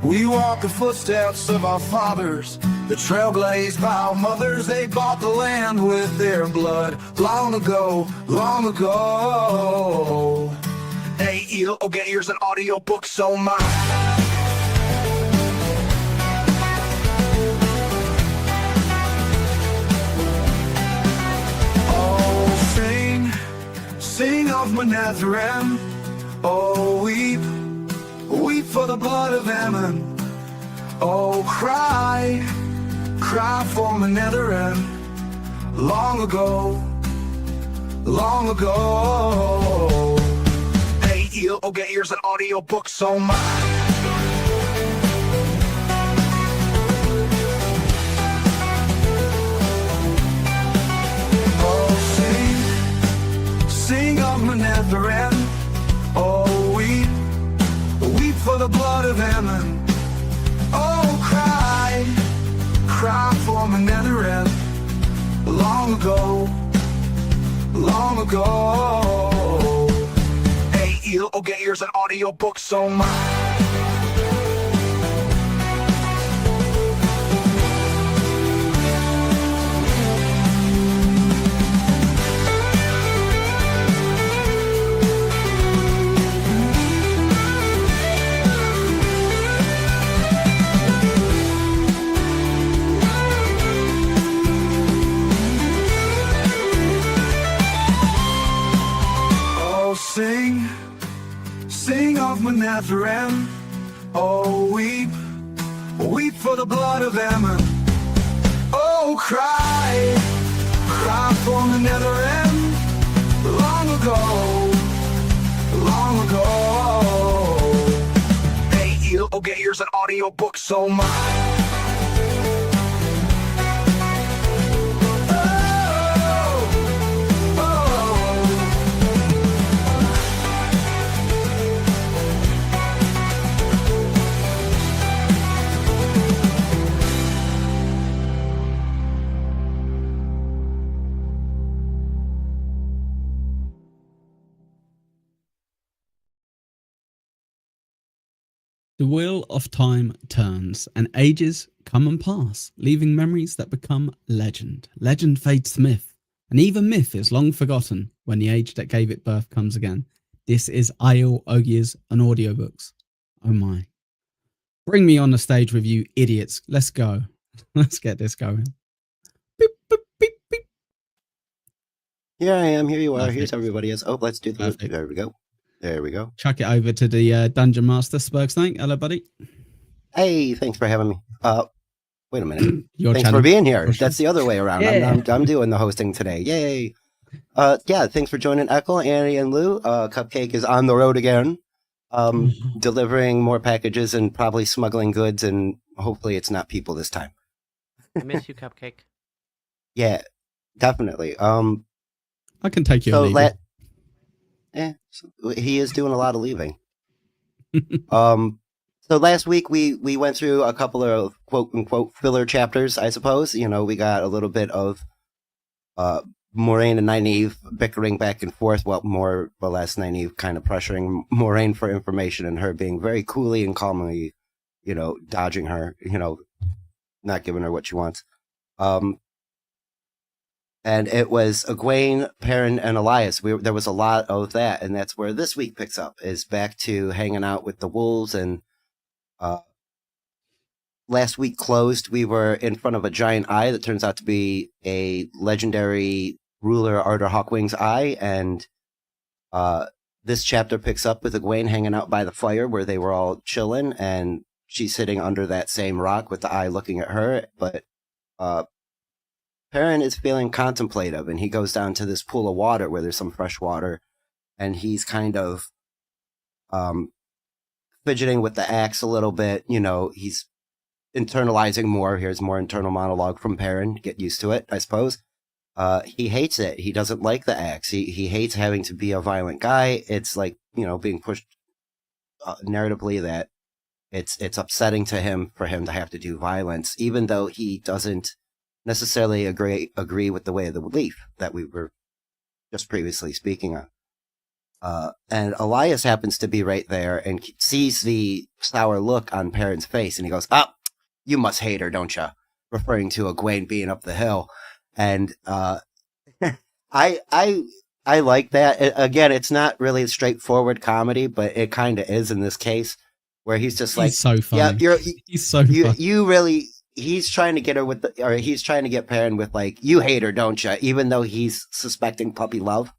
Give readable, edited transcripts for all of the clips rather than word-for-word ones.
We walk the footsteps of our fathers, the trail blazed by our mothers. They bought the land with their blood long ago, long ago. Aiel, Ogiers, and AudioBooks, oh my. Sing of Manetheren, oh weep for the blood of Ammon. Oh cry for Manetheren, long ago, long ago. Aiel, Ogiers, and AudioBooks, oh my. Sing of Manetheren, oh weep for the blood of Ammon. Oh cry for Manetheren, long ago, long ago. Aiel, Ogiers, and AudioBooks, oh my. Sing of Manetheren, oh weep for the blood of Ammon. Oh cry for Manetheren, long ago, long ago. Aiel, Ogiers, and AudioBooks, oh my. The wheel of time turns, and ages come and pass, leaving memories that become legend. Legend fades to myth, and even myth is long forgotten when the age that gave it birth comes again. This is Aiel, Ogiers, and AudioBooks. Oh my. Bring me on the stage with you idiots. Let's go. Let's get this going. Beep, beep, beep, beep. Here I am. Here you are. Perfect. Here's everybody else. Oh, let's do the loop. Perfect. There we go. There we go. Chuck it over to the Dungeon Master, Spurgsnake. Hello, buddy. Hey, thanks for having me. Wait a minute. Your Thanks channel. for being here. That's the other way around. Yeah. I'm doing the hosting today. Yay. Yeah, thanks for joining Echo, Annie, and Lou. Cupcake is on the road again, delivering more packages and probably smuggling goods, and hopefully it's not people this time. I miss you, Cupcake. Yeah, definitely. I can take you. He is doing a lot of leaving. So last week we went through a couple of quote unquote filler chapters, I suppose. You know, we got a little bit of Moraine and Nynaeve bickering back and forth. Well, more or less Nynaeve kind of pressuring Moraine for information, and her being very coolly and calmly, you know, dodging her, you know, not giving her what she wants. And it was Egwene, Perrin, and Elias. There was a lot of that, and that's where this week picks up, is back to hanging out with the wolves. And last week closed, we were in front of a giant eye that turns out to be a legendary ruler, Arthur Hawkwing's eye. And this chapter picks up with Egwene hanging out by the fire where they were all chilling, and she's sitting under that same rock with the eye looking at her. But Perrin is feeling contemplative, and he goes down to this pool of water where there's some fresh water, and he's kind of fidgeting with the axe a little bit. You know, he's internalizing more. Here's more internal monologue from Perrin. Get used to it, I suppose. He hates it. He doesn't like the axe. He hates having to be a violent guy. It's like, you know, being pushed narratively that it's upsetting to him for him to have to do violence, even though he doesn't necessarily agree with the way of the belief that we were just previously speaking on. And Elias happens to be right there and sees the sour look on Perrin's face, and he goes, "Ah, you must hate her, don't you?" Referring to Egwene being up the hill. And I like that. Again, it's not really a straightforward comedy, but it kind of is in this case, where he's just like, He's so funny. "Yeah, He's so funny. you really." He's trying to get her with he's trying to get Perrin with like, "You hate her, don't you?" Even though he's suspecting puppy love,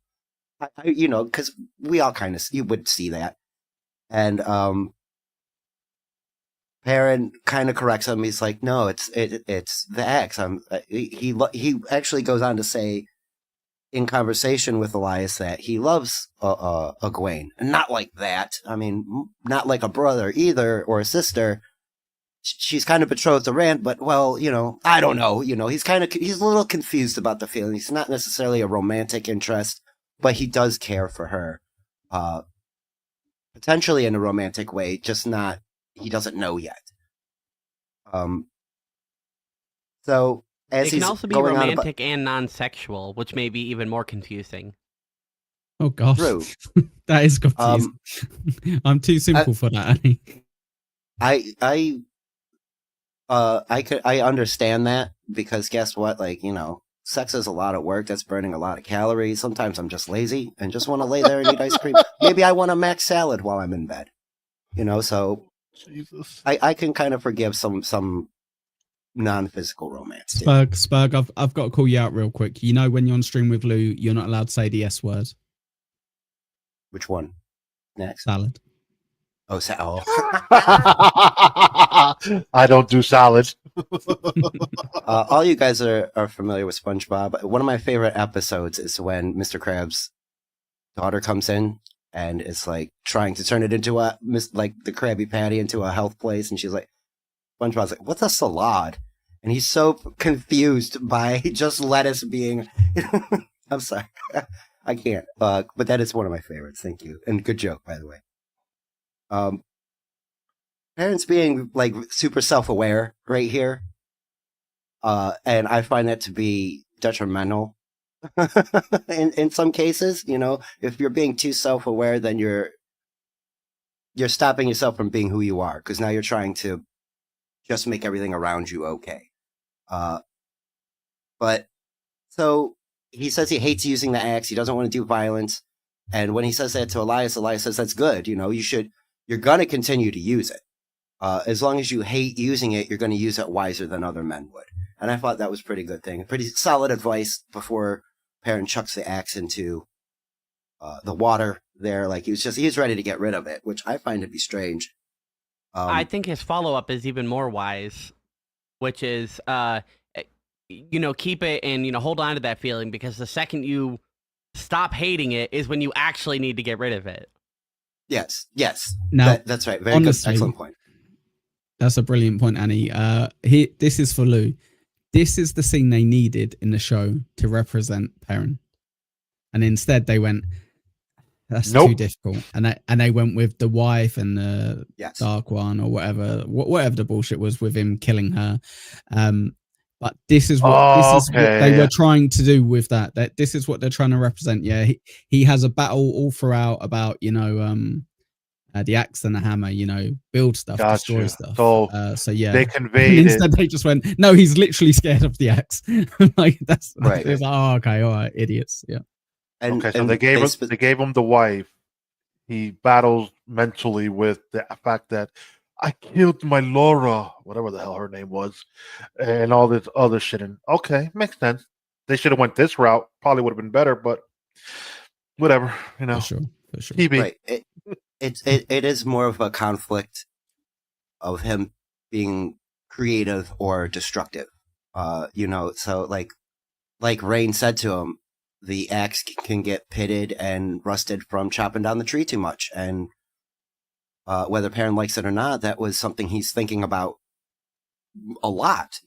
because we all kind of you would see that, and Perrin kind of corrects him. He's like, "No, it's the ex." He actually goes on to say in conversation with Elias that he loves Egwene, and not like that. I mean, not like a brother either or a sister. She's kind of betrothed to Rand, but well, I don't know. He's a little confused about the feeling. He's not necessarily a romantic interest, but he does care for her, potentially in a romantic way, just not. He doesn't know yet. So as It he's can also be going romantic and non-sexual, which may be even more confusing. Oh gosh, True. that is confusing. I'm too simple for that, Annie. I understand that, because guess what? Sex is a lot of work. That's burning a lot of calories. Sometimes I'm just lazy and just want to lay there and eat ice cream. Maybe I want a mac salad while I'm in bed. So Jesus. I can kind of forgive some non-physical romance. too. Spurg, I've got to call you out real quick. When you're on stream with Lou, you're not allowed to say the S word. Which one? Next. Salad. Oh, I don't do salads. all you guys are familiar with SpongeBob. One of my favorite episodes is when Mr. Krabs' daughter comes in and is like trying to turn it into the Krabby Patty into a health place, and she's like, SpongeBob's like, "What's a salad?" And he's so confused by just lettuce being. I'm sorry, I can't. But that is one of my favorites. Thank you, and good joke, by the way. Parents being like super self-aware right here, and I find that to be detrimental in some cases. If you're being too self-aware, then you're stopping yourself from being who you are, because now you're trying to just make everything around you okay. But so he says he hates using the axe. He doesn't want to do violence, and when he says that to Elias says that's good. You're going to continue to use it. As long as you hate using it, you're going to use it wiser than other men would. And I thought that was a pretty good thing. Pretty solid advice before Perrin chucks the axe into the water there. Like he's ready to get rid of it, which I find to be strange. I think his follow-up is even more wise, which is, keep it and, hold on to that feeling, because the second you stop hating it is when you actually need to get rid of it. Yes. Now, That's right. Very honestly, good. Excellent point. That's a brilliant point, Annie. This is for Lou. This is the scene they needed in the show to represent Perrin, and instead they went, "That's too difficult," and they went with the wife and the Dark One or whatever the bullshit was with him killing her. But this is what they were trying to do with that. This is what they're trying to represent. Yeah, he has a battle all throughout about the axe and the hammer. Build stuff, destroy stuff. So yeah, they conveyed and instead they just went, no, he's literally scared of the axe. Like that's right. It's like, oh, okay, all right, idiots. Yeah. So they gave him the wife. He battles mentally with the fact that I killed my Laura, whatever the hell her name was, and all this other shit. And okay, makes sense. They should have went this route. Probably would have been better, but whatever. For sure. TV. Right. It is more of a conflict of him being creative or destructive. So like Rain said to him, the axe can get pitted and rusted from chopping down the tree too much, and whether Perrin likes it or not, that was something he's thinking about a lot,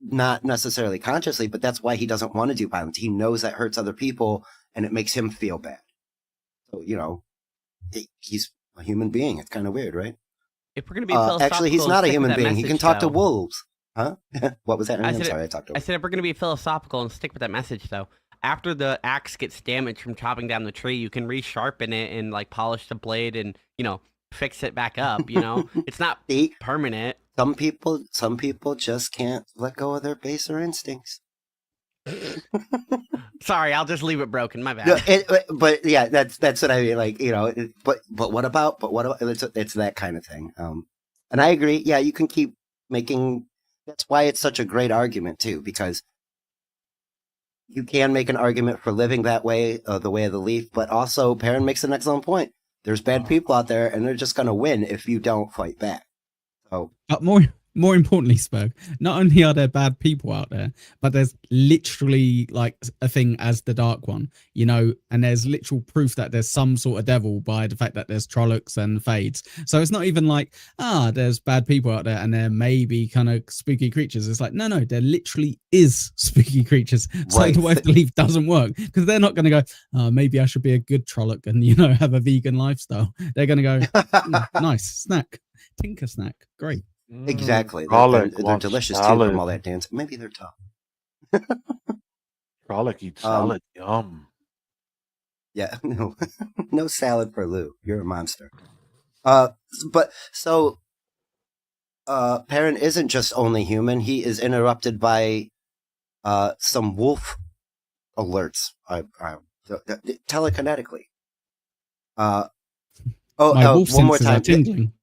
not necessarily consciously, but that's why he doesn't want to do violence. He knows that hurts other people and it makes him feel bad. So, he's a human being. It's kind of weird, right? If we're going to be philosophical, actually, he's not a human being. He can talk to wolves. wolves. Huh? What was that? I'm sorry, I talked over. I said if we're going to be philosophical and stick with that message, though, after the axe gets damaged from chopping down the tree, you can resharpen it and like polish the blade and fix it back up. It's not See, permanent. some people just can't let go of their baser instincts. Sorry, I'll just leave it broken. My bad. No, but yeah, that's what I mean. Like, but what about? It's that kind of thing. And I agree. Yeah, you can keep making. That's why it's such a great argument too, because you can make an argument for living that way, the way of the leaf. But also, Perrin makes an excellent point. There's bad people out there, and they're just going to win if you don't fight back. So, But more importantly, Spurg, not only are there bad people out there, but there's literally like a thing as the Dark One, and there's literal proof that there's some sort of devil by the fact that there's Trollocs and Fades. So it's not even like, there's bad people out there and there may be kind of spooky creatures. It's like, no, there literally is spooky creatures. So Right. the way of the leaf doesn't work because they're not going to go, maybe I should be a good Trolloc and, have a vegan lifestyle. They're going to go, nice snack, Tinker snack, great. exactly. Trolloc They're wants delicious salad. too from all that dance. Maybe they're tough. Trolloc eats salad. Yum. Yeah, no salad for Lou. You're a monster. But so Perrin isn't just only human. He is interrupted by some wolf alerts. Telekinetically. My wolf one more senses are time. tingling.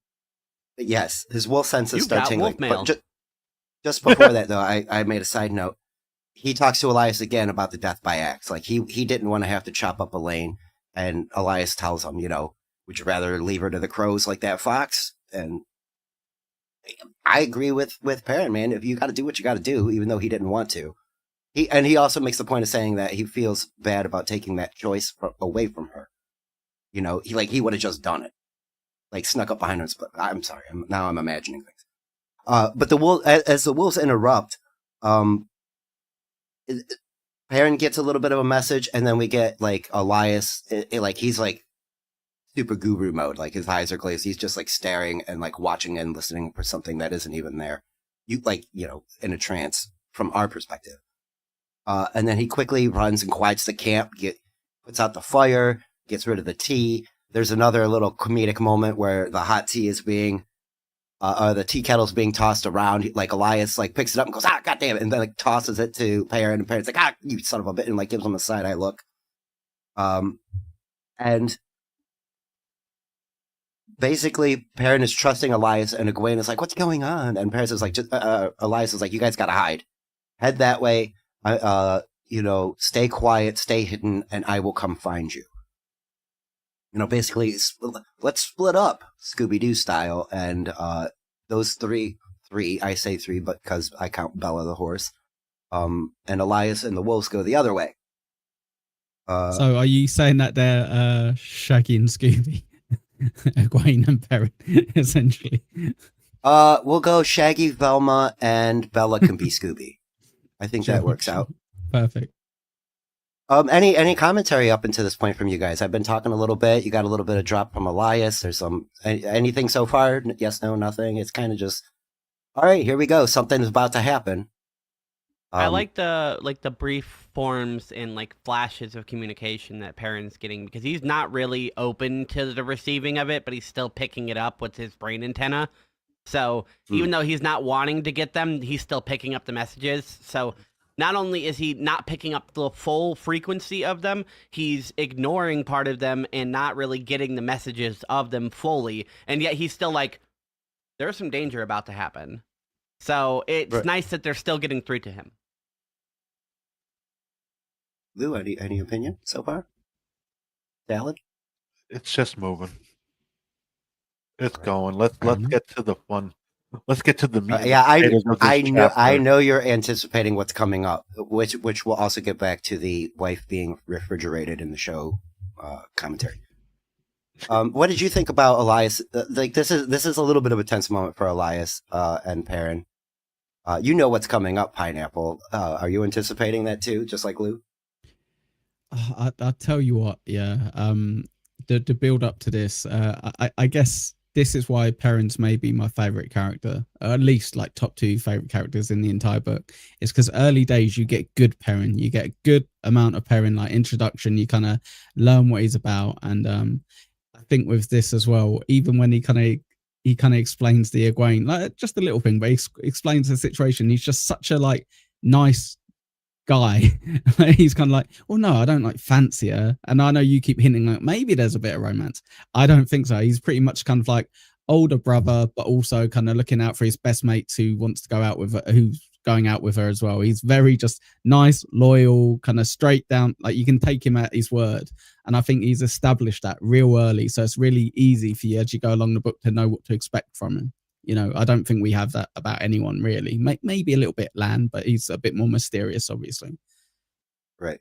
Yes, his wolf senses You've start got tingling. wolf mail. But just before that, though, I made a side note. He talks to Elias again about the death by axe. Like he didn't want to have to chop up Elaine, and Elias tells him, would you rather leave her to the crows like that fox? And I agree with Perrin, man. If you got to do what you got to do, even though he didn't want to. He also makes the point of saying that he feels bad about taking that choice away from her. He would have just done it, like snuck up behind her. But I'm sorry, now I'm imagining things. But the wolf, as the wolves interrupt, Perrin gets a little bit of a message, and then we get like Elias, he's like super guru mode, like his eyes are glazed. He's just like staring and like watching and listening for something that isn't even there. In a trance from our perspective. And then he quickly runs and quiets the camp, puts out the fire, gets rid of the tea. There's another little comedic moment where the hot tea is being, the tea kettle's being tossed around. Like Elias picks it up and goes, God damn it, and then tosses it to Perrin, and Perrin's like, you son of a bitch, and gives him a side eye look. And basically Perrin is trusting Elias, and Egwene is like, what's going on? And Perrin is like, Elias is like, you guys gotta hide. Head that way. Stay quiet, stay hidden, and I will come find you. Basically, let's split up, Scooby-Doo style, and those three, I say three, but because I count Bella the horse, and Elias and the wolves go the other way. So are you saying that they're Shaggy and Scooby? Egwene and Perrin, essentially. We'll go Shaggy, Velma, and Bella can be Scooby. I think that works out. Perfect. Any commentary up until this point from you guys? I've been talking a little bit. You got a little bit of drop from Elias. There's anything so far? Yes, no, nothing. It's kind of just, all right, here we go. Something's about to happen. I like the brief forms and flashes of communication that Perrin's getting, because he's not really open to the receiving of it, but he's still picking it up with his brain antenna. So even though he's not wanting to get them, he's still picking up the messages. So not only is he not picking up the full frequency of them, he's ignoring part of them and not really getting the messages of them fully. And yet he's still like, there's some danger about to happen. So it's nice that they're still getting through to him. Lou, any opinion so far? Salad? It's just moving. It's going. Let's get to the fun. Let's get to the meat. I know you're anticipating what's coming up, which will also get back to the wife being refrigerated in the show commentary. What did you think about Elias? This is a little bit of a tense moment for Elias and Perrin. You know what's coming up, Pineapple. Are you anticipating that too, just like Lou? I'll tell you what. Yeah. The build up to this. I guess this is why Perrin's maybe my favorite character, or at least like top 2 favorite characters in the entire book. It's because early days you get good Perrin, you get a good amount of Perrin, like introduction. You kind of learn what he's about, and I think with this as well, even when he kind of explains the Egwene, like just a little thing, but he explains the situation. He's just such a like nice guy. He's kind of like, well, no, I don't like fancy her, and I know you keep hinting like maybe there's a bit of romance. I don't think so. He's pretty much kind of like older brother, but also kind of looking out for his best mates who wants to go out with her, who's going out with her as well. He's very just nice, loyal, kind of straight down, like you can take him at his word, and I think he's established that real early, so it's really easy for you as you go along the book to know what to expect from him. You know, I don't think we have that about anyone really. Maybe a little bit Lan, but he's a bit more mysterious, obviously. Right.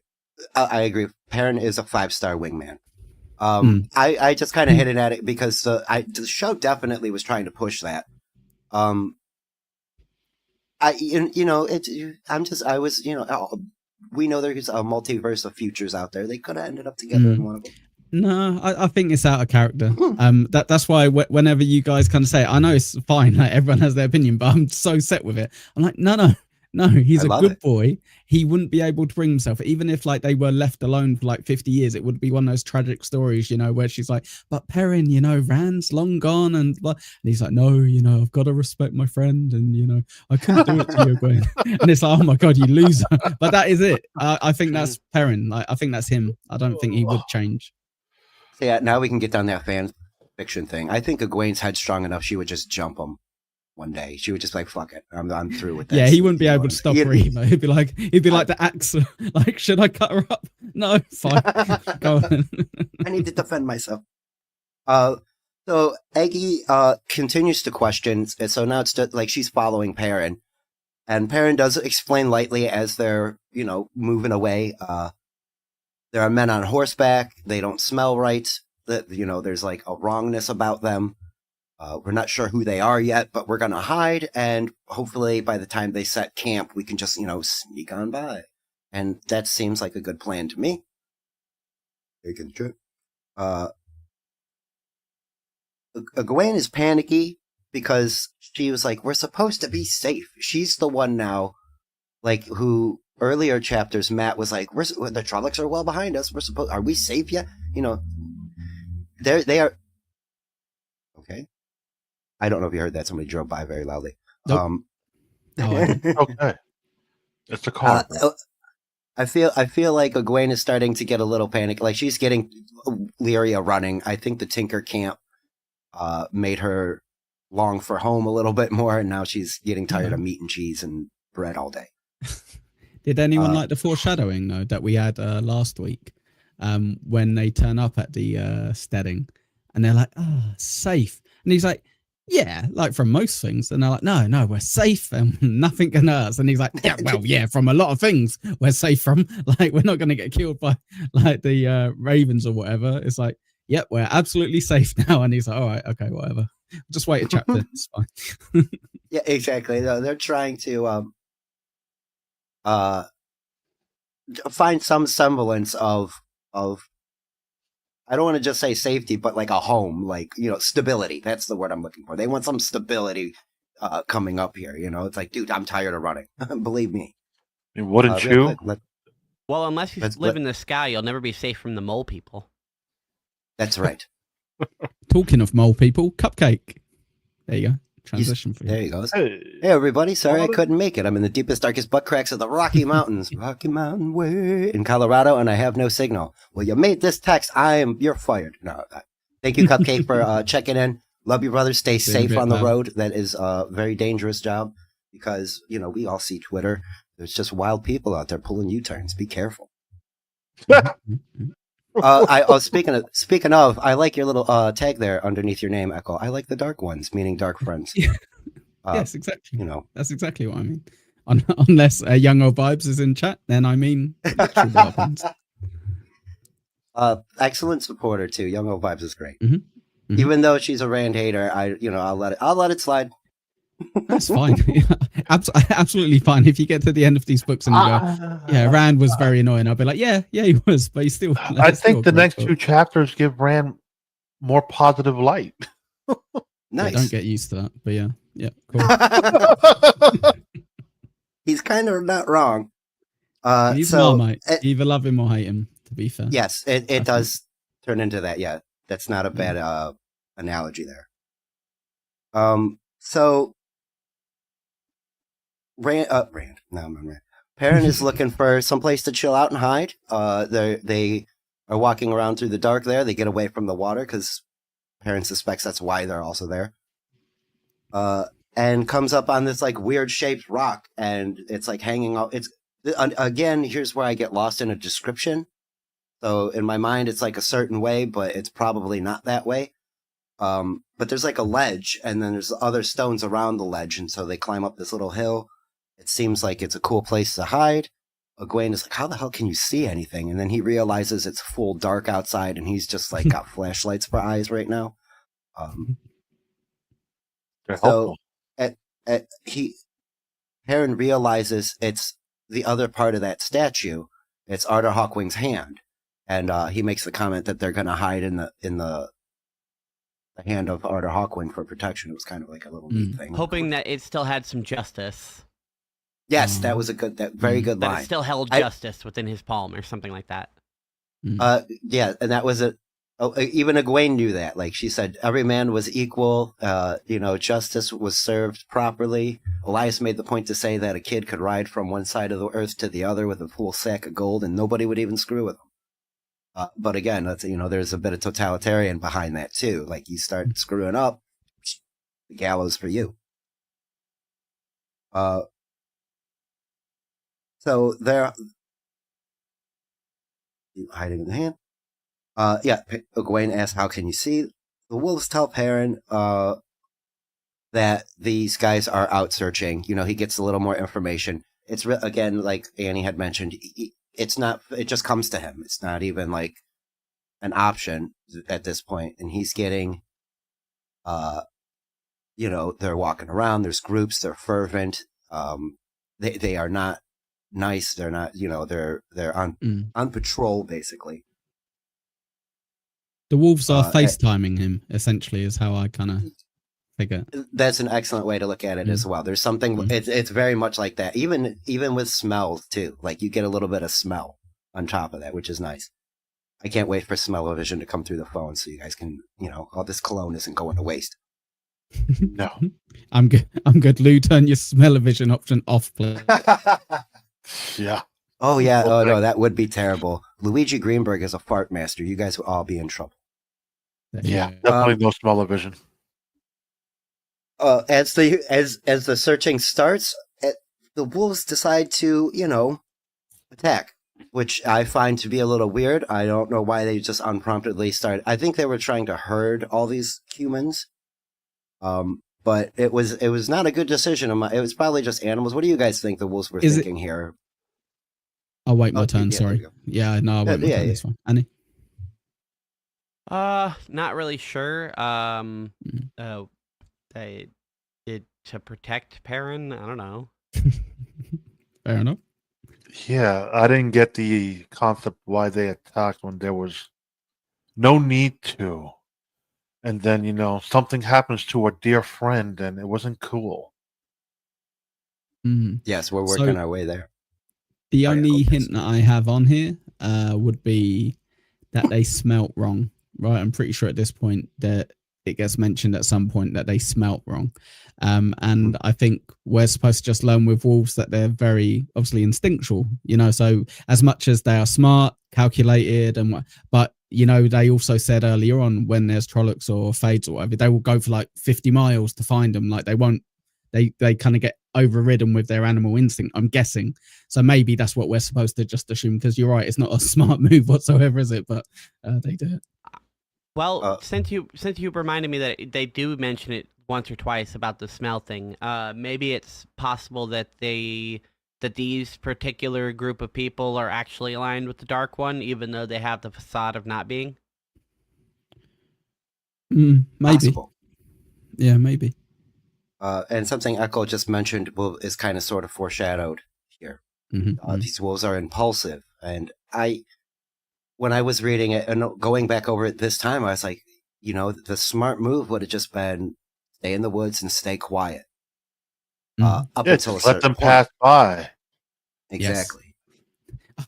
I agree. Perrin is a 5-star wingman. I just kind of hinted at it because the show definitely was trying to push that. We know there's a multiverse of futures out there. They could have ended up together in one of them. No, I think it's out of character. That's why whenever you guys kind of say it, I know it's fine, like everyone has their opinion, but I'm so set with it. I'm like, no, he's a good boy. He wouldn't be able to bring himself, even if like they were left alone for like 50 years. It would be one of those tragic stories, you know, where she's like, but Perrin, you know, Rand's long gone, and he's like, no, you know, I've got to respect my friend, and you know, I couldn't do it to you, Gwen. And it's like, oh my god, you loser. But that is it. I think that's Perrin. Like, I think that's him. I don't think he would change. Yeah, now we can get down that fan fiction thing. I think Egwene's headstrong enough; she would just jump him one day. She would just like, "Fuck it, I'm through with that." Yeah, he wouldn't be able to stop her either. He'd be like the axe. Like, should I cut her up? No, fine. Go on. I need to defend myself. So Eggy continues to question. So now it's just, like she's following Perrin, and Perrin does explain lightly as they're moving away. There are men on horseback. They don't smell right. That there's like a wrongness about them. We're not sure who they are yet, but we're gonna hide, and hopefully by the time they set camp, we can just sneak on by. And that seems like a good plan to me. Egwene is panicky because she was like, "We're supposed to be safe." She's the one now, like who. Earlier chapters, Matt was like, the Trollocs are well behind us. Are we safe yet? They are. Okay. I don't know if you heard that. Somebody drove by very loudly. Nope. Okay. It's a car. I feel like Egwene is starting to get a little panic. Like she's getting leery of running. I think the Tinker camp made her long for home a little bit more, and now she's getting tired of meat and cheese and bread all day. Did anyone like the foreshadowing though that we had last week when they turn up at the steading and they're like, "Oh, safe," and he's like, "Yeah, like from most things," and they're like, "No, we're safe and nothing can hurt us," and he's like, "Yeah, well, yeah, from a lot of things we're safe from. Like we're not going to get killed by like the ravens or whatever." It's like, "Yep, we're absolutely safe now," and he's like, "All right, okay, whatever. Just wait a chapter. It's fine." Yeah, exactly. No, they're trying to find some semblance of I don't want to just say safety, but like a home, like stability. That's the word I'm looking for. They want some stability coming up here. It's like, dude, I'm tired of running. Believe me. Wouldn't you? Well, unless you live in the sky, you'll never be safe from the mole people. That's right. Talking of mole people, Cupcake. There you go. Transition for you. There he goes. Hey, everybody. Sorry I couldn't make it. I'm in the deepest, darkest butt cracks of the Rocky Mountains. Rocky Mountain Way in Colorado, and I have no signal. Well, you made this text. You're fired. No. Thank you, Cupcake, for checking in. Love you, brother. Stay safe on the road. That is a very dangerous job because, we all see Twitter. There's just wild people out there pulling U-turns. Be careful. Speaking of, I like your little tag there underneath your name, Echo. I like the dark ones, meaning dark friends. Yes, exactly. That's exactly what I mean. Unless Young Old Vibes is in chat, then I mean actual dark ones. Excellent supporter too. Young Old Vibes is great. Mm-hmm. Mm-hmm. Even though she's a Rand hater, I'll let it slide. That's fine. Absolutely fine. If you get to the end of these books and you go, yeah, Rand was very annoying, I'll be like, yeah, he was, but he's still. I think the next 2 chapters give Rand more positive light. Nice. Yeah, don't get used to that, but yeah, cool. He's kind of not wrong. He's so Marmite. Either love him or hate him, to be fair. yes, it does turn into that. Yeah, that's not a bad analogy there. So Rand. No, I'm on Rand. Perrin is looking for someplace to chill out and hide. They are walking around through the dark there. They get away from the water because Perrin suspects that's why they're also there. And comes up on this like weird shaped rock, and it's like hanging out. It's again, here's where I get lost in a description. So in my mind, it's like a certain way, but it's probably not that way. But there's like a ledge, and then there's other stones around the ledge, and so they climb up this little hill. It seems like it's a cool place to hide. Egwene is like, how the hell can you see anything? And then he realizes it's full dark outside, and he's just like got flashlights for eyes right now. So Perrin realizes it's the other part of that statue. It's Arthur Hawkwing's hand, and he makes the comment that they're going to hide in the hand of Arthur Hawkwing for protection. It was kind of like a little neat thing, hoping that it still had some justice. Yes, that was very good line. That it still held justice within his palm or something like that. Yeah, and that was even Egwene knew that. Like she said, every man was equal. Justice was served properly. Elias made the point to say that a kid could ride from one side of the earth to the other with a full sack of gold, and nobody would even screw with him. But again, that's there's a bit of totalitarian behind that too. Like you start screwing up, the gallows for you. So they're hiding in the hand. Egwene asks, how can you see? The wolves tell Perrin that these guys are out searching. He gets a little more information. It's again, like Annie had mentioned, it's not, it just comes to him. It's not even like an option at this point. And he's getting, they're walking around, there's groups, they're fervent. They are not nice. They're not, they're on patrol basically. The wolves are FaceTiming him, essentially, is how I kind of figure. That's an excellent way to look at it as well. There's something, it's very much like that. Even with smells, too. Like, you get a little bit of smell on top of that, which is nice. I can't wait for smell-o-vision to come through the phone so you guys can, all this cologne isn't going to waste. No. I'm good. Lou, turn your smell-o-vision option off, please. Yeah. Oh, yeah. Oh, no, that would be terrible. Luigi Greenberg is a fart master. You guys will all be in trouble. Yeah, definitely no smell-o-vision. As the searching starts, the wolves decide to, attack, which I find to be a little weird. I don't know why they just unpromptedly started. I think they were trying to herd all these humans. But it was not a good decision. It was probably just animals. What do you guys think the wolves were thinking here? I'll wait my turn. Sorry. Yeah, no, I'll wait my turn. It's fine. Annie? Not really sure. They did to protect Perrin. I don't know. Fair enough. Yeah, I didn't get the concept why they attacked when there was no need to. And then, something happens to a dear friend and it wasn't cool. Yes, we're working our way there. The only hint that I have on here would be that they smelt wrong, right? I'm pretty sure at this point that it gets mentioned at some point that they smelt wrong. And I think we're supposed to just learn with wolves that they're very obviously instinctual, so as much as they are smart, calculated, but they also said earlier on when there's Trollocs or Fades or whatever, they will go for like 50 miles to find them. Like they kind of get overridden with their animal instinct, I'm guessing. So maybe that's what we're supposed to just assume, because you're right, it's not a smart move whatsoever, is it? But they do it. Well, since you reminded me that they do mention it once or twice about the smell thing, maybe it's possible that these particular group of people are actually aligned with the Dark One, even though they have the facade of not being. Maybe. Possible. Yeah, maybe. And something Echo just mentioned is kind of sort of foreshadowed here. These wolves are impulsive, and when I was reading it and going back over it this time, I was like, the smart move would have just been stay in the woods and stay quiet. Mm. Up Yeah, until a just let certain them point. pass by. Exactly.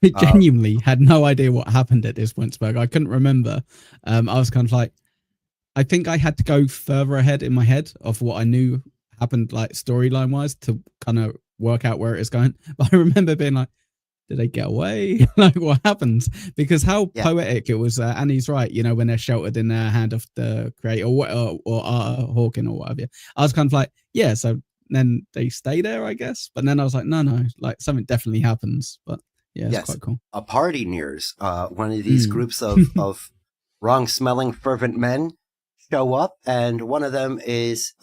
I genuinely had no idea what happened at this point, Spurg. I couldn't remember. I was kind of like, I think I had to go further ahead in my head of what I knew happened, like storyline wise, to kind of work out where it is going. But I remember being like, did they get away? Like, what happens? Because how poetic it was. Annie's right. When they're sheltered in the hand of the creator or Hawking or whatever. I was kind of like, yeah. So then they stay there, I guess. But then I was like, no, like something definitely happens. But yeah, it's quite cool. A party nears one of these groups of wrong-smelling fervent men show up, and one of them is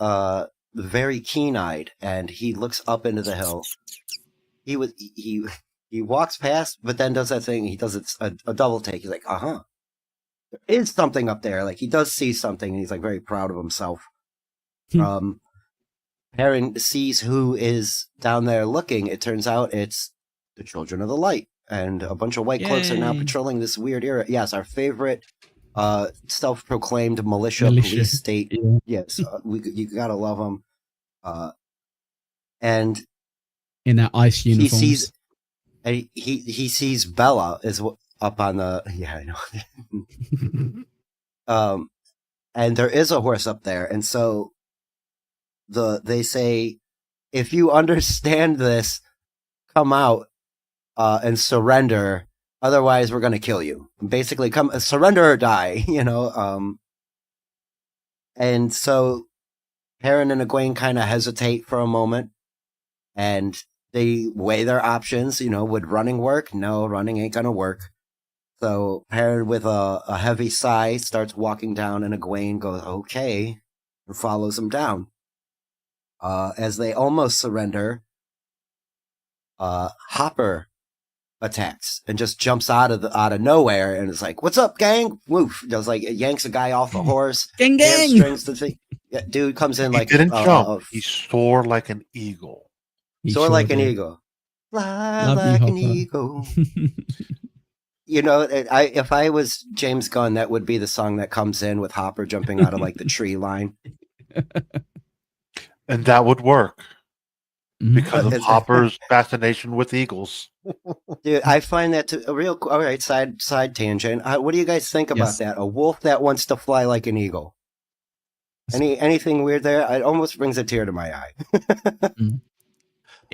very keen-eyed, and he looks up into the hill. He walks past, but then does that thing. He does a double take. He's like, there is something up there. Like, he does see something, and he's like very proud of himself. Perrin sees who is down there looking. It turns out it's the Children of the Light, and a bunch of white cloaks are now patrolling this weird area. Yes, our favorite self-proclaimed militia police state. Yeah. Yes, you gotta love them. And in that ice uniforms, he sees Bella is up on the. Yeah, I know. And there is a horse up there, and so they say, if you understand this, come out and surrender. Otherwise, we're going to kill you. Basically, come surrender or die. And so Perrin and Egwene kind of hesitate for a moment, and they weigh their options. Would running work? No, running ain't going to work. So Perrin, with a heavy sigh, starts walking down, and Egwene goes, okay, and follows him down. As they almost surrender, Hopper attacks and just jumps out of nowhere and is like, "What's up, gang?" Woof! Just like yanks a guy off the horse. Gang. Strings the thing. Yeah, dude comes in like he didn't jump. He soared like an eagle. An eagle. Fly like an eagle. If I was James Gunn, that would be the song that comes in with Hopper jumping out of like the tree line. And that would work because of Hopper's fascination with eagles. Dude, I find that a real all right. Side tangent. What do you guys think about that? A wolf that wants to fly like an eagle. Anything weird there? It almost brings a tear to my eye.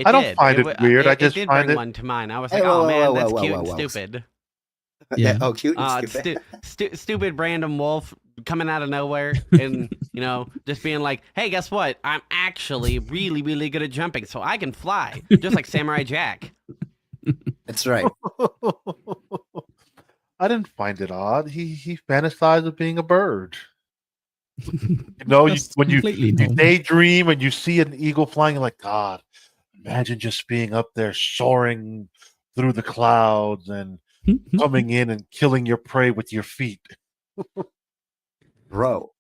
I don't find it weird. I just did find bring it one to mind. I was like, oh man, that's cute and stupid. Yeah. Cute and stupid. Stupid random wolf coming out of nowhere and just being like, hey, guess what, I'm actually really, really good at jumping, so I can fly just like Samurai Jack. That's right. I didn't find it odd. He fantasized of being a bird. When you daydream and you see an eagle flying, you're like, God, imagine just being up there soaring through the clouds and coming in and killing your prey with your feet. Bro,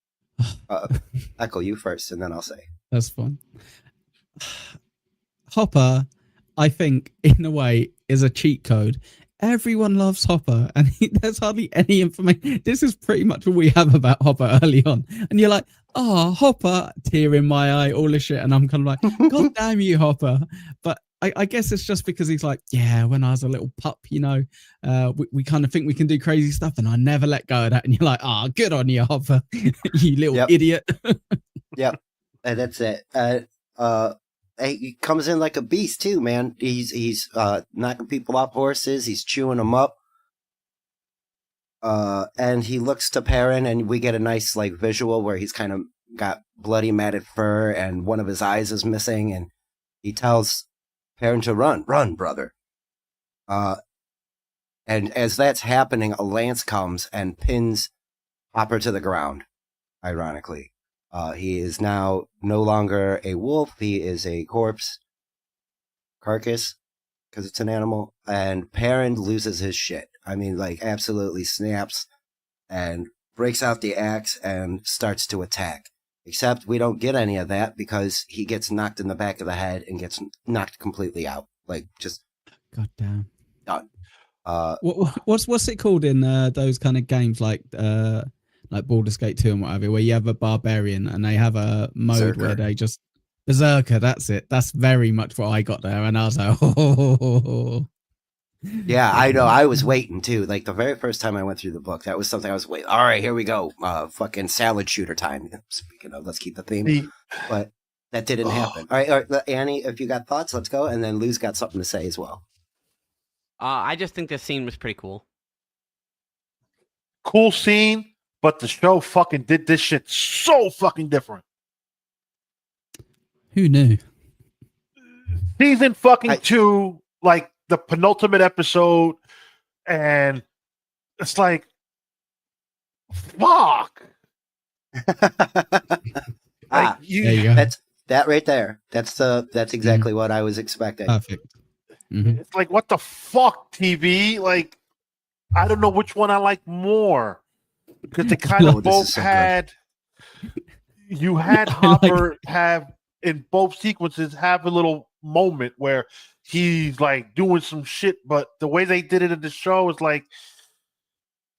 Echo, you first, and then I'll say. That's fun. Hopper, I think, in a way, is a cheat code. Everyone loves Hopper, and there's hardly any information. This is pretty much all we have about Hopper early on. And you're like, oh, Hopper, tear in my eye, all this shit. And I'm kind of like, God damn you, Hopper. But I guess it's just because he's like, yeah, when I was a little pup, we kind of think we can do crazy stuff, and I never let go of that. And you're like, oh, good on you, Hopper, you little idiot. Yep, and that's it. He comes in like a beast too, man. He's knocking people off horses. He's chewing them up. And he looks to Perrin, and we get a nice like visual where he's kind of got bloody matted fur, and one of his eyes is missing, and he tells Perrin to run, brother. And as that's happening, a lance comes and pins Hopper to the ground. Ironically, he is now no longer a wolf. He is a carcass, because it's an animal. And Perrin loses his shit. I mean, like, absolutely snaps and breaks out the axe and starts to attack. Except we don't get any of that because he gets knocked in the back of the head and gets knocked completely out. Like, just God damn. Done. What's it called in those kind of games, like not like Baldur's Gate 2 and whatever, where you have a barbarian and they have a mode where Berserker. they just berserker. That's it. That's very much what I got there, and I was like, oh. Yeah, I know. I was waiting too. Like the very first time I went through the book, that was something I was waiting. All right, here we go. Fucking salad shooter time. Speaking of, let's keep the theme. But that didn't happen. All right, Annie, if you got thoughts, let's go. And then Lou's got something to say as well. I just think this scene was pretty cool. Cool scene, but the show fucking did this shit so fucking different. Who knew? Season fucking 2, like the penultimate episode, and it's like, fuck. There you go. That's that right there. That's exactly what I was expecting. Perfect. Mm-hmm. It's like, what the fuck, TV? Like, I don't know which one I like more, because they kind of both had. You had Hopper have in both sequences have a little moment where he's like doing some shit, but the way they did it in the show is like,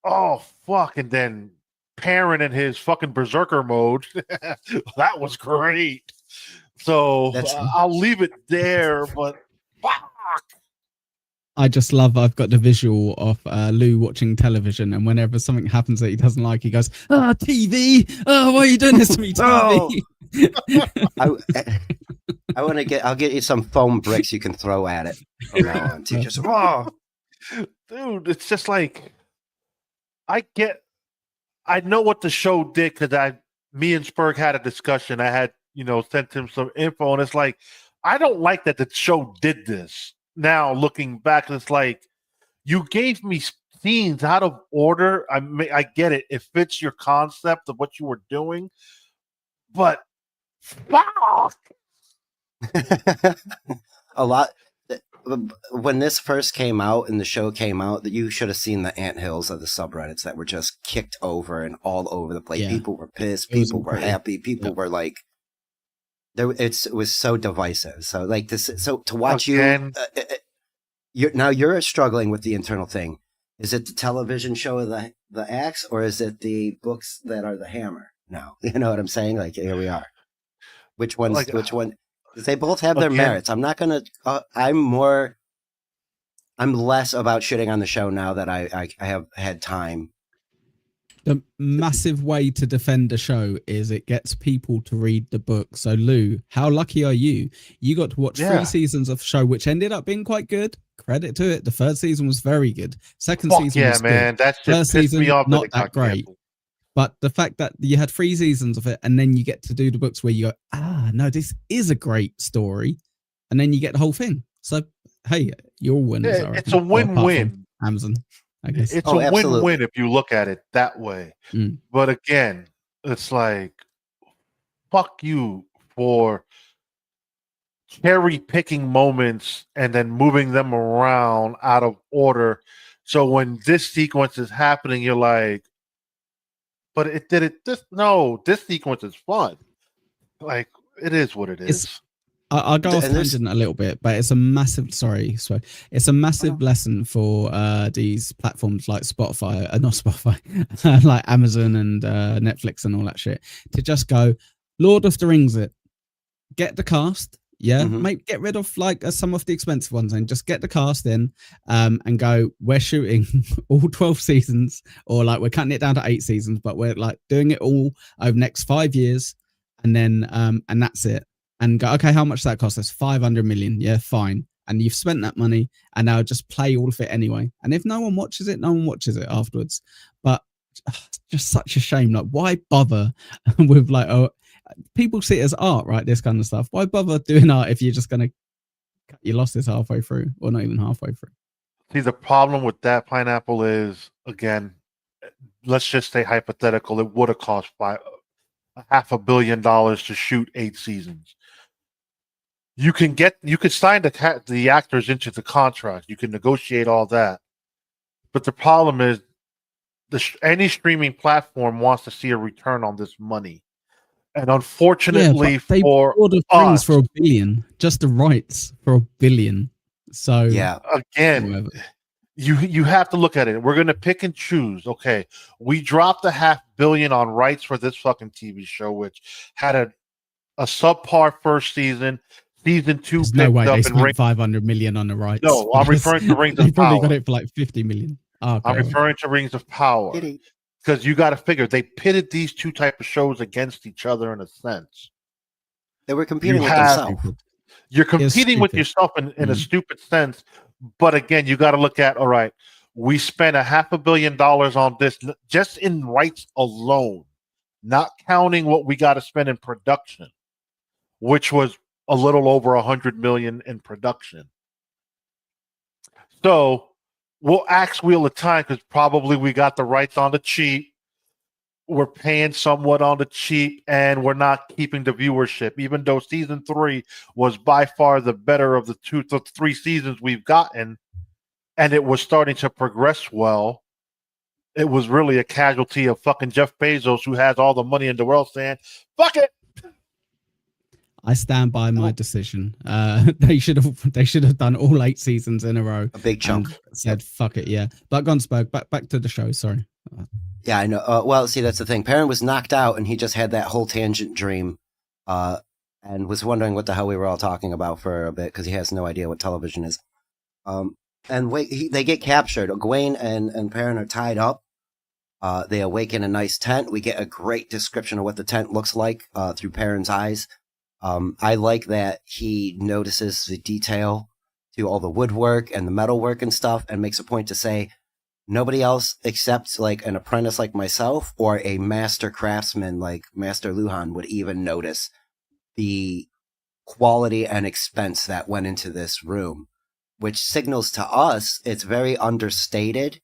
oh fuck, and then Perrin in his fucking berserker mode, that was great. So I'll leave it there, but fuck. I just love, I've got the visual of Lou watching television, and whenever something happens that he doesn't like, he goes, TV, why are you doing this to me, TV? I'll get you some foam bricks you can throw at it from now on too. Just dude, it's just like, I know what the show did, because me and Spurg had a discussion. I had, sent him some info, and it's like, I don't like that the show did this. Now looking back, it's like, you gave me scenes out of order. I get it. It fits your concept of what you were doing, but fuck. A lot. When this first came out and the show came out, that you should have seen the anthills of the subreddits that were just kicked over and all over the place. Yeah. People were pissed. People were happy. People were like, it was so divisive. So like this. So to watch you're struggling with the internal thing. Is it the television show of the axe, or is it the books that are the hammer? No, you know what I'm saying. Like, here we are. Which one? They both have their merits. I'm not gonna. I'm less about shitting on the show now that I have had time. The massive way to defend a show is it gets people to read the book. So Lou, how lucky are you? You got to watch 3 seasons of a show, which ended up being quite good. Credit to it. The third season was very good. Second season was man. good. That just pissed me off. Not that great. But the fact that you had 3 seasons of it, and then you get to do the books where you go, no, this is a great story. And then you get the whole thing. So, hey, you're winners. Yeah, it's a win-win. Amazon, I guess. It's a win-win if you look at it that way. Mm. But again, it's like, fuck you for cherry-picking moments and then moving them around out of order. So when this sequence is happening, you're like, but this sequence is fun. Like, it is what it is. I'll go off tangent a little bit, but it's a massive, it's a massive lesson for these platforms like Spotify, not Spotify, like Amazon and Netflix and all that shit, to just go, Lord of the Rings it. Get the cast, get rid of like some of the expensive ones and just get the cast in and go, we're shooting all 12 seasons, or like we're cutting it down to 8 seasons, but we're like doing it all over the next 5 years, and then and that's it. And go, okay, how much does that cost us? 500 million. Yeah, fine. And you've spent that money, and now just play all of it anyway. And if no one watches it, no one watches it afterwards. But just such a shame. Like, why bother with like, people see it as art, right? This kind of stuff. Why bother doing art if you're just going to cut your losses halfway through, or not even halfway through? See, the problem with that, Pineapple, is, again, let's just say hypothetical, it would have cost $500 million to shoot 8 seasons. You can sign the actors into the contract. You can negotiate all that. But the problem is, any streaming platform wants to see a return on this money. And unfortunately for us, for $1 billion, just the rights for $1 billion. So again, you have to look at it. We're gonna pick and choose. Okay, we dropped $500 million on rights for this fucking TV show, which had a subpar first season. Season 2 There's picked no way up they and spent 500 million on the rights. No, I'm referring to Rings They of probably got Power. it for like 50 million. Oh, I'm referring to Rings of Power. Because you got to figure they pitted these two type of shows against each other in a sense. They were competing with themselves. You're competing with yourself in a stupid sense. But again, you got to look at, all right, we spent $500 million on this just in rights alone, not counting what we got to spend in production, which was a little over $100 million in production. So we'll axe Wheel of Time because probably we got the rights on the cheap. We're paying somewhat on the cheap, and we're not keeping the viewership, even though season 3 was by far the better of the 3 seasons we've gotten, and it was starting to progress well. It was really a casualty of fucking Jeff Bezos, who has all the money in the world, saying, fuck it. I stand by my decision. They should have done all 8 seasons in a row. A big chunk. Said fuck it, yeah. But Gunsberg, back to the show. Sorry. Yeah, I know. Well, see, that's the thing. Perrin was knocked out, and he just had that whole tangent dream, and was wondering what the hell we were all talking about for a bit because he has no idea what television is. And they get captured. Egwene and Perrin are tied up. They awaken a nice tent. We get a great description of what the tent looks like through Perrin's eyes. I like that he notices the detail to all the woodwork and the metalwork and stuff, and makes a point to say, nobody else except like an apprentice like myself or a master craftsman like Master Luhan would even notice the quality and expense that went into this room, which signals to us it's very understated,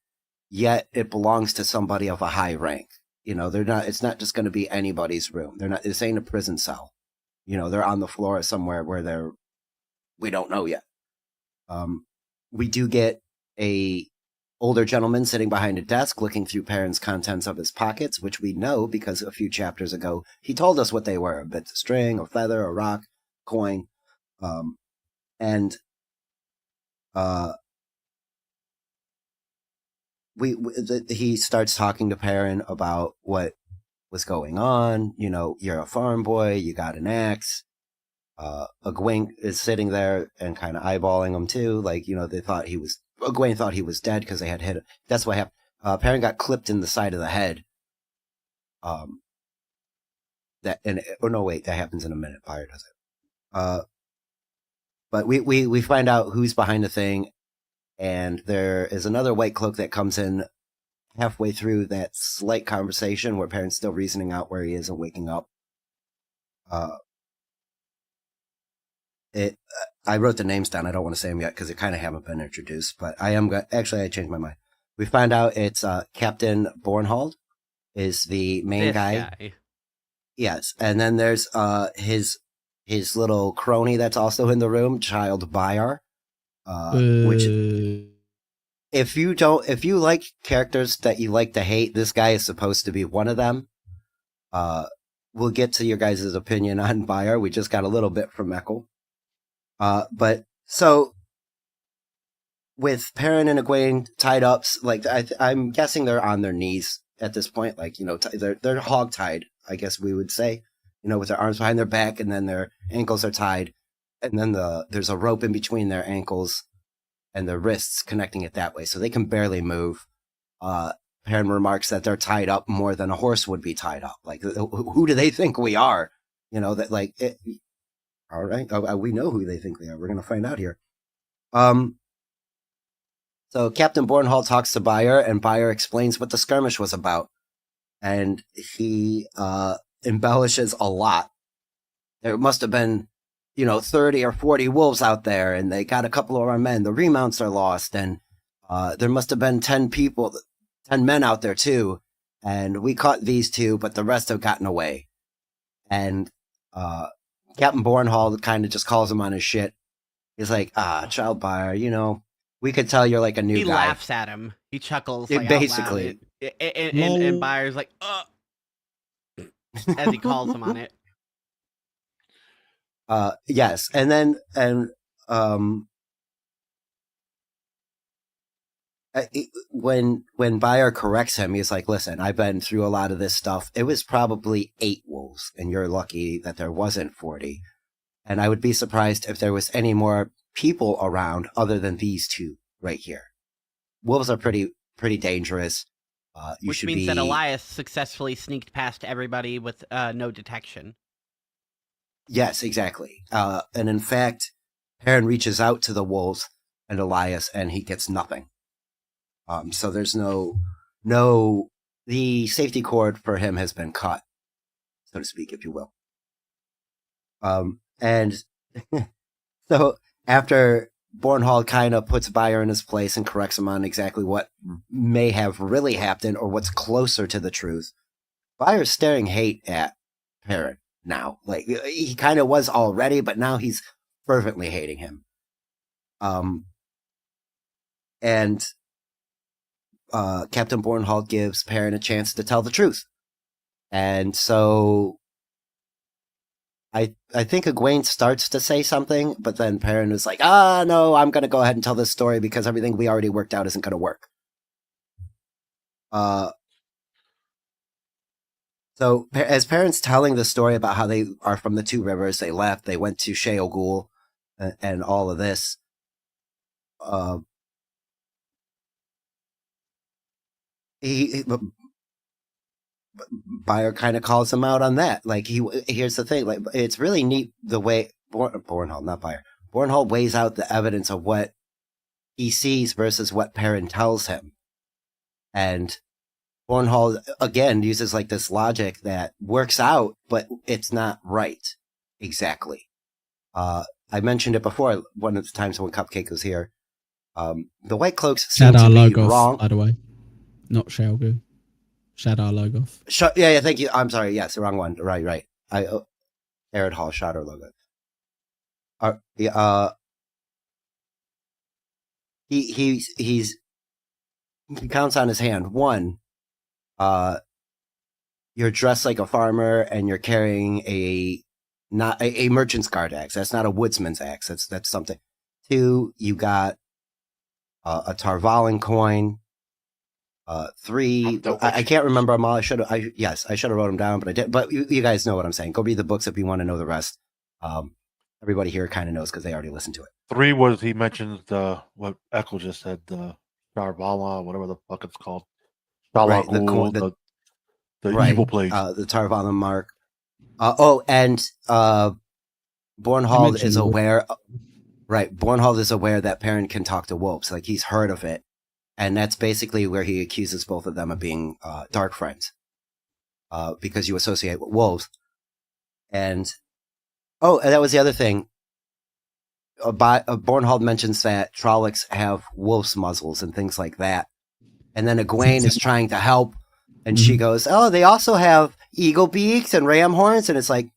yet it belongs to somebody of a high rank. You know, it's not just going to be anybody's room. This ain't a prison cell. You know, they're on the floor somewhere where we don't know yet. We do get a older gentleman sitting behind a desk looking through Perrin's contents of his pockets, which we know because a few chapters ago he told us what they were: a bit of string, a feather, a rock, coin. He starts talking to Perrin about what was going on. You know, you're a farm boy, you got an axe. Egwene is sitting there and kind of eyeballing him too. Like, you know, Egwene thought he was dead because they had hit him. That's what happened. Perrin got clipped in the side of the head. That happens in a minute. Pyre does it. But we find out who's behind the thing, and there is another white cloak that comes in halfway through that slight conversation where Perrin's still reasoning out where he is and waking up. I wrote the names down. I don't want to say them yet because they kind of haven't been introduced, but I changed my mind. We find out it's Captain Bornhold is the main guy. Yes, and then there's his little crony that's also in the room, Child Byar, which if you like characters that you like to hate, this guy is supposed to be one of them. We'll get to your guys' opinion on Byar. We just got a little bit from Eckel. But so with Perrin and Egwene tied up, like I'm guessing they're on their knees at this point. Like, you know, they're hog tied, I guess we would say, you know, with their arms behind their back, and then their ankles are tied, and then there's a rope in between their ankles and their wrists connecting it that way, so they can barely move. Perrin remarks that they're tied up more than a horse would be tied up. Like, who do they think we are? You know, that like it. All right. We know who they think they are. We're going to find out here. So Captain Bornhold talks to Byar, and Byar explains what the skirmish was about. And he embellishes a lot. There must have been, 30 or 40 wolves out there, and they got a couple of our men. The remounts are lost, and there must have been 10 men out there too. And we caught these 2, but the rest have gotten away. And Captain Bornhold kind of just calls him on his shit. He's like, Child Byar, we could tell you're like a new guy. He laughs at him. He chuckles. Like, basically. And Byar's like, as he calls him on it. Yes. And then, when Bayer corrects him, he's like, listen, I've been through a lot of this stuff. It was probably 8 wolves, and you're lucky that there wasn't 40. And I would be surprised if there was any more people around other than these 2 right here. Wolves are pretty dangerous. Which means that Elias successfully sneaked past everybody with no detection. Yes, exactly. And in fact, Perrin reaches out to the wolves and Elias, and he gets nothing. So there's the safety cord for him has been cut, so to speak, if you will. And so after Bornhall kind of puts Bayer in his place and corrects him on exactly what may have really happened or what's closer to the truth, Bayer's staring hate at Perrin now. Like, he kind of was already, but now he's fervently hating him. And Captain Bornhall gives Perrin a chance to tell the truth. And so I think Egwene starts to say something, but then Perrin is like, no, I'm going to go ahead and tell this story because everything we already worked out isn't going to work. So as Perrin's telling the story about how they are from the 2 rivers, they left, they went to Sheol and all of this, Bayer kind of calls him out on that. Like, here's the thing. Like, it's really neat the way Bornhall, not Bayer. Bornhall weighs out the evidence of what he sees versus what Perrin tells him. And Bornhall, again, uses like this logic that works out, but it's not right. Exactly. I mentioned it before one of the times when Cupcake was here. The White Cloaks seem to be wrong. By the way. Not Shelgu. Shadar Logoth. Yeah, thank you. I'm sorry. Yes, the wrong one. Right. Arid Hall, Shadar Logoth. He counts on his hand. 1, you're dressed like a farmer and you're carrying not a merchant's guard axe. That's not a woodsman's axe. That's something. 2, you got a Tarvalin coin. 3, I can't remember them all. I should have wrote them down, but I didn't. But you guys know what I'm saying. Go read the books if you want to know the rest. Everybody here kind of knows because they already listened to it. 3 was, he mentions what Echo just said, the Sharvala, whatever the fuck it's called. Right, the evil place. The Tarvalin mark. And Bornhall is aware. Right, Bornhall is aware that Perrin can talk to wolves. Like, he's heard of it. And that's basically where he accuses both of them of being dark friends, because you associate with wolves. And that was the other thing. Bornhall mentions that Trollocs have wolves' muzzles and things like that. And then Egwene is trying to help, and she goes, they also have eagle beaks and ram horns. And it's like,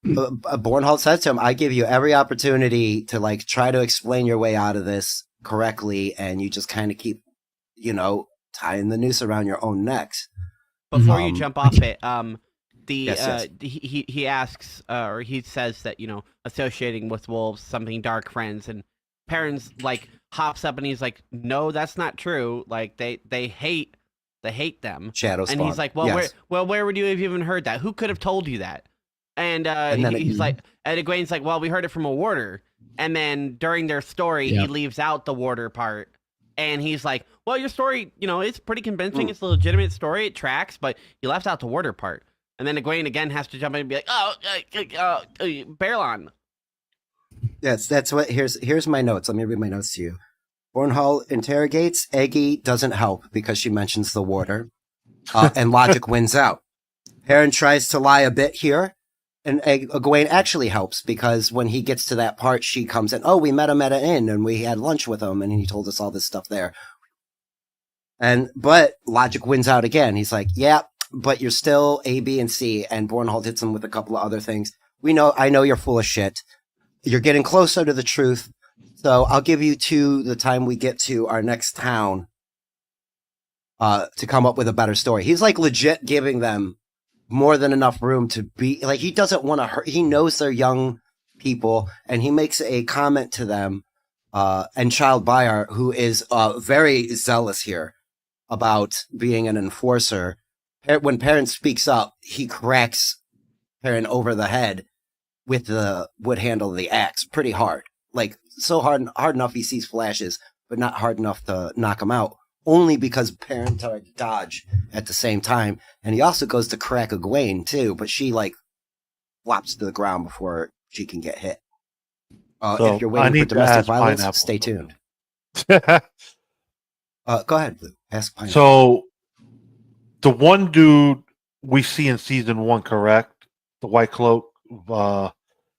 Bornhall says to him, I give you every opportunity to like try to explain your way out of this correctly, and you just kind of keep, tying the noose around your own necks. Before you jump off it, yes. He asks, or he says that, associating with wolves, something dark friends, and Perrin's like hops up and he's like, no, that's not true. Like, they hate them. Shadow Spawn. And he's like, where would you have even heard that? Who could have told you that? And he's like, and Egwene's like, well, we heard it from a warder. And then during their story, he leaves out the warder part. And he's like, well, your story, it's pretty convincing. It's a legitimate story. It tracks, but you left out the warder part. And then Egwene again has to jump in and be like, Baerlon. Yes, that's what, here's my notes. Let me read my notes to you. Bornhall interrogates. Eggy doesn't help because she mentions the warder. And logic wins out. Perrin tries to lie a bit here. And Egwene actually helps because when he gets to that part, she comes in. Oh, we met him at an inn and we had lunch with him and he told us all this stuff there. But logic wins out again. He's like, yeah, but you're still A, B, and C. And Bornhall hits him with a couple of other things. I know you're full of shit. You're getting closer to the truth. So I'll give you to the time we get to our next town to come up with a better story. He's like legit giving them more than enough room to be like, he doesn't want to hurt. He knows they're young people and he makes a comment to them and Child Buyer, who is very zealous here about being an enforcer. When Perrin speaks up, he cracks Perrin over the head with the wood handle of the axe pretty hard. Like, so hard enough he sees flashes, but not hard enough to knock him out. Only because Perrin tried to dodge at the same time. And he also goes to crack Egwene, too, but she, like, flops to the ground before she can get hit. So if you're waiting for domestic violence, Pineapple. stay tuned. Go ahead, Blue. Ask Pineapple. So, the one dude we see in season 1, correct? The white cloak.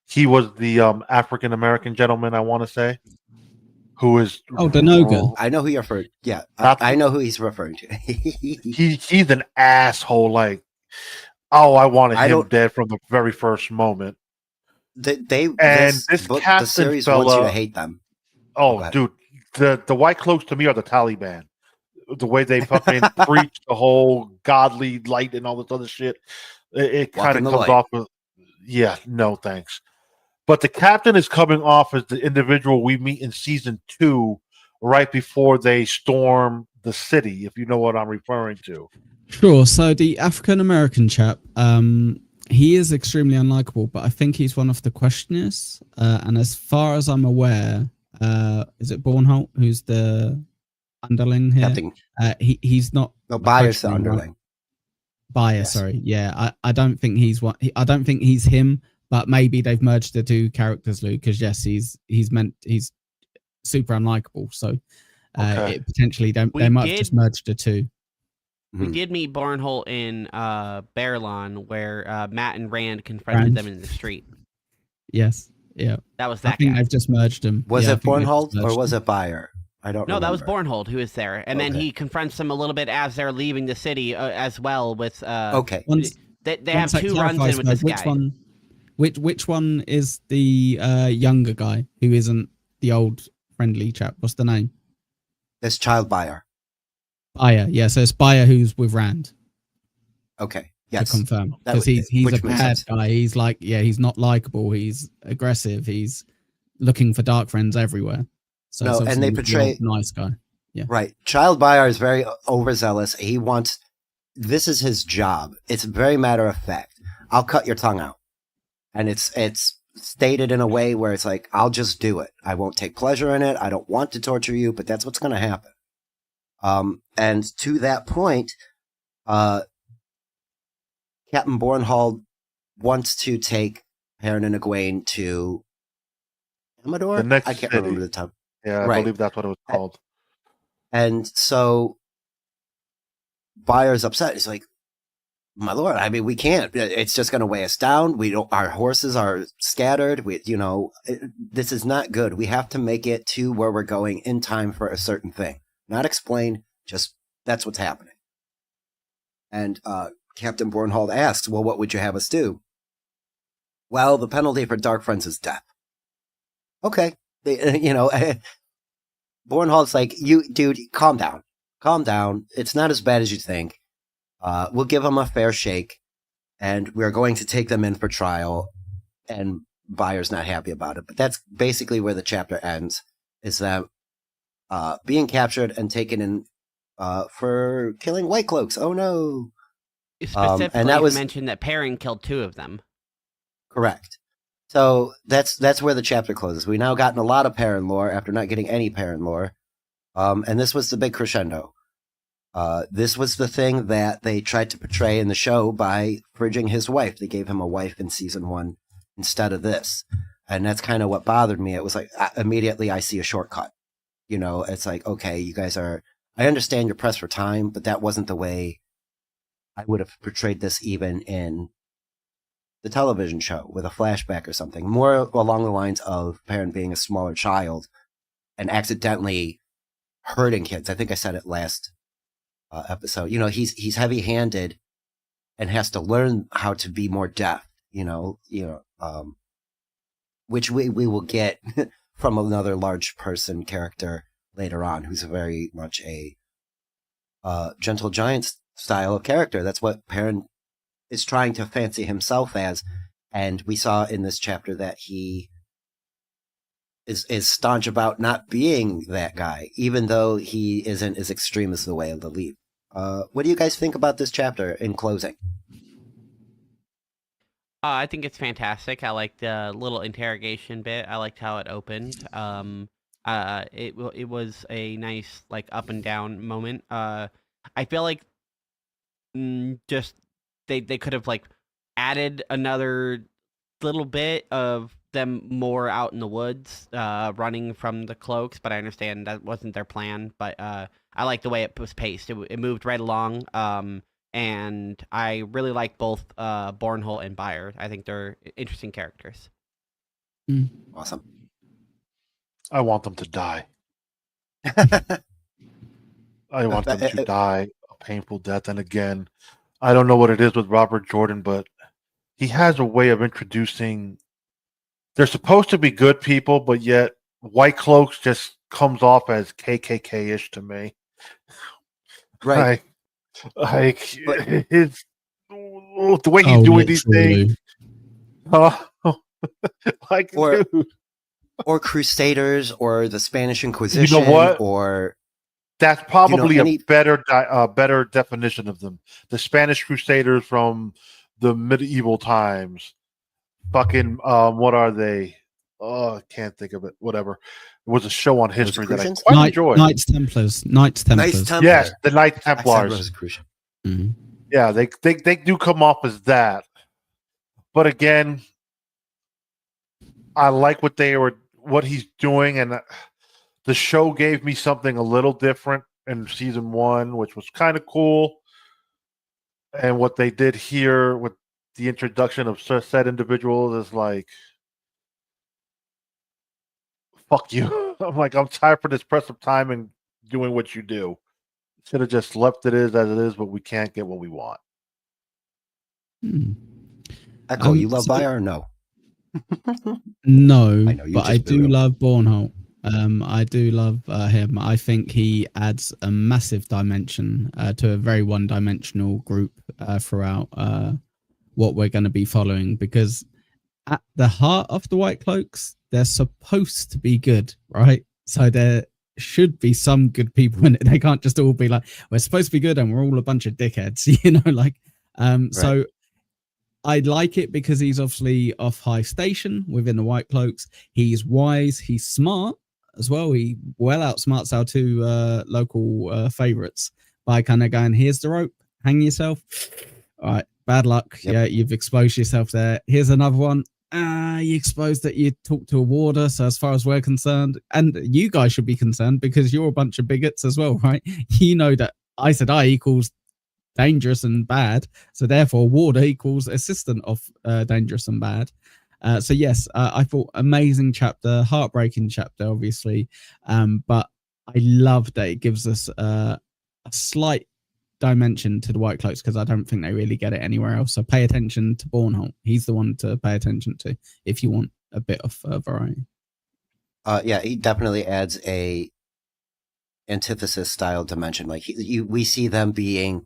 He was the African American gentleman, I want to say, who is Denoga. I know who you're referring. Yeah, I know who he's referring to. he's an asshole. Like, I wanted him dead from the very first moment. This series wants you to hate them. Oh, dude, the white cloaks to me are the Taliban. The way they fucking preach the whole godly light and all this other shit, it kind of comes off with, no thanks. But the captain is coming off as the individual we meet in season 2, right before they storm the city, if you know what I'm referring to. Sure. So the African American chap, he is extremely unlikable, but I think he's one of the questioners. And as far as I'm aware, is it Bornholt who's the underling here? He's not. No, Buyer's the underling. Buyer, yes. Sorry. Yeah, I don't think he's one. I don't think he's him. But maybe they've merged the two characters, Luke, because yes, he's super unlikable. So it potentially they might have just merged the two. We did meet Barnholt in Baerlon, where Matt and Rand confronted them in the street. Yes, yeah, that was that. I think they've just merged them. Was it Bornholt or was it Buyer? I don't know. No, that was Bornholt who was there, and then he confronts them a little bit as they're leaving the city as well. With they have 2 runs in with this guy. Which one is the younger guy who isn't the old friendly chap? What's the name? It's Child Buyer. Buyer, yeah. So it's Buyer who's with Rand. Okay, yes. To confirm, because he's a bad guy. He's like, he's not likable. He's aggressive. He's looking for dark friends everywhere. So and they portray nice guy. Yeah, right. Child Buyer is very overzealous. This is his job. It's very matter of fact. I'll cut your tongue out. And it's stated in a way where it's like, I'll just do it. I won't take pleasure in it. I don't want to torture you, but that's what's going to happen. And to that point, Captain Bornhold wants to take Perrin and Egwene to Amador? The next I can't city. remember the time. Yeah, I believe that's what it was called. And so Buyer's upset. He's like, my lord, I mean, we can't. It's just going to weigh us down. Our horses are scattered. This is not good. We have to make it to where we're going in time for a certain thing. Not explain, just that's what's happening. And Captain Bornhold asks, well, what would you have us do? Well, the penalty for Dark Friends is death. Okay. Bornhold's like, dude, calm down. Calm down. It's not as bad as you think. We'll give them a fair shake, and we're going to take them in for trial, and Buyer's not happy about it. But that's basically where the chapter ends, is that being captured and taken in for killing White Cloaks. Oh, no. Specifically, and that was mentioned that Perrin killed 2 of them. Correct. So that's where the chapter closes. We've now gotten a lot of Perrin lore after not getting any Perrin lore, and this was the big crescendo. This was the thing that they tried to portray in the show by fridging his wife. They gave him a wife in season 1 instead of this. And that's kind of what bothered me. It was like, immediately I see a shortcut. It's like, okay, you guys I understand you're pressed for time, but that wasn't the way I would have portrayed this even in the television show with a flashback or something. More along the lines of Perrin being a smaller child and accidentally hurting kids. I think I said it last episode. He's heavy-handed and has to learn how to be more deft. Which we will get from another large person character later on, who's very much a gentle giant style of character. That's what Perrin is trying to fancy himself as, and we saw in this chapter that he is staunch about not being that guy, even though he isn't as extreme as the Way of the Leap. What do you guys think about this chapter in closing? I think it's fantastic. I like the little interrogation bit. I liked how it opened. It was a nice like up and down moment. I feel like just they could have like added another little bit of them more out in the woods, running from the cloaks. But I understand that wasn't their plan. But I like the way it was paced. It moved right along. And I really like both Bornholt and Bayard. I think they're interesting characters. Awesome. I want them to die. I want them to die a painful death. And again, I don't know what it is with Robert Jordan, but he has a way of introducing. They're supposed to be good people, but yet White Cloaks just comes off as KKK-ish to me. Right. Like his the way he's doing these things, like dude. Or Crusaders, or the Spanish Inquisition. You know what? Or that's probably a better definition of them. The Spanish Crusaders from the medieval times. Fucking what are they? Oh, I can't think of it. Whatever. It was a show on history that I quite enjoyed. Knights Templars. Yes, the Knights Templars. Mm-hmm. Yeah, they do come off as that. But again, I like what he's doing, and the show gave me something a little different in season 1, which was kind of cool. And what they did here with the introduction of said individuals is like, fuck you. I'm like, I'm tired for this press of time and doing what you do. Should have just left it as it is, but we can't get what we want. Echo, you love Bayard or no? No, but I do love Bornholt. I do love him. I think he adds a massive dimension to a very one-dimensional group throughout what we're going to be following, because at the heart of the White Cloaks, they're supposed to be good, right? So there should be some good people in it. They can't just all be like, we're supposed to be good and we're all a bunch of dickheads, you know, like, right. So I like it because he's obviously of high station within the White Cloaks. He's wise, he's smart as well. He well outsmarts our two local favorites by kind of going, here's the rope, hang yourself. All right, bad luck. Yep. Yeah, you've exposed yourself there. Here's another one. You exposed that you talked to a warder. So as far as we're concerned, and you guys should be concerned because you're a bunch of bigots as well, right? You know that Aes Sedai equals dangerous and bad. So therefore warder equals assistant of dangerous and bad. So yes, I thought amazing chapter, heartbreaking chapter, obviously. But I love that it gives us a slight dimension to the White Cloaks, because I don't think they really get it anywhere else. So pay attention to Bornholt. He's the one to pay attention to if you want a bit of variety. Yeah, he definitely adds a antithesis style dimension. Like we see them being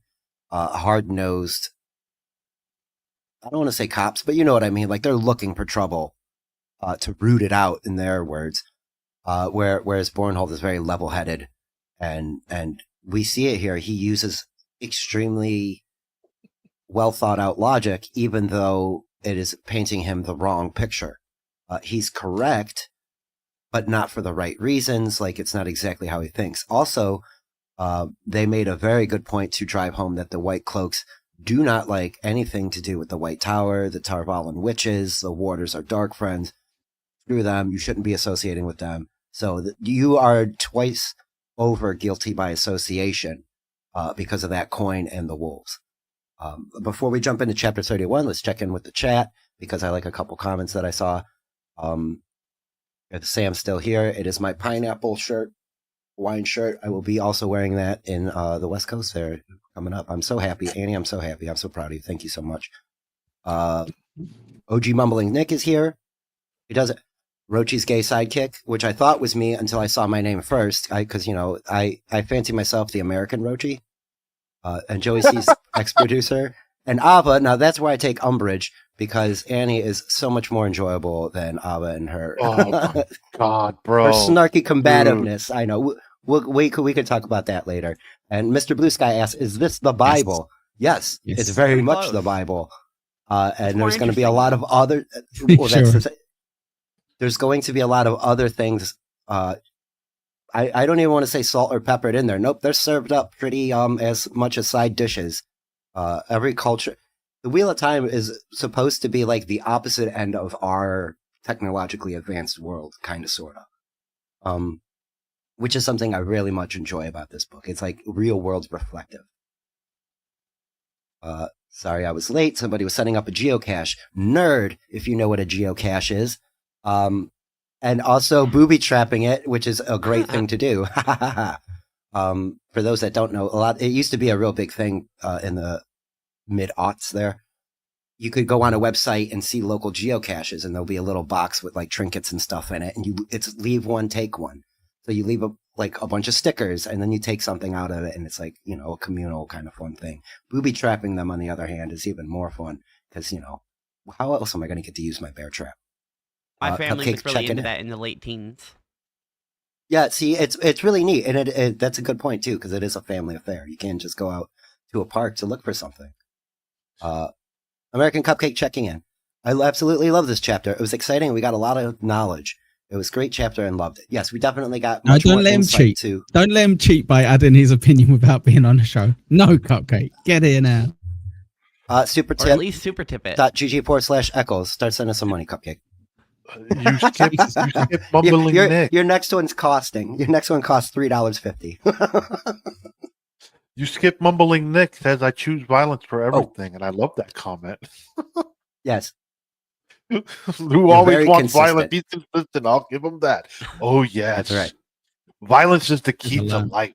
hard-nosed, I don't want to say cops, but you know what I mean. Like they're looking for trouble to root it out, in their words. Whereas Bornholt is very level-headed, and we see it here. He uses extremely well thought out logic, even though it is painting him the wrong picture. He's correct, but not for the right reasons. Like it's not exactly how he thinks. Also, they made a very good point to drive home that the White Cloaks do not like anything to do with the White Tower, the Tarvalin witches. The warders are dark friends. Screw them. You shouldn't be associating with them. So you are twice over guilty by association because of that coin and the wolves. Before we jump into chapter 31, let's check in with the chat, because I like a couple comments that I saw. If Sam's still here, it is my pineapple shirt, Hawaiian shirt. I will be also wearing that in the West Coast there coming up. I'm so happy. Annie, I'm so happy. I'm so proud of you. Thank you so much. OG Mumbling Nick is here. He does it. Rochi's gay sidekick, which I thought was me until I saw my name first, because, you know, I fancy myself the American Rochi. And Joey C's ex-producer. And Ava, now that's where I take umbrage because Annie is so much more enjoyable than Ava and her. Oh my God, bro! Her snarky combativeness. Dude. I know. We could talk about that later. And Mr. Blue Sky asks, "Is this the Bible?" Yes, it's very much the Bible. And there's going to be a lot of other. Well, Sure. There's going to be a lot of other things. I don't even want to say salt or peppered in there. Nope, they're served up pretty as much as side dishes. Every culture, the Wheel of Time is supposed to be like the opposite end of our technologically advanced world, kind of, sort of. Which is something I really much enjoy about this book. It's like real world reflective. Sorry, I was late. Somebody was setting up a geocache. Nerd, if you know what a geocache is. And also booby trapping it, which is a great thing to do. For those that don't know, it used to be a real big thing in the mid-aughts there. You could go on a website and see local geocaches, and there'll be a little box with like trinkets and stuff in it, and it's leave one, take one. So you leave a bunch of stickers, and then you take something out of it, and it's like, a communal kind of fun thing. Booby trapping them, on the other hand, is even more fun because, how else am I going to get to use my bear trap? My family was really into that in the late teens. Yeah, see, it's really neat, and that's a good point too, because it is a family affair. You can't just go out to a park to look for something. American Cupcake checking in. I absolutely love this chapter. It was exciting. We got a lot of knowledge. It was a great chapter and loved it. Yes, we definitely got much more insight too. Don't let him cheat by adding his opinion without being on the show. No, Cupcake. Get in now. Super tip. Or at least super tip it. .gg/echoes. Start sending some money, Cupcake. You skip mumbling Nick. Your next one's costing. Your next one costs $3.50. You skip mumbling Nick says I choose violence for everything, and I love that comment. Yes. Who always wants violence? He's consistent. I'll give him that. Oh yes, that's right. Violence is the key to life.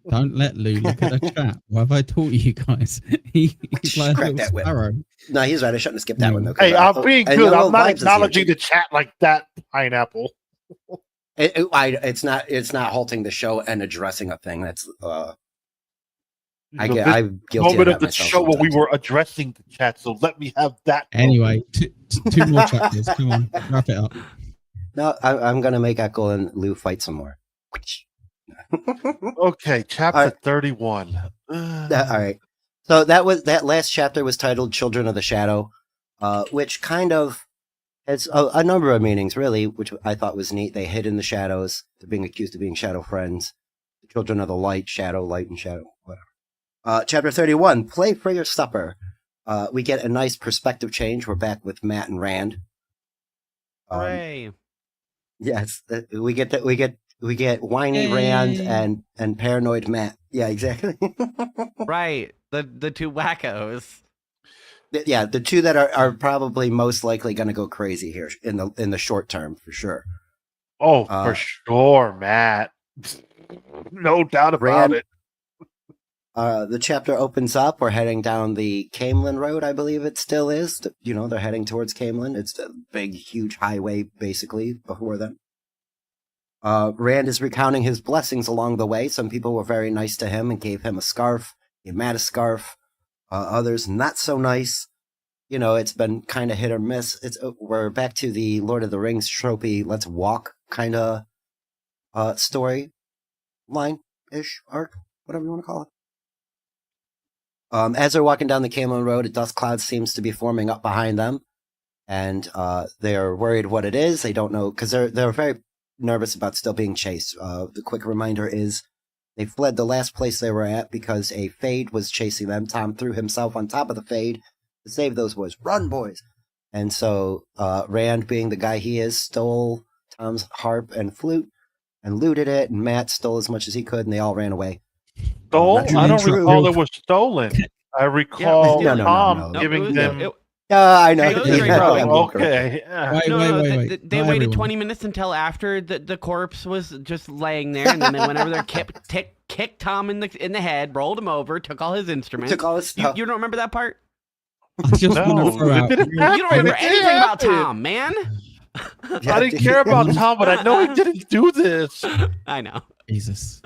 Don't let Lou look at the chat. What have I taught you guys? He's like a little sparrow. No, he's right. I shouldn't have skipped that one though. Hey, I'm being good. I'm not acknowledging the chat like that, Pineapple. It's not halting the show and addressing a thing. That's I'm guilty moment of the show sometimes. where we were addressing the chat. So let me have that. Anyway, two more chapters. Come on, wrap it up. No, I'm gonna make Echo and Lou fight some more. Okay, chapter 31. All right. So that last chapter was titled "Children of the Shadow," which kind of has a number of meanings, really, which I thought was neat. They hid in the shadows. They're being accused of being shadow friends. The children of the light, and shadow, whatever. Chapter 31, Play for Your Supper. We get a nice perspective change. We're back with Matt and Rand. Hooray! Yes, we get whiny Rand and paranoid Matt. Yeah, exactly. Right, the two wackos. Yeah, the two that are probably most likely going to go crazy here in the short term, for sure. Oh, for sure, Matt. No doubt about it. The chapter opens up. We're heading down the Camelin Road, I believe it still is. They're heading towards Camelin. It's a big, huge highway, basically, before them. Rand is recounting his blessings along the way. Some people were very nice to him and gave him a scarf, gave Matt a scarf. Others not so nice. It's been kind of hit or miss. We're back to the Lord of the Rings tropey, let's walk kind of story line-ish, arc, whatever you want to call it. As they're walking down the Camelin Road, a dust cloud seems to be forming up behind them, and they're worried what it is. They don't know, because they're very nervous about still being chased. The quick reminder is they fled the last place they were at because a Fade was chasing them. Tom threw himself on top of the Fade to save those boys. Run, boys! And so Rand, being the guy he is, stole Tom's harp and flute and looted it, and Matt stole as much as he could, and they all ran away. Stole? I don't recall it was stolen. I recall Tom giving them... I know. Okay. Wait. They waited 20 minutes until after the corpse was just laying there, and then they went over there, kicked Tom in the head, rolled him over, took all his instruments. Took all his stuff. You don't remember that part? I just want to throw out. You don't remember anything about Tom, man. I didn't care about Tom, but I know he didn't do this. I know. Jesus.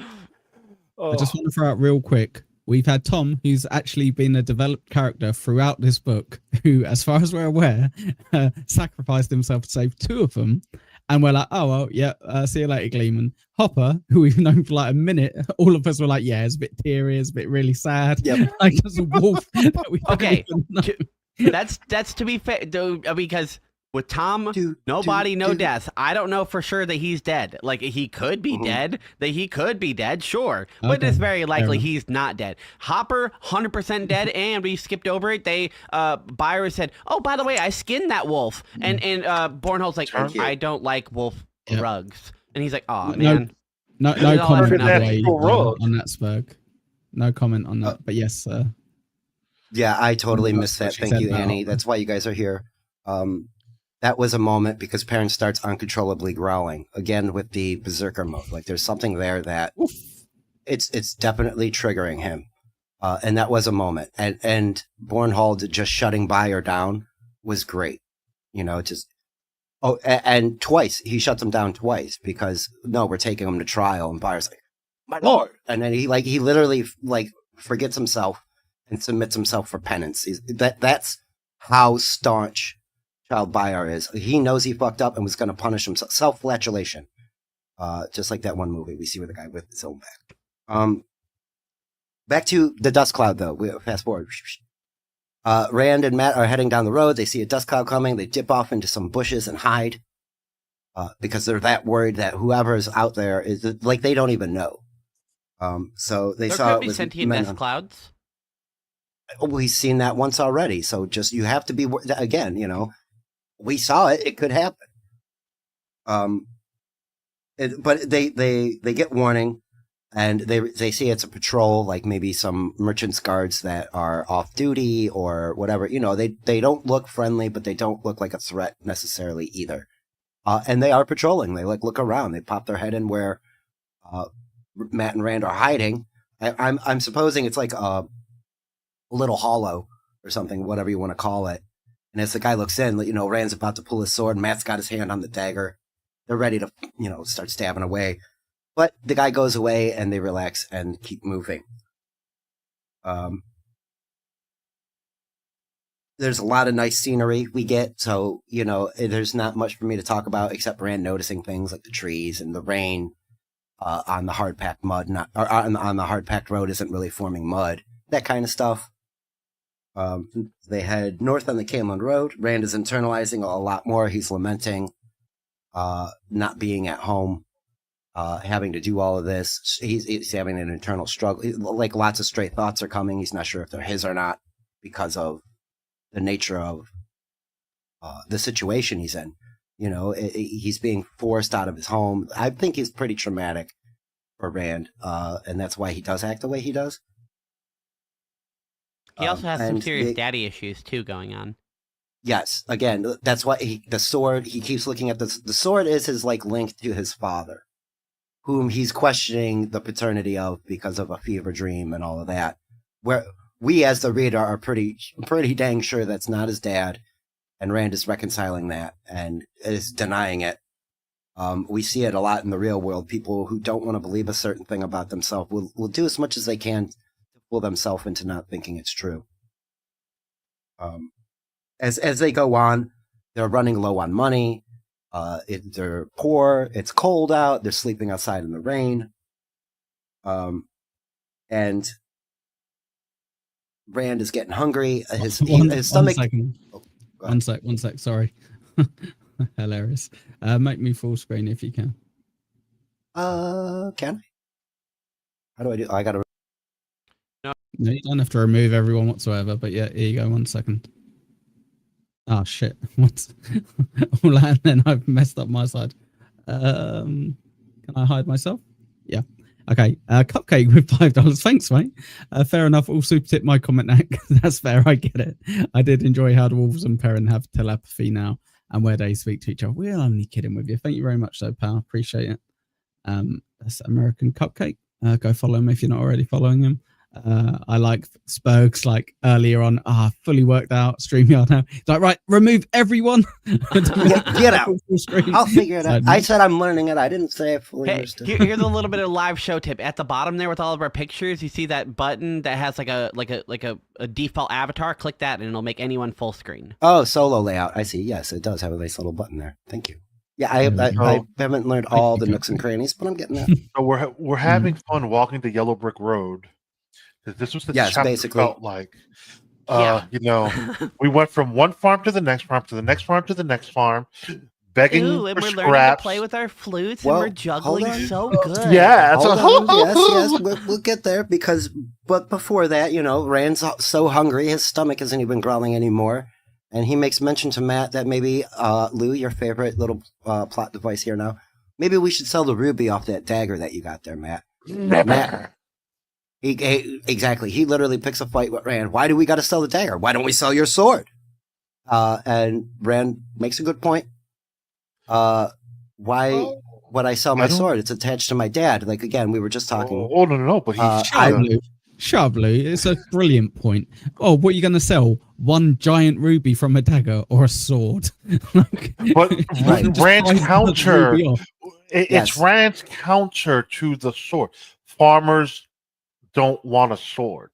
I just want to throw out real quick. we've had Tom, who's actually been a developed character throughout this book, who, as far as we're aware, sacrificed himself to save 2 of them. And we're like, oh, well, yeah, see you later, Gleeman. Hopper, who we've known for like a minute, all of us were like, yeah, it's a bit teary, it's a bit really sad. Yep. Like just a wolf that we don't Okay, even know. that's to be fair, though, because with Tom, Dude, no death. I don't know for sure that he's dead. Like, he could be dead. That he could be dead, sure. But Okay, it's very likely enough. he's not dead. Hopper, 100% dead, and we skipped over it. They, Byron said, oh, by the way, I skinned that wolf. And Bornhold's like, Thank you. I don't like wolf Yep. rugs. And he's like, oh, No, man. No It's all comment, over by the way, natural rug. on that, Spurg. No comment on that. But yes, Yeah, I totally That's missed what that. she Thank said you, about Annie. Hopper. That's why you guys are here. That was a moment because Perrin starts uncontrollably growling again with the berserker mode. Like there's something there that it's definitely triggering him, and that was a moment. And Bornhold just shutting Bayer down was great. You know, just and twice he shuts him down twice because no, we're taking him to trial, and Bayer's like, my lord, and then he literally forgets himself and submits himself for penance. That's how staunch Child Bayer is. He knows he fucked up and was going to punish himself. Self-flatulation. Just like that one movie we see with the guy with his own back. Back to the dust cloud, though. We fast forward. Rand and Matt are heading down the road. They see a dust cloud coming. They dip off into some bushes and hide because they're that worried that whoever's out there is like they don't even know. So they There saw could it be was sentient men dust clouds. We've seen that once already. So just you have to be again. You know, we saw it. It could happen. But they get warning, and they see it's a patrol, like maybe some merchants guards that are off duty or whatever. You know, they don't look friendly, but they don't look like a threat necessarily either. And they are patrolling. They look around. They pop their head in where Matt and Rand are hiding. I'm supposing it's like a little hollow or something, whatever you want to call it. And as the guy looks in, you know, Rand's about to pull his sword. Matt's got his hand on the dagger. They're ready to, you know, start stabbing away. But the guy goes away and they relax and keep moving. There's a lot of nice scenery we get. So, you know, there's not much for me to talk about except Rand noticing things like the trees and the rain on the hard-packed mud. On the hard-packed road isn't really forming mud. That kind of stuff. They head north on the Camelin Road. Rand is internalizing a lot more. He's lamenting not being at home, having to do all of this. He's having an internal struggle. Like lots of stray thoughts are coming. He's not sure if they're his or not because of the nature of the situation he's in. You know, he's being forced out of his home. I think he's pretty traumatic for Rand, and that's why he does act the way he does. He also has some and serious daddy issues, too, going on. Yes, again, that's why the sword, he keeps looking at the sword is his link to his father, whom he's questioning the paternity of because of a fever dream and all of that. Where we as the reader are pretty dang sure that's not his dad, and Rand is reconciling that and is denying it. We see it a lot in the real world. People who don't want to believe a certain thing about themselves will do as much as they can to fool themselves into not thinking it's true. As they go on, they're running low on money. They're poor. It's cold out. They're sleeping outside in the rain. And Rand is getting hungry. His stomach. One sec. Sorry. Hilarious. Make me full screen if you can. Can I? How do I do? I gotta. No, you don't have to remove everyone whatsoever. But yeah, here you go. 1 second. Oh shit! And then I've messed up my side. Can I hide myself? Yeah. Okay. Cupcake with $5. Thanks, mate. Fair enough. I'll super tip my comment now. That's fair. I get it. I did enjoy how the Wolves and Perrin have telepathy now and where they speak to each other. We're only kidding with you. Thank you very much, though, pal. Appreciate it. That's American Cupcake. Go follow him if you're not already following him. I like Spurg's like earlier on. Fully worked out StreamYard now. It's like, right, remove everyone. Get out. I'll figure it out. I said I'm learning it. I didn't say I fully understood. Here's a little bit of live show tip. At the bottom there with all of our pictures, you see that button that has like a default avatar. Click that and it'll make anyone full screen. Oh, solo layout. I see. Yes, it does have a nice little button there. Thank you. Yeah, I haven't learned all the nooks and crannies, but I'm getting there. So we're having fun walking the Yellow Brick Road. This was the chapter basically felt like. You know, we went from one farm to the next farm to the next farm to the next farm, begging and we're for learning scraps. to play with our flutes, and we're juggling so good. Yeah, yes, we'll get there but before that, you know, Rand's so hungry, his stomach isn't even growling anymore, and he makes mention to Matt that maybe, Lou, your favorite little plot device here now, maybe we should sell the ruby off that dagger that you got there, Matt. Never. Matt, exactly. He literally picks a fight with Rand. Why do we got to sell the dagger? Why don't we sell your sword? And Rand makes a good point. Why would I sell my sword? It's attached to my dad. Like, again, we were just talking. Oh, no. But he's Shablu, it's a brilliant point. Oh, what are you going to sell? One giant ruby from a dagger or a sword? But Rand's counter, it's Yes. Rand's counter to the sword. Farmers don't want a sword.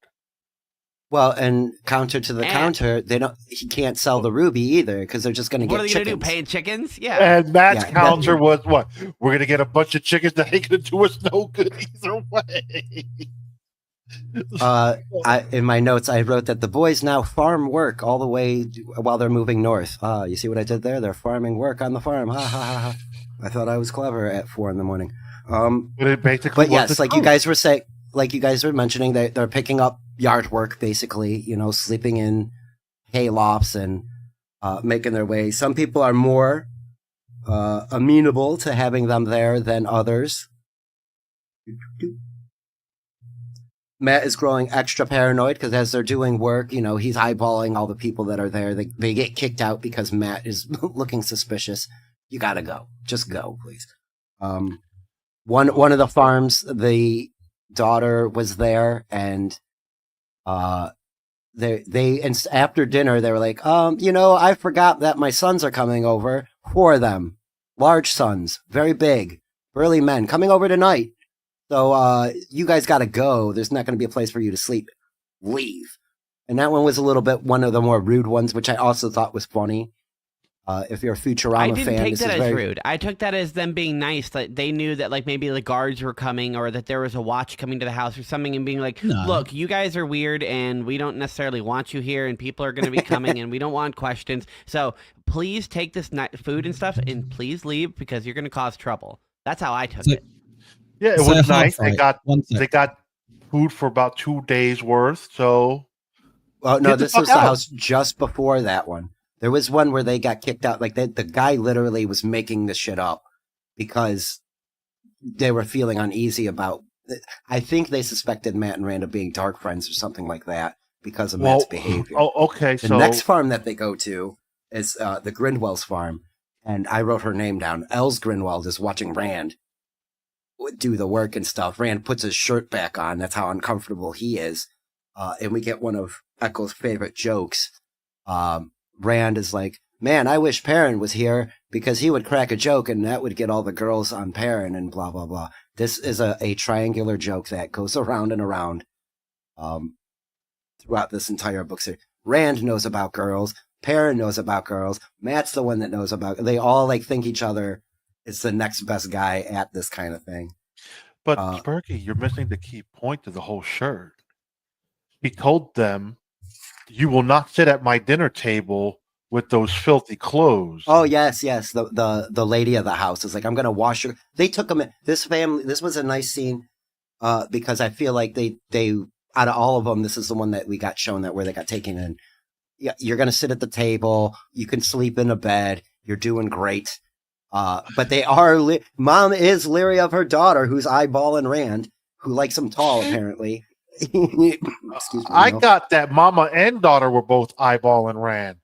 Well, and counter to the counter, he can't sell the ruby either because they're just going to get chickens. What are they going to do? Paying chickens? Yeah. And Matt's counter was what? We're going to get a bunch of chickens that ain't going to do us no good either way. In my notes, I wrote that the boys now farm work all the way while they're moving north. You see what I did there? They're farming work on the farm. Ha ha ha ha. I thought I was clever at 4 a.m. But it basically. But yes, like you guys were saying, like you guys were mentioning, they're picking up yard work, basically. You know, sleeping in hay lofts and making their way. Some people are more amenable to having them there than others. Matt is growing extra paranoid because as they're doing work, you know, he's eyeballing all the people that are there. They get kicked out because Matt is looking suspicious. You gotta go. Just go, please. One of the farms, the daughter was there, and they after dinner they were like, you know, I forgot that my sons are coming over. 4 of them, large sons, very big, burly men, coming over tonight. So you guys got to go. There's not going to be a place for you to sleep. Leave. And that one was a little bit one of the more rude ones, which I also thought was funny. If you're a Futurama fan, I didn't take that as rude. I took that as them being nice. That they knew that like maybe the guards were coming or that there was a watch coming to the house or something, and being like, look, you guys are weird and we don't necessarily want you here, and people are going to be coming and we don't want questions. So please take this food and stuff and please leave because you're going to cause trouble. That's how I took it. Yeah, it was nice. They got food for about 2 days worth. So, no, this was the house just before that one. There was one where they got kicked out. Like the guy literally was making this shit up because they were feeling uneasy about. I think they suspected Matt and Rand of being dark friends or something like that because of Matt's behavior. Oh, okay. The next farm that they go to is the Grinwell's farm, and I wrote her name down. Els Grinwell is watching Rand do the work and stuff. Rand puts his shirt back on. That's how uncomfortable he is. And we get one of Echo's favorite jokes. Rand is like, man, I wish Perrin was here because he would crack a joke and that would get all the girls on Perrin and blah, blah, blah. This is a triangular joke that goes around and around throughout this entire book series. Rand knows about girls. Perrin knows about girls. Matt's the one that knows about. They all like think each other is the next best guy at this kind of thing. But Sparky, you're missing the key point to the whole shirt. He told them, "You will not sit at my dinner table with those filthy clothes." Oh yes. The lady of the house is like, "I'm gonna wash your." They took him. This family. This was a nice scene because I feel like they out of all of them, this is the one that we got shown that where they got taken in. Yeah, you're gonna sit at the table. You can sleep in a bed. You're doing great. But they are. Mom is leery of her daughter, who's eyeballing Rand, who likes him tall apparently. Excuse me, I got that mama and daughter were both eyeballing Rand.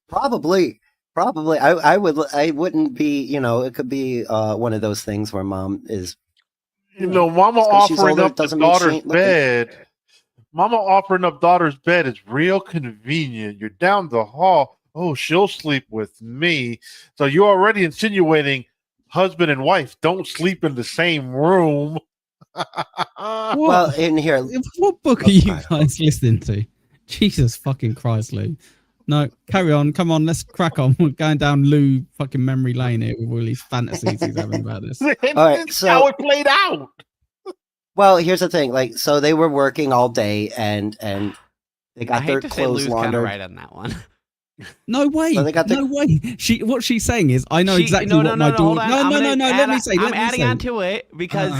Probably. I wouldn't be, you know, it could be one of those things where mom is, mama offering up the daughter's bed Mama offering up daughter's bed is real convenient. You're down the hall. Oh, she'll sleep with me. So you're already insinuating husband and wife don't sleep in the same room. Well, in here, What book are you guys listening to? Jesus fucking Christ, Lou. No, carry on. Come on, let's crack on. We're going down Lou fucking memory lane here with all these fantasies he's having about this. All right, so how it played out. Well, here's the thing. Like, so they were working all day, and they got their clothes laundered. Right on that one. No way. So they got no way. What she's saying is, I know exactly what my daughter. No. Let me say. I'm adding on to it because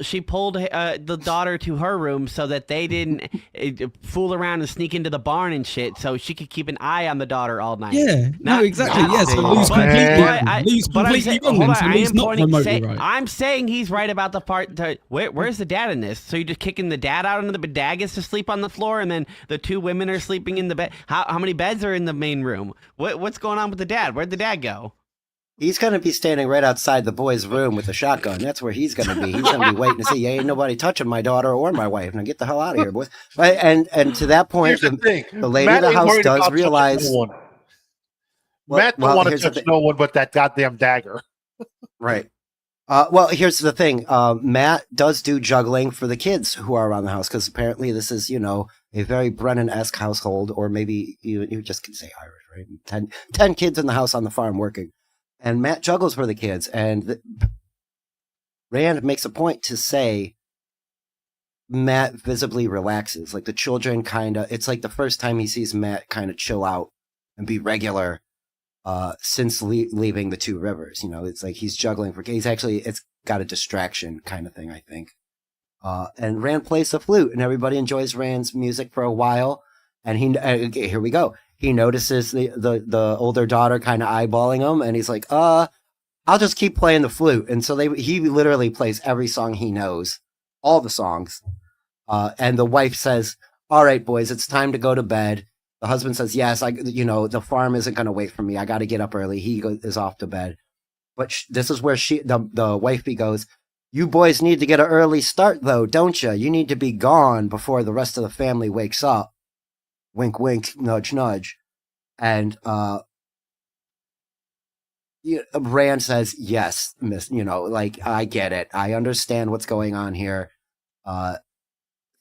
she pulled the daughter to her room so that they didn't fool around and sneak into the barn and shit, so she could keep an eye on the daughter all night. Yeah. No, exactly. Yeah. So Lou's completely wrong. So Lou's not remotely right. I'm saying he's right about the part. Where's the dad in this? So you're just kicking the dad out, and the dad gets to sleep on the floor, and then the two women are sleeping in the bed. How many beds are in the main room? What's going on with the dad? Where'd the dad go? He's going to be standing right outside the boy's room with a shotgun. That's where he's going to be. He's going to be waiting to see, ain't nobody touching my daughter or my wife. Now get the hell out of here, boys. Right? And to that point, the lady Matt of the house does realize... Matt don't want to touch no one but that goddamn dagger. Right. Well, here's the thing. Matt does do juggling for the kids who are around the house, because apparently this is, a very Brennan-esque household, or maybe you just can say Irish, right? 10 kids in the house on the farm working. And Matt juggles for the kids. And Rand makes a point to say Matt visibly relaxes. Like the children it's like the first time he sees Matt kind of chill out and be regular since leaving the Two Rivers. It's like he's juggling it's got a distraction kind of thing, I think. And Rand plays the flute, and everybody enjoys Rand's music for a while. And here we go. He notices the older daughter kind of eyeballing him, and he's like, I'll just keep playing the flute. And so he literally plays every song he knows, all the songs. And the wife says, all right, boys, it's time to go to bed. The husband says, yes, the farm isn't going to wait for me. I got to get up early. He is off to bed. But this is where the wifey goes, you boys need to get an early start, though, don't you? You need to be gone before the rest of the family wakes up. Wink, wink, nudge, nudge. And Rand says, yes, miss, I get it. I understand what's going on here.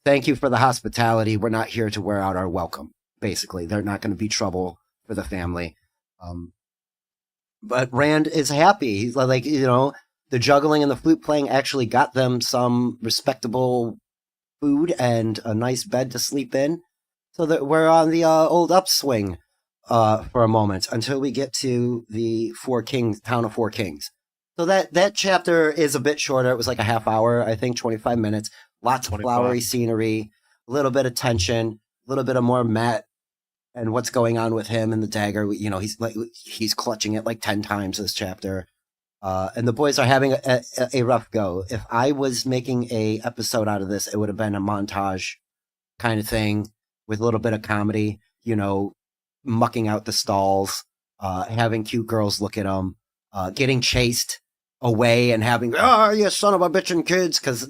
Thank you for the hospitality. We're not here to wear out our welcome. Basically, they're not going to be trouble for the family. But Rand is happy. He's like, the juggling and the flute playing actually got them some respectable food and a nice bed to sleep in. So that we're on the old upswing for a moment until we get to the town of Four Kings. So that chapter is a bit shorter. It was like a half hour, I think, 25 minutes. Lots of flowery scenery, a little bit of tension, a little bit of more Matt and what's going on with him and the dagger. He's clutching it like 10 times this chapter. And the boys are having a rough go. If I was making a episode out of this, it would have been a montage kind of thing with a little bit of comedy, mucking out the stalls, having cute girls look at them, getting chased away and having, you son of a bitchin' kids, because,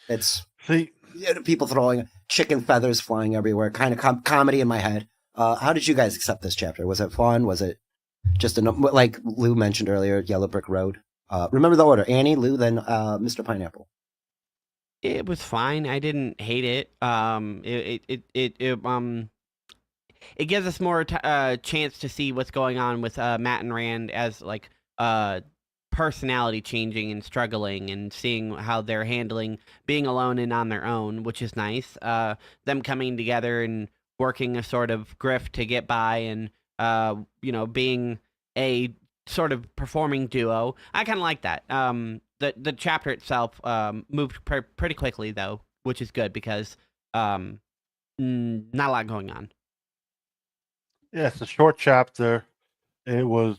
it's people throwing chicken feathers flying everywhere, kind of comedy in my head. How did you guys accept this chapter? Was it fun? Was it just like Lou mentioned earlier, Yellow Brick Road? Remember the order: Annie, Lou, then Mr. Pineapple. It was fine. I didn't hate it. It gives us more chance to see what's going on with Matt and Rand as like personality changing and struggling, and seeing how they're handling being alone and on their own, which is nice. Them coming together and working a sort of grift to get by, and being a sort of performing duo. I kind of like that. The chapter itself moved pretty quickly, though, which is good because not a lot going on. Yeah, it's a short chapter. It was,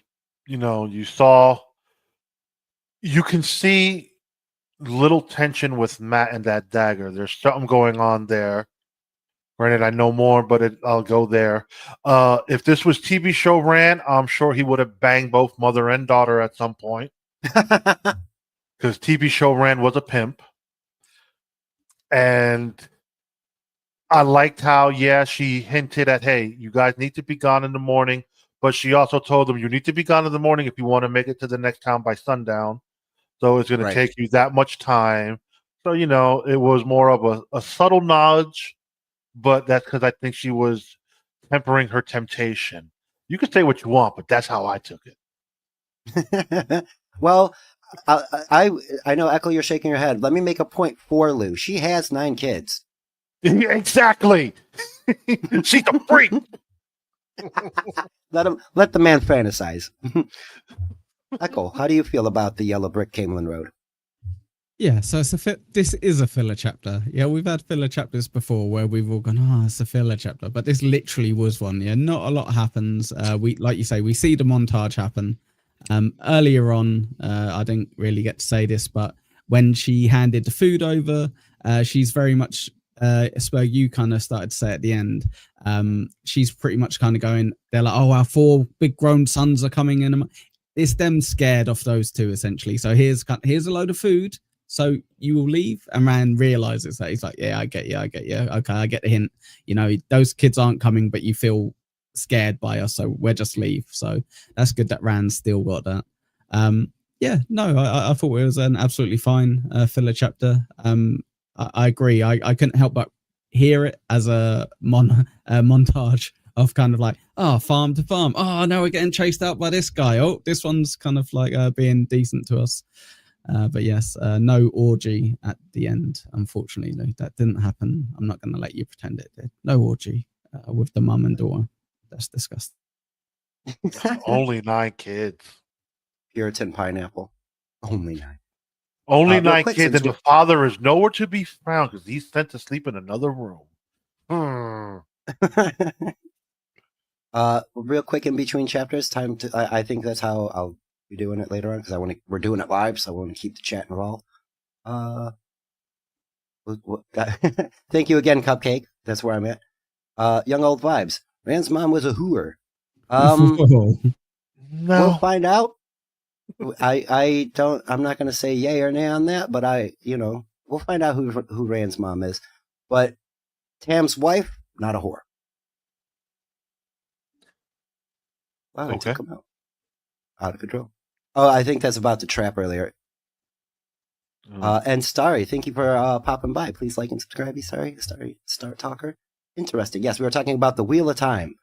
you can see little tension with Matt and that dagger. There's something going on there. Granted, I know more, but I'll go there. If this was TV show Rand, I'm sure he would have banged both mother and daughter at some point. Because TV show Rand was a pimp. And I liked how, she hinted at, hey, you guys need to be gone in the morning, but she also told them you need to be gone in the morning if you want to make it to the next town by sundown. So it's going to Right. take you that much time. So, it was more of a subtle nudge, but that's because I think she was tempering her temptation. You can say what you want, but that's how I took it. Well, I know, Echo, you're shaking your head. Let me make a point for Lou. She has 9 kids. Exactly. She's a freak. Let the man fantasize. Echo, how do you feel about the yellow brick Camelin Road? Yeah, so this is a filler chapter. Yeah, we've had filler chapters before where we've all gone, oh, it's a filler chapter, but this literally was one. Yeah, not a lot happens. We, like you say, we see the montage happen. Earlier on, I didn't really get to say this, but when she handed the food over, she's very much, Spur, you kind of started to say at the end, she's pretty much kind of going, they're like, oh, our 4 big grown sons are coming in. It's them scared off those 2 essentially. So here's a load of food. So you will leave, and Rand realizes that. He's like, yeah, I get you. Okay, I get the hint. Those kids aren't coming, but you feel scared by us, so we'll just leave. So that's good that Rand still got that. I thought it was an absolutely fine filler chapter. I agree. I couldn't help but hear it as a montage of kind of like, farm to farm. Oh, now we're getting chased out by this guy. Oh, this one's kind of like being decent to us. But yes, no orgy at the end, unfortunately. No, that didn't happen. I'm not going to let you pretend it did. No orgy with the mum and daughter. That's disgusting. Only 9 kids. Puritan pineapple. Only 9. Only 9 kids, and the father is nowhere to be found because he's sent to sleep in another room. Real quick in between chapters, I think that's how I'll be doing it later on, because we're doing it live, so I want to keep the chat involved. Thank you again, Cupcake. That's where I'm at. Young Old Vibes. Rand's mom was a hooer. No. We'll find out. I'm not going to say yay or nay on that, but we'll find out who Rand's mom is. But Tam's wife, not a whore. Wow, I took him out of control. Oh, I think that's about the trap earlier. And Starry, thank you for popping by. Please like and subscribe. Starry, Star Talker. Interesting. Yes, we were talking about the Wheel of Time.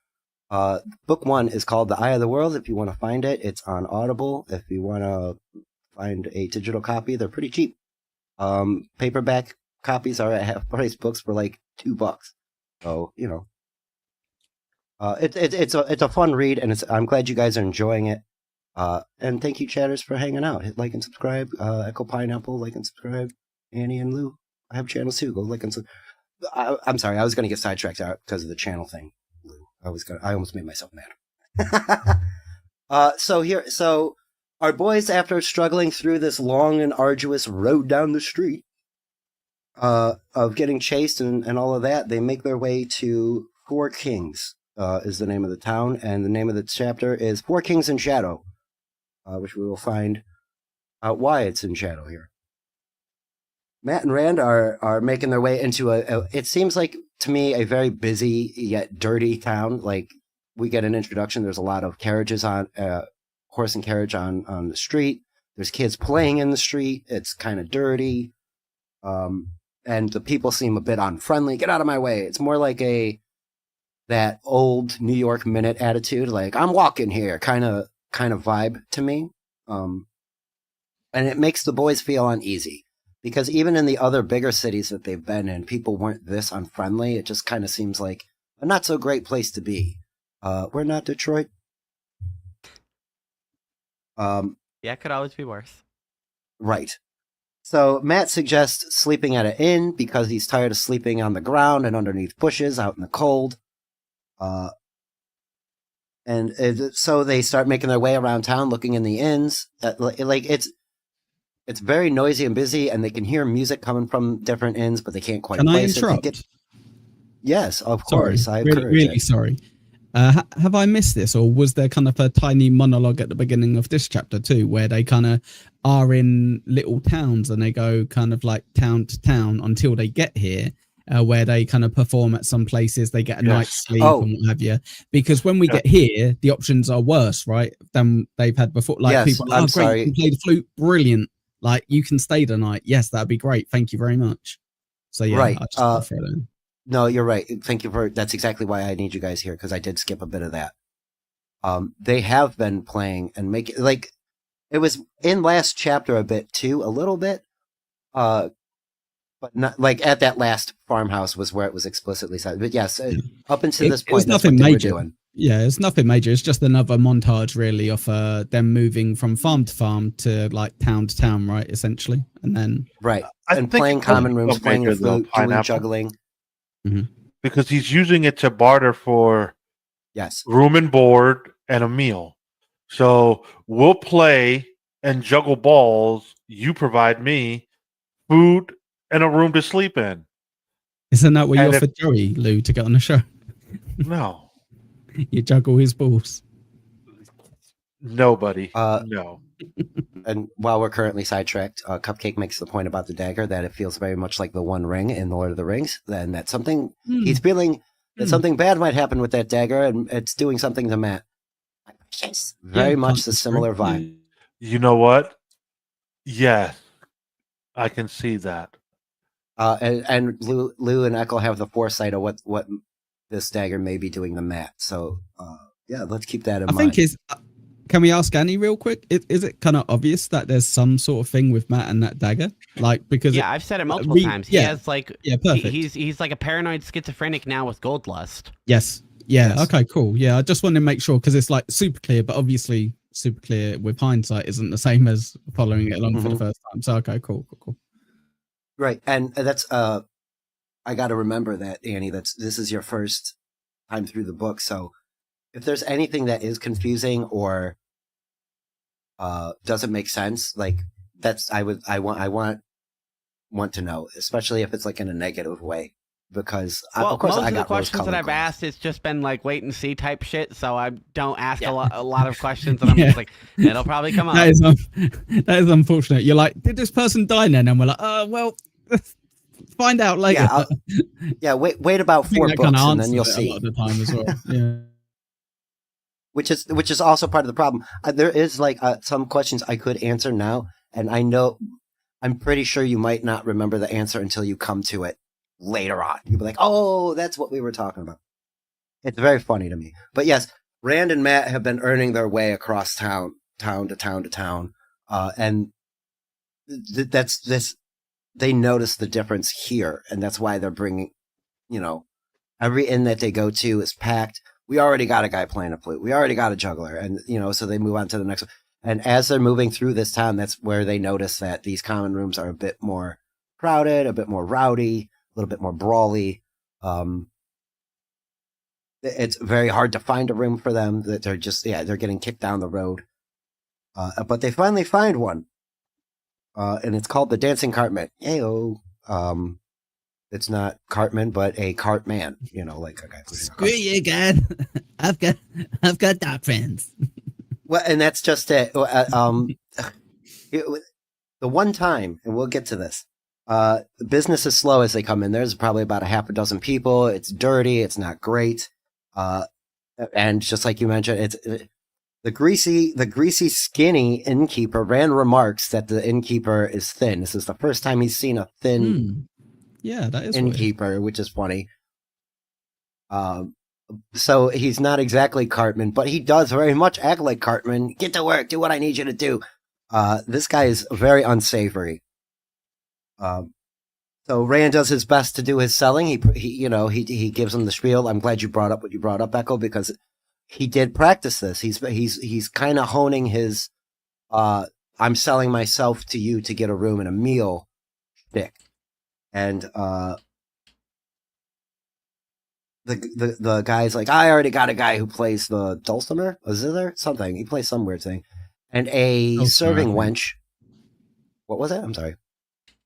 Book 1 is called The Eye of the World. If you want to find it, it's on Audible. If you want to find a digital copy, they're pretty cheap. Paperback copies are at half-price books for like $2. So it's a fun read, and I'm glad you guys are enjoying it. And thank you, chatters, for hanging out. Hit like and subscribe. Echo Pineapple, like and subscribe. Annie and Lou, I have channels too. Go like and subscribe. I'm sorry, I was going to get sidetracked out because of the channel thing. Lou, I almost made myself mad. So our boys, after struggling through this long and arduous road down the street of getting chased and all of that, they make their way to Four Kings. Is the name of the town, and the name of the chapter is Four Kings in Shadow, which we will find out why it's in shadow here. Matt and Rand are making their way into it seems like to me a very busy yet dirty town. Like, we get an introduction. There's a lot of carriages on horse and carriage on the street. There's kids playing in the street. It's kind of dirty, and the people seem a bit unfriendly. Get out of my way. It's more like that old New York Minute attitude, like, I'm walking here kind of vibe to me. And it makes the boys feel uneasy, because even in the other bigger cities that they've been in, people weren't this unfriendly. It just kind of seems like a not so great place to be. We're not Detroit. Yeah, it could always be worse. Right. So Matt suggests sleeping at an inn because he's tired of sleeping on the ground and underneath bushes out in the cold. So they start making their way around town, looking in the inns. It's very noisy and busy, and they can hear music coming from different inns, but they can't quite place it. Can I interrupt? Yes, of course. Sorry, really sorry. Have I missed this, or was there kind of a tiny monologue at the beginning of this chapter too, where they kind of are in little towns and they go kind of like town to town until they get here, where they kind of perform at some places. They get a night's sleep Oh. and what have you. Because when we get here, the options are worse, right, than they've had before. Like Yes, people, I'm great, sorry. you can play the flute, brilliant. Like you can stay the night. Yes, that'd be great. Thank you very much. So yeah, Right. I just thought I'd throw that in. No, you're right. Thank you for. That's exactly why I need you guys here, because I did skip a bit of that. They have been playing and making, like, it was in last chapter a bit too, a little bit. But not like at that last farmhouse was where it was explicitly said. But yes, up until this point, that's what they were doing. Yeah, it's nothing major. It's just another montage, really, of them moving from farm to farm to like town to town, right? Essentially, and then right, I and think playing it's common rooms, not playing the major, though, flute, doing Pineapple. juggling. Because he's using it to barter for Yes, room and board and a meal. So we'll play and juggle balls. You provide me food and a room to sleep in. isn't that what you And offered Joey, Lou, to get on the show? No, You juggle his balls. nobody. Uh, No. and while we're currently sidetracked, Cupcake makes the point about the dagger that it feels very much like the One Ring in The Lord of the Rings, and that something he's feeling that something bad might happen with that dagger, and it's doing something to Matt. Yes, very much the similar vibe. You know what? Yes, I can see that. And Lou and Echo have the foresight of what this dagger may be doing to Matt. So yeah, let's keep that in mind. I think is. Can we ask Annie real quick? Is it kind of obvious that there's some sort of thing with Matt and that dagger? Like because I've said it multiple times. He has like perfect. He's like a paranoid schizophrenic now with gold lust. Yes. Okay, cool. Yeah, I just wanted to make sure because it's like super clear, but obviously super clear with hindsight isn't the same as following it along for the first time. So okay, cool. Right, and that's I got to remember that, Annie. This is your first time through the book, so if there's anything that is confusing or doesn't make sense, like that's I want to know, especially if it's like in a negative way, because of course most I of the got questions that I've rose-colored asked, it's just been like wait and see type shit. So I don't ask a lot of questions, and I'm just like, it'll probably come up. That is unfortunate. You're like, did this person die then? And we're like, well, find out later. Yeah, wait about 4 books and then you'll see. A lot of the time as well. Yeah. Which is also part of the problem. There is like some questions I could answer now, and I'm pretty sure you might not remember the answer until you come to it later on. You'll be like, oh, that's what we were talking about. It's very funny to me. But yes, Rand and Matt have been earning their way across town to town. And that's this. They notice the difference here, and that's why they're bringing, every inn that they go to is packed. We already got a guy playing a flute. We already got a juggler. And, so they move on to the next one. And as they're moving through this town, that's where they notice that these common rooms are a bit more crowded, a bit more rowdy, a little bit more brawly. It's very hard to find a room for them. That they're just, they're getting kicked down the road. But they finally find one. And it's called the Dancing Cartman. Ayo. It's not Cartman, but a Cartman. Like a guy. Screw you, God. I've got dark friends. Well, and that's just it. The one time, and we'll get to this. The business is slow as they come in. There's probably about a half a dozen people. It's dirty. It's not great. And just like you mentioned, it's the greasy, skinny innkeeper. Rand remarks that the innkeeper is thin. This is the first time he's seen a thin. Yeah, that is innkeeper, weird. which is funny. So he's not exactly Cartman, but he does very much act like Cartman. Get to work, do what I need you to do. This guy is very unsavory. So Rand does his best to do his selling. He gives him the spiel. I'm glad you brought up what you brought up, Echo, because he did practice this. He's kind of honing his I'm selling myself to you to get a room and a meal shtick. And the guy's like, I already got a guy who plays the dulcimer, a zither, something. He plays some weird thing, and a serving wench. What was it? I'm sorry.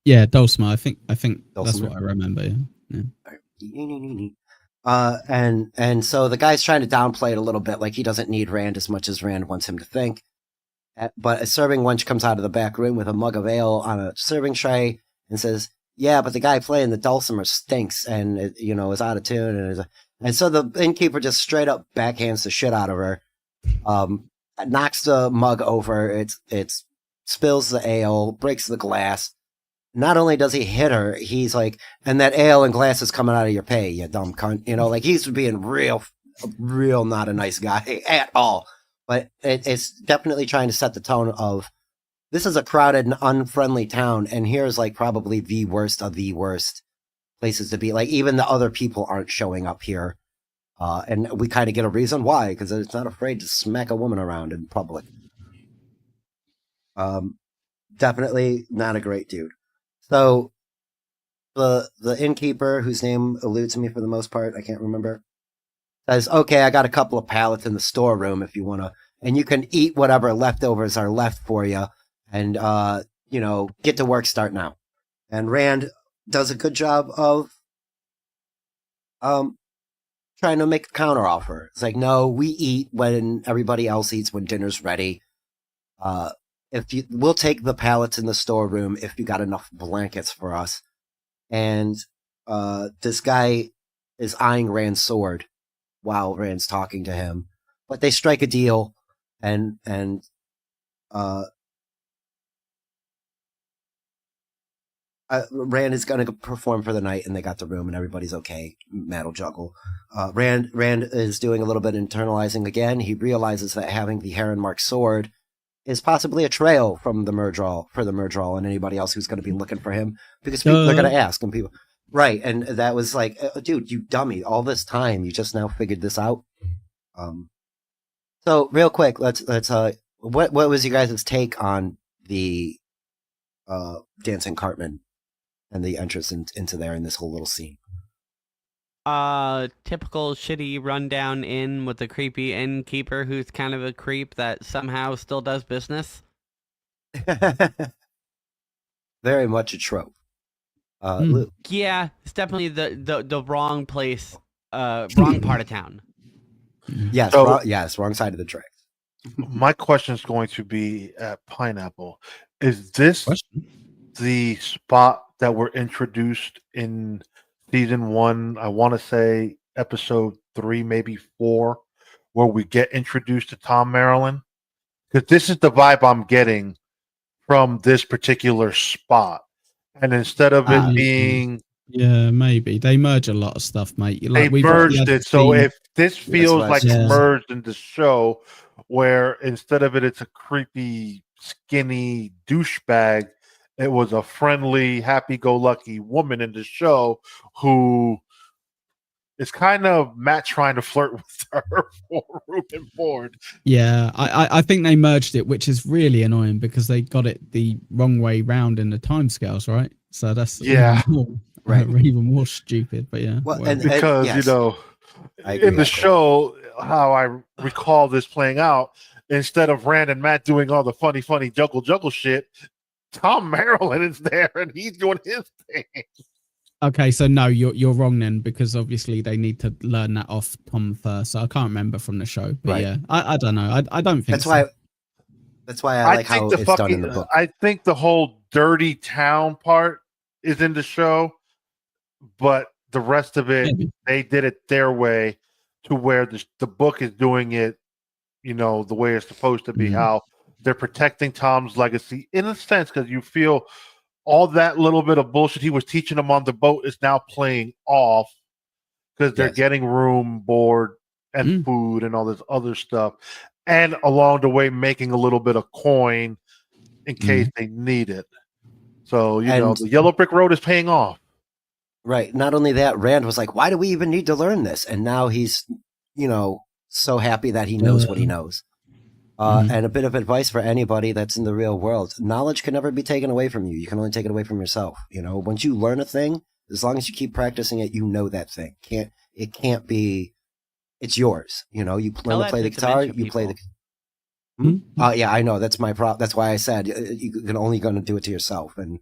Yeah, dulcimer. I think Dulcimer. That's what I remember. Yeah. And so the guy's trying to downplay it a little bit, like he doesn't need Rand as much as Rand wants him to think. But a serving wench comes out of the back room with a mug of ale on a serving tray and says, yeah, but the guy playing the dulcimer stinks and, is out of tune. And so the innkeeper just straight up backhands the shit out of her, knocks the mug over, it spills the ale, breaks the glass. Not only does he hit her, he's like, and that ale and glass is coming out of your pay, you dumb cunt. Like he's being real not a nice guy at all. But it's definitely trying to set the tone of, this is a crowded and unfriendly town, and here's like probably the worst of the worst places to be. Like even the other people aren't showing up here. And we kind of get a reason why, because it's not afraid to smack a woman around in public. Definitely not a great dude. So the innkeeper, whose name eludes me for the most part, I can't remember, says, okay, I got a couple of pallets in the storeroom if you want to, and you can eat whatever leftovers are left for you, and, get to work, start now. And Rand does a good job of trying to make a counteroffer. It's like, no, we eat when everybody else eats, when dinner's ready. We'll take the pallets in the storeroom if you got enough blankets for us. And this guy is eyeing Rand's sword while Rand's talking to him. But they strike a deal, and Rand is going to perform for the night, and they got the room, and everybody's okay. Matt'll juggle. Rand is doing a little bit of internalizing again. He realizes that having the Heron Mark sword is possibly a trail from the Murdral and anybody else who's going to be looking for him, because people are going to ask, and people, right? And that was like, dude, you dummy! All this time, you just now figured this out. So real quick, let's what was you guys' take on the dancing Cartman and the entrance into there in this whole little scene? Typical shitty rundown inn with the creepy innkeeper who's kind of a creep that somehow still does business. Very much a trope. Yeah, it's definitely the wrong place, wrong part of town. Yes, wrong side of the tracks. My question is going to be at Pineapple. Is this the spot that were introduced in season 1, I want to say episode 3, maybe 4, where we get introduced to Tom Maryland? Because this is the vibe I'm getting from this particular spot. And instead of it being... Yeah, maybe. They merge a lot of stuff, mate. They merged it, so if this feels like it's merged in the show, where instead of it's a creepy, skinny douchebag, it was a friendly, happy-go-lucky woman in the show who is kind of Matt trying to flirt with her for room and board. Yeah, I think they merged it, which is really annoying because they got it the wrong way round in the timescales, right? So that's even more stupid. But yeah, well, because in the show, how I recall this playing out, instead of Rand and Matt doing all the funny juggle shit, Tom Maryland is there and he's doing his thing. Okay, so no, you're wrong then, because obviously they need to learn that off Tom first. So I can't remember from the show, but yeah, I don't know. I don't think that's why. That's why I like how it's done in the book. I think the whole dirty town part is in the show, but the rest of it, they did it their way, to where the book is doing it, the way it's supposed to be. How they're protecting Tom's legacy in a sense, because you feel all that little bit of bullshit he was teaching them on the boat is now playing off, because they're getting room, board, and food and all this other stuff, and along the way making a little bit of coin in case they need it. So the yellow brick road is paying off. Right. Not only that, Rand was like, "Why do we even need to learn this?" And now he's, so happy that he knows what he knows. And a bit of advice for anybody that's in the real world: knowledge can never be taken away from you. You can only take it away from yourself. Once you learn a thing, as long as you keep practicing it, that thing can't be. It's yours. You learn to play the guitar. You play the. Yeah, I know. That's my problem. That's why I said you can only going to do it to yourself. And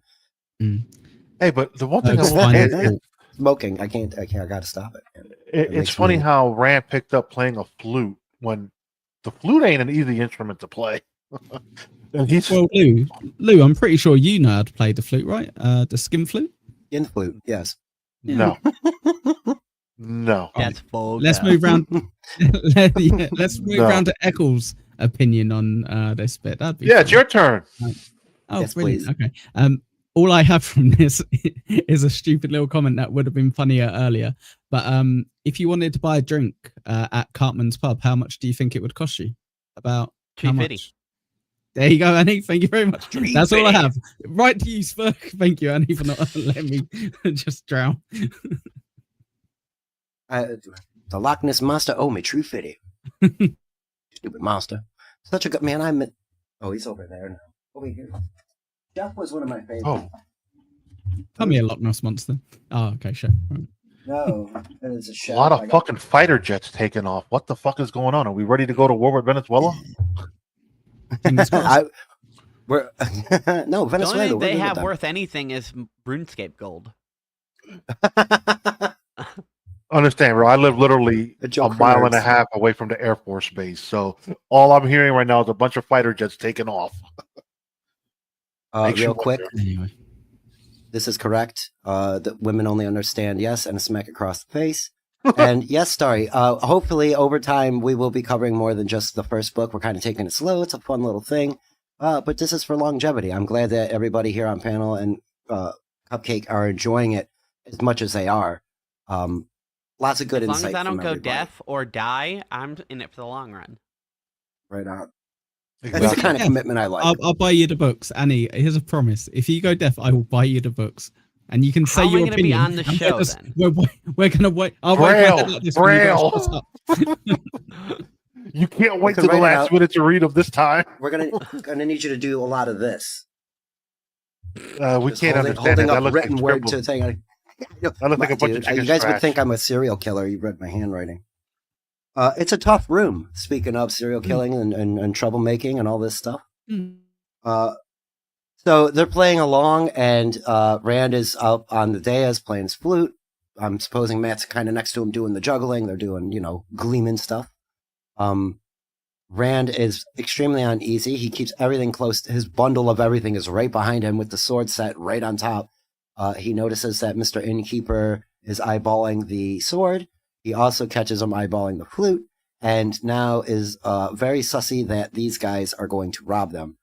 hey, but the one thing smoking, I can't. I got to stop it. It's funny how Rand picked up playing a flute when the flute ain't an easy instrument to play. And Lou, I'm pretty sure you know how to play the flute, right? The skin flute. In flute, yes. No. No. That's full. Let's move round. Let's move No. round to Eccles' opinion on this bit. That'd be Yeah, fun. it's your turn. Oh, Yes, brilliant. please. Okay. All I have from this is a stupid little comment that would have been funnier earlier. But if you wanted to buy a drink at Cartman's pub, how much do you think it would cost you? About how $2.50. much? There you go, Annie. Thank you very much. That's all I have. Right to you, Spurk. Thank you, Annie, for not letting me just drown. The Loch Ness Monster owe me true fitty. Stupid monster. Such a good man. Oh, he's over there now. Over here. Jeff was one of my favorites. Oh, Tell me a Loch Ness monster. Oh, okay, sure. Right. No, it was a a chef. lot of fucking fighter jets taking off. What the fuck is going on? Are we ready to go to war with Venezuela? Fingers crossed. We're no The Venezuela. only thing we're they good have with worth anything is RuneScape gold. them. Understand, bro. I live literally A a joke for mile and a nerds. half away from the Air Force Base. So all I'm hearing right now is a bunch of fighter jets taking off. Makes you Real quick, wonder. Anyway. this is correct. That women only understand yes and a smack across the face. And yes, Starry. Hopefully, over time, we will be covering more than just the first book. We're kind of taking it slow. It's a fun little thing. But this is for longevity. I'm glad that everybody here on panel and Cupcake are enjoying it as much as they are. Lots of good As long insight as I don't from go everybody. deaf or die, I'm in it for the long run. Right on. That's Exactly. the kind of Yeah. commitment I like. I'll buy you the books, Annie. Here's a promise: if you go deaf, I will buy you the books, and you can say How am I your gonna be opinion. on the and show, we're gonna wait. I'll Braille, wait like this when you guys shut up. You can't wait can till the write it last out. minute to read them this time. We're gonna need you to do a lot of this. We Just can't holding understand it. That up looks written like word scribble. to thing. That looks like a bunch of Dude, chicken you guys would scratch. think I'm a serial killer. You read my handwriting. It's a tough room. Speaking of serial killing and troublemaking and all this stuff. Hmm. So they're playing along, and Rand is up on the dais playing his flute. I'm supposing Matt's kind of next to him doing the juggling. They're doing, gleaming stuff. Rand is extremely uneasy. He keeps everything close. His bundle of everything is right behind him with the sword set right on top. He notices that Mr. Innkeeper is eyeballing the sword. He also catches him eyeballing the flute, and now is very sussy that these guys are going to rob them.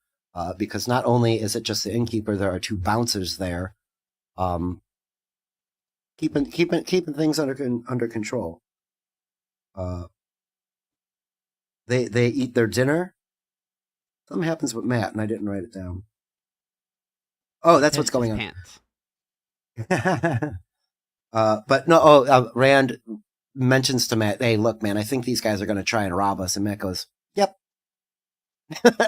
Because not only is it just the innkeeper, there are two bouncers there, keeping things under control. They eat their dinner. Something happens with Matt, and I didn't write it down. Oh, that's what's Pissed his going pants. on. But no. Rand mentions to Matt, "Hey, look, man, I think these guys are going to try and rob us." And Matt goes, "Yep."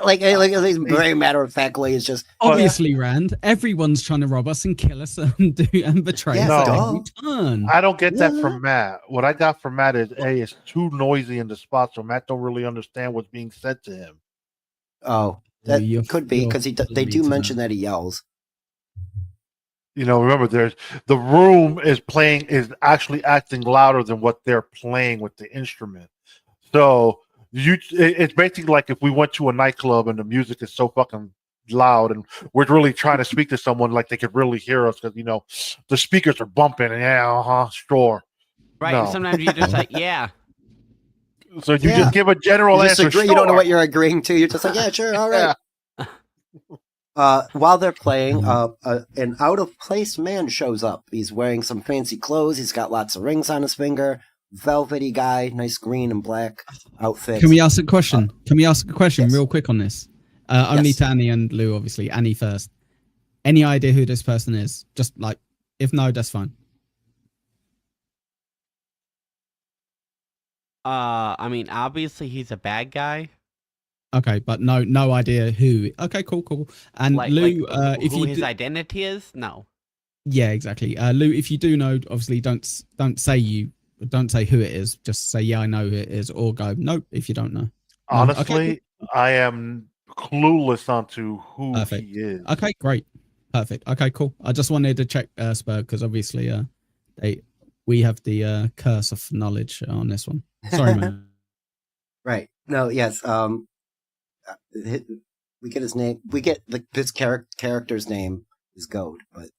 like he's very matter of factly. It's just Obviously, Rand. Everyone's trying to rob us and kill us and betray Yeah, us at no. every turn. I don't get that Yeah. from Matt. What I got from Matt is it's too noisy in the spot, so Matt don't really understand what's being said to him. Oh, that You're- could be because they you're do to mention that. that he yells. Remember, there's the room is actually acting louder than what they're playing with the instrument. So it's basically like if we went to a nightclub and the music is so fucking loud and we're really trying to speak to someone like they could really hear us because the speakers are bumping and sure. Right, No. and sometimes you just like, yeah. So you Yeah. just give a general You just answer. agree. Sure. You don't know what you're agreeing to. You're just like, yeah, sure, all right. While they're playing, an out-of-place man shows up. He's wearing some fancy clothes. He's got lots of rings on his finger. Velvety guy, nice green and black outfit. Can we ask a question? Yes. Real quick on this? Only Yes. to Annie and Lou, obviously. Annie first. Any idea who this person is? Just like, if no, that's fine. I mean, obviously he's a bad guy. Okay, but no idea who. Okay, cool. And Lou, if who you his do, identity is, no. yeah, exactly. Lou, if you do know, obviously don't say who it is. Just say yeah, I know who it is, or go nope if you don't know. No. Honestly, Okay, I am clueless onto who Perfect. he is. okay, great, perfect. Okay, cool. I just wanted to check Spur because obviously we have the curse of knowledge on this one. Sorry, man. Right. No. Yes. We get his name. We get his character's name is Goad, but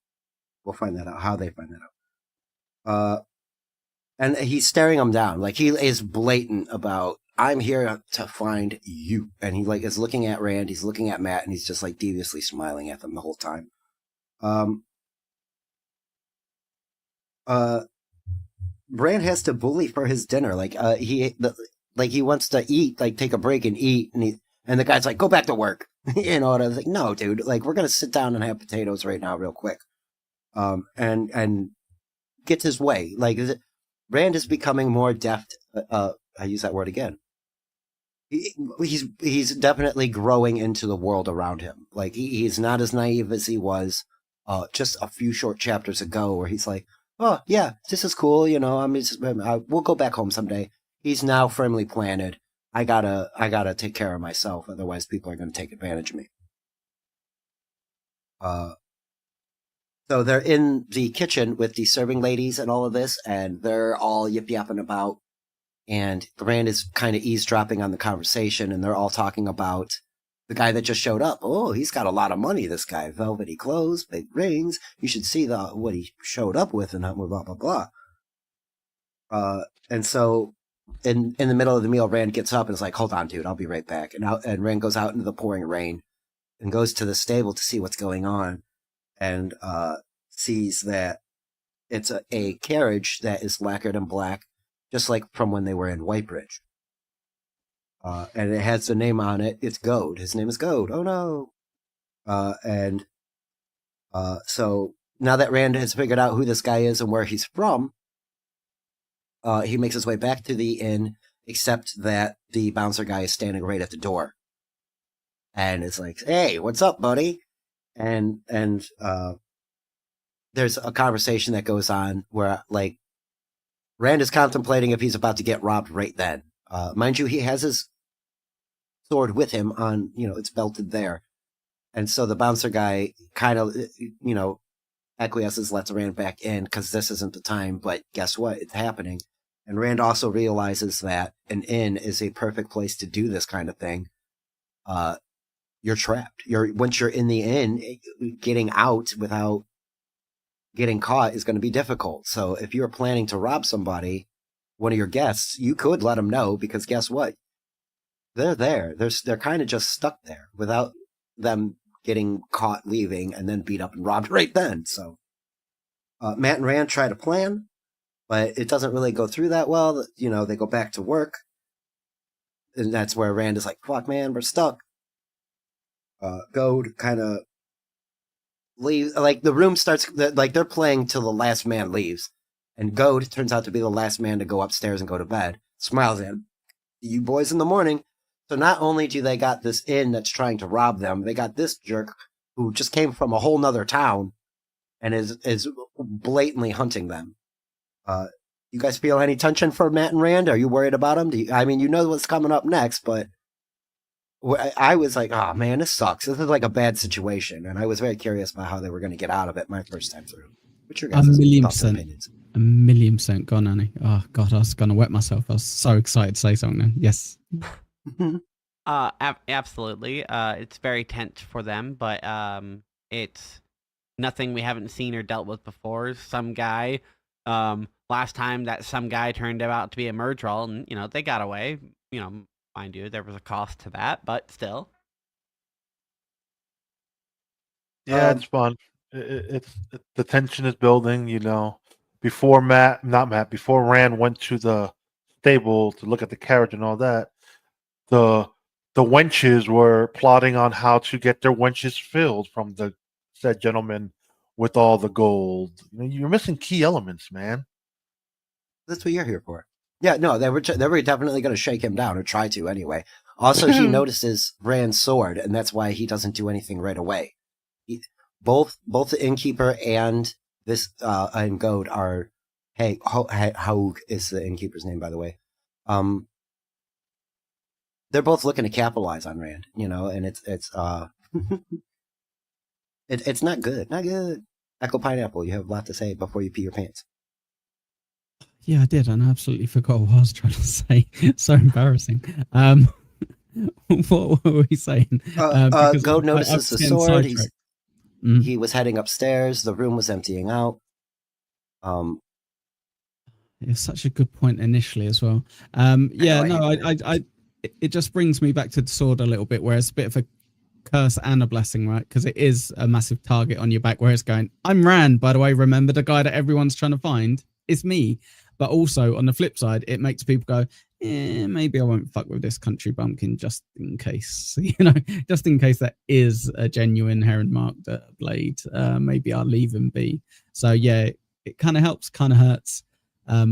We'll find that out. How they find that out. And he's staring him down. Like, he is blatant about, I'm here to find you. And he like is looking at Rand, he's looking at Matt, and he's just like deviously smiling at them the whole time. Rand has to bully for his dinner. Like, he wants to eat, like take a break and eat, and the guy's like, go back to work. You know, and I was like, no, dude, like we're gonna sit down and have potatoes right now, real quick. And gets his way. Like, Rand is becoming more deft. I use that word again. He's definitely growing into the world around him. Like, he's not as naive as he was just a few short chapters ago, where he's like, oh yeah, this is cool. You know, we'll go back home someday. He's now firmly planted. I gotta take care of myself, otherwise people are gonna take advantage of me. So they're in the kitchen with the serving ladies and all of this, and they're all yip-yapping about. And Rand is kind of eavesdropping on the conversation, and they're all talking about the guy that just showed up. Oh, he's got a lot of money, this guy. Velvety clothes, big rings. You should see what he showed up with, and blah, blah, blah. And so in the middle of the meal, Rand gets up and is like, hold on, dude, I'll be right back. And Rand goes out into the pouring rain and goes to the stable to see what's going on, and sees that it's a carriage that is lacquered in black, just like from when they were in Whitebridge. And it has the name on it. It's Goad. His name is Goad. Oh no. So now that Rand has figured out who this guy is and where he's from, he makes his way back to the inn, except that the bouncer guy is standing right at the door. And it's like, hey, what's up, buddy? And there's a conversation that goes on where, like, Rand is contemplating if he's about to get robbed right then. Mind you, he has his sword with him on, it's belted there. And so the bouncer guy kind of, acquiesces, lets Rand back in because this isn't the time, but guess what? It's happening. And Rand also realizes that an inn is a perfect place to do this kind of thing. You're trapped. Once you're in the inn, getting out without getting caught is going to be difficult. So if you're planning to rob somebody, one of your guests, you could let them know, because guess what? They're there. They're kind of just stuck there without them getting caught leaving and then beat up and robbed right then. So Matt and Rand try to plan, but it doesn't really go through that well. They go back to work, and that's where Rand is like, fuck, man, we're stuck. Goad kind of leaves, like the room starts, like they're playing till the last man leaves, and Goad turns out to be the last man to go upstairs and go to bed. Smiles at him. You boys in the morning. So not only do they got this inn that's trying to rob them, they got this jerk who just came from a whole nother town and is blatantly hunting them. You guys feel any tension for Matt and Rand? Are you worried about them? You know what's coming up next, but I was like, oh man, this sucks. This is like a bad situation. And I was very curious about how they were going to get out of it my first time through. What's your guys' thoughts and opinions? 1,000,000%. Go on, Annie. Oh God, I was going to wet myself. I was so excited to say something then. Yes. Absolutely. It's very tense for them, but it's nothing we haven't seen or dealt with before. Some guy, last time that some guy turned out to be a Murdral, and they got away. Mind you, there was a cost to that, but still. Yeah, it's fun. It's the tension is building. Before Rand went to the stable to look at the carriage and all that, the wenches were plotting on how to get their wenches filled from the said gentleman with all the gold. You're missing key elements, man. That's what you're here for. Yeah, no, they were definitely going to shake him down, or try to anyway. Also, he notices Rand's sword, and that's why he doesn't do anything right away. Both the innkeeper and this and Goad are. Hey, Haug is the innkeeper's name, by the way. They're both looking to capitalize on Rand, and it's it's not good, not good. Echo Pineapple, you have a lot to say before you pee your pants. Yeah, I did, and I absolutely forgot what I was trying to say. So embarrassing. What were we saying? Goad notices the sword. he was heading upstairs. The room was emptying out. It's such a good point initially as well. It just brings me back to the sword a little bit, where it's a bit of a curse and a blessing, right? Because it is a massive target on your back, where it's going, I'm Rand, by the way, remember the guy that everyone's trying to find? It's me. But also on the flip side, it makes people go, maybe I won't fuck with this country bumpkin just in case, just in case that is a genuine Heron marked blade. Maybe I'll leave him be. So yeah, it kind of helps, kind of hurts. I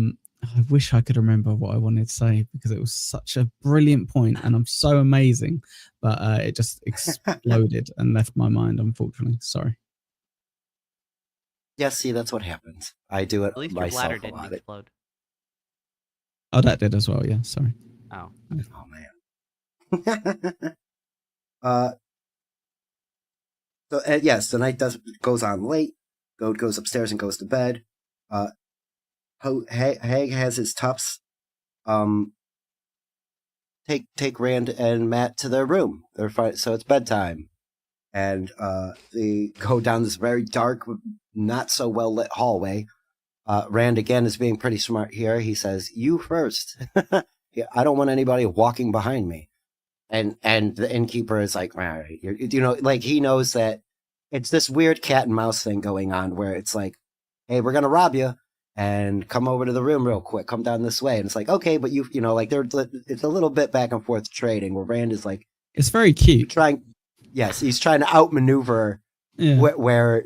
wish I could remember what I wanted to say, because it was such a brilliant point and I'm so amazing, but it just exploded and left my mind, unfortunately. Sorry. Yeah, see, that's what happens. I do it At least your myself bladder a didn't lot. explode. Oh, that did as well. Yeah, sorry. Oh. Oh man. So yes, the night goes on late. Goad goes upstairs and goes to bed. Hag has his toughs take Rand and Matt to their room. They're fine, so it's bedtime, and they go down this very dark, not so well lit hallway. Rand again is being pretty smart here. He says, "You first." Yeah, I don't want anybody walking behind me. And the innkeeper is like, all right, like he knows that it's this weird cat and mouse thing going on, where it's like, hey, we're gonna rob you, and come over to the room real quick. Come down this way. And it's like, okay, but like it's a little bit back and forth trading, where Rand is like, it's very cute. He's trying to outmaneuver where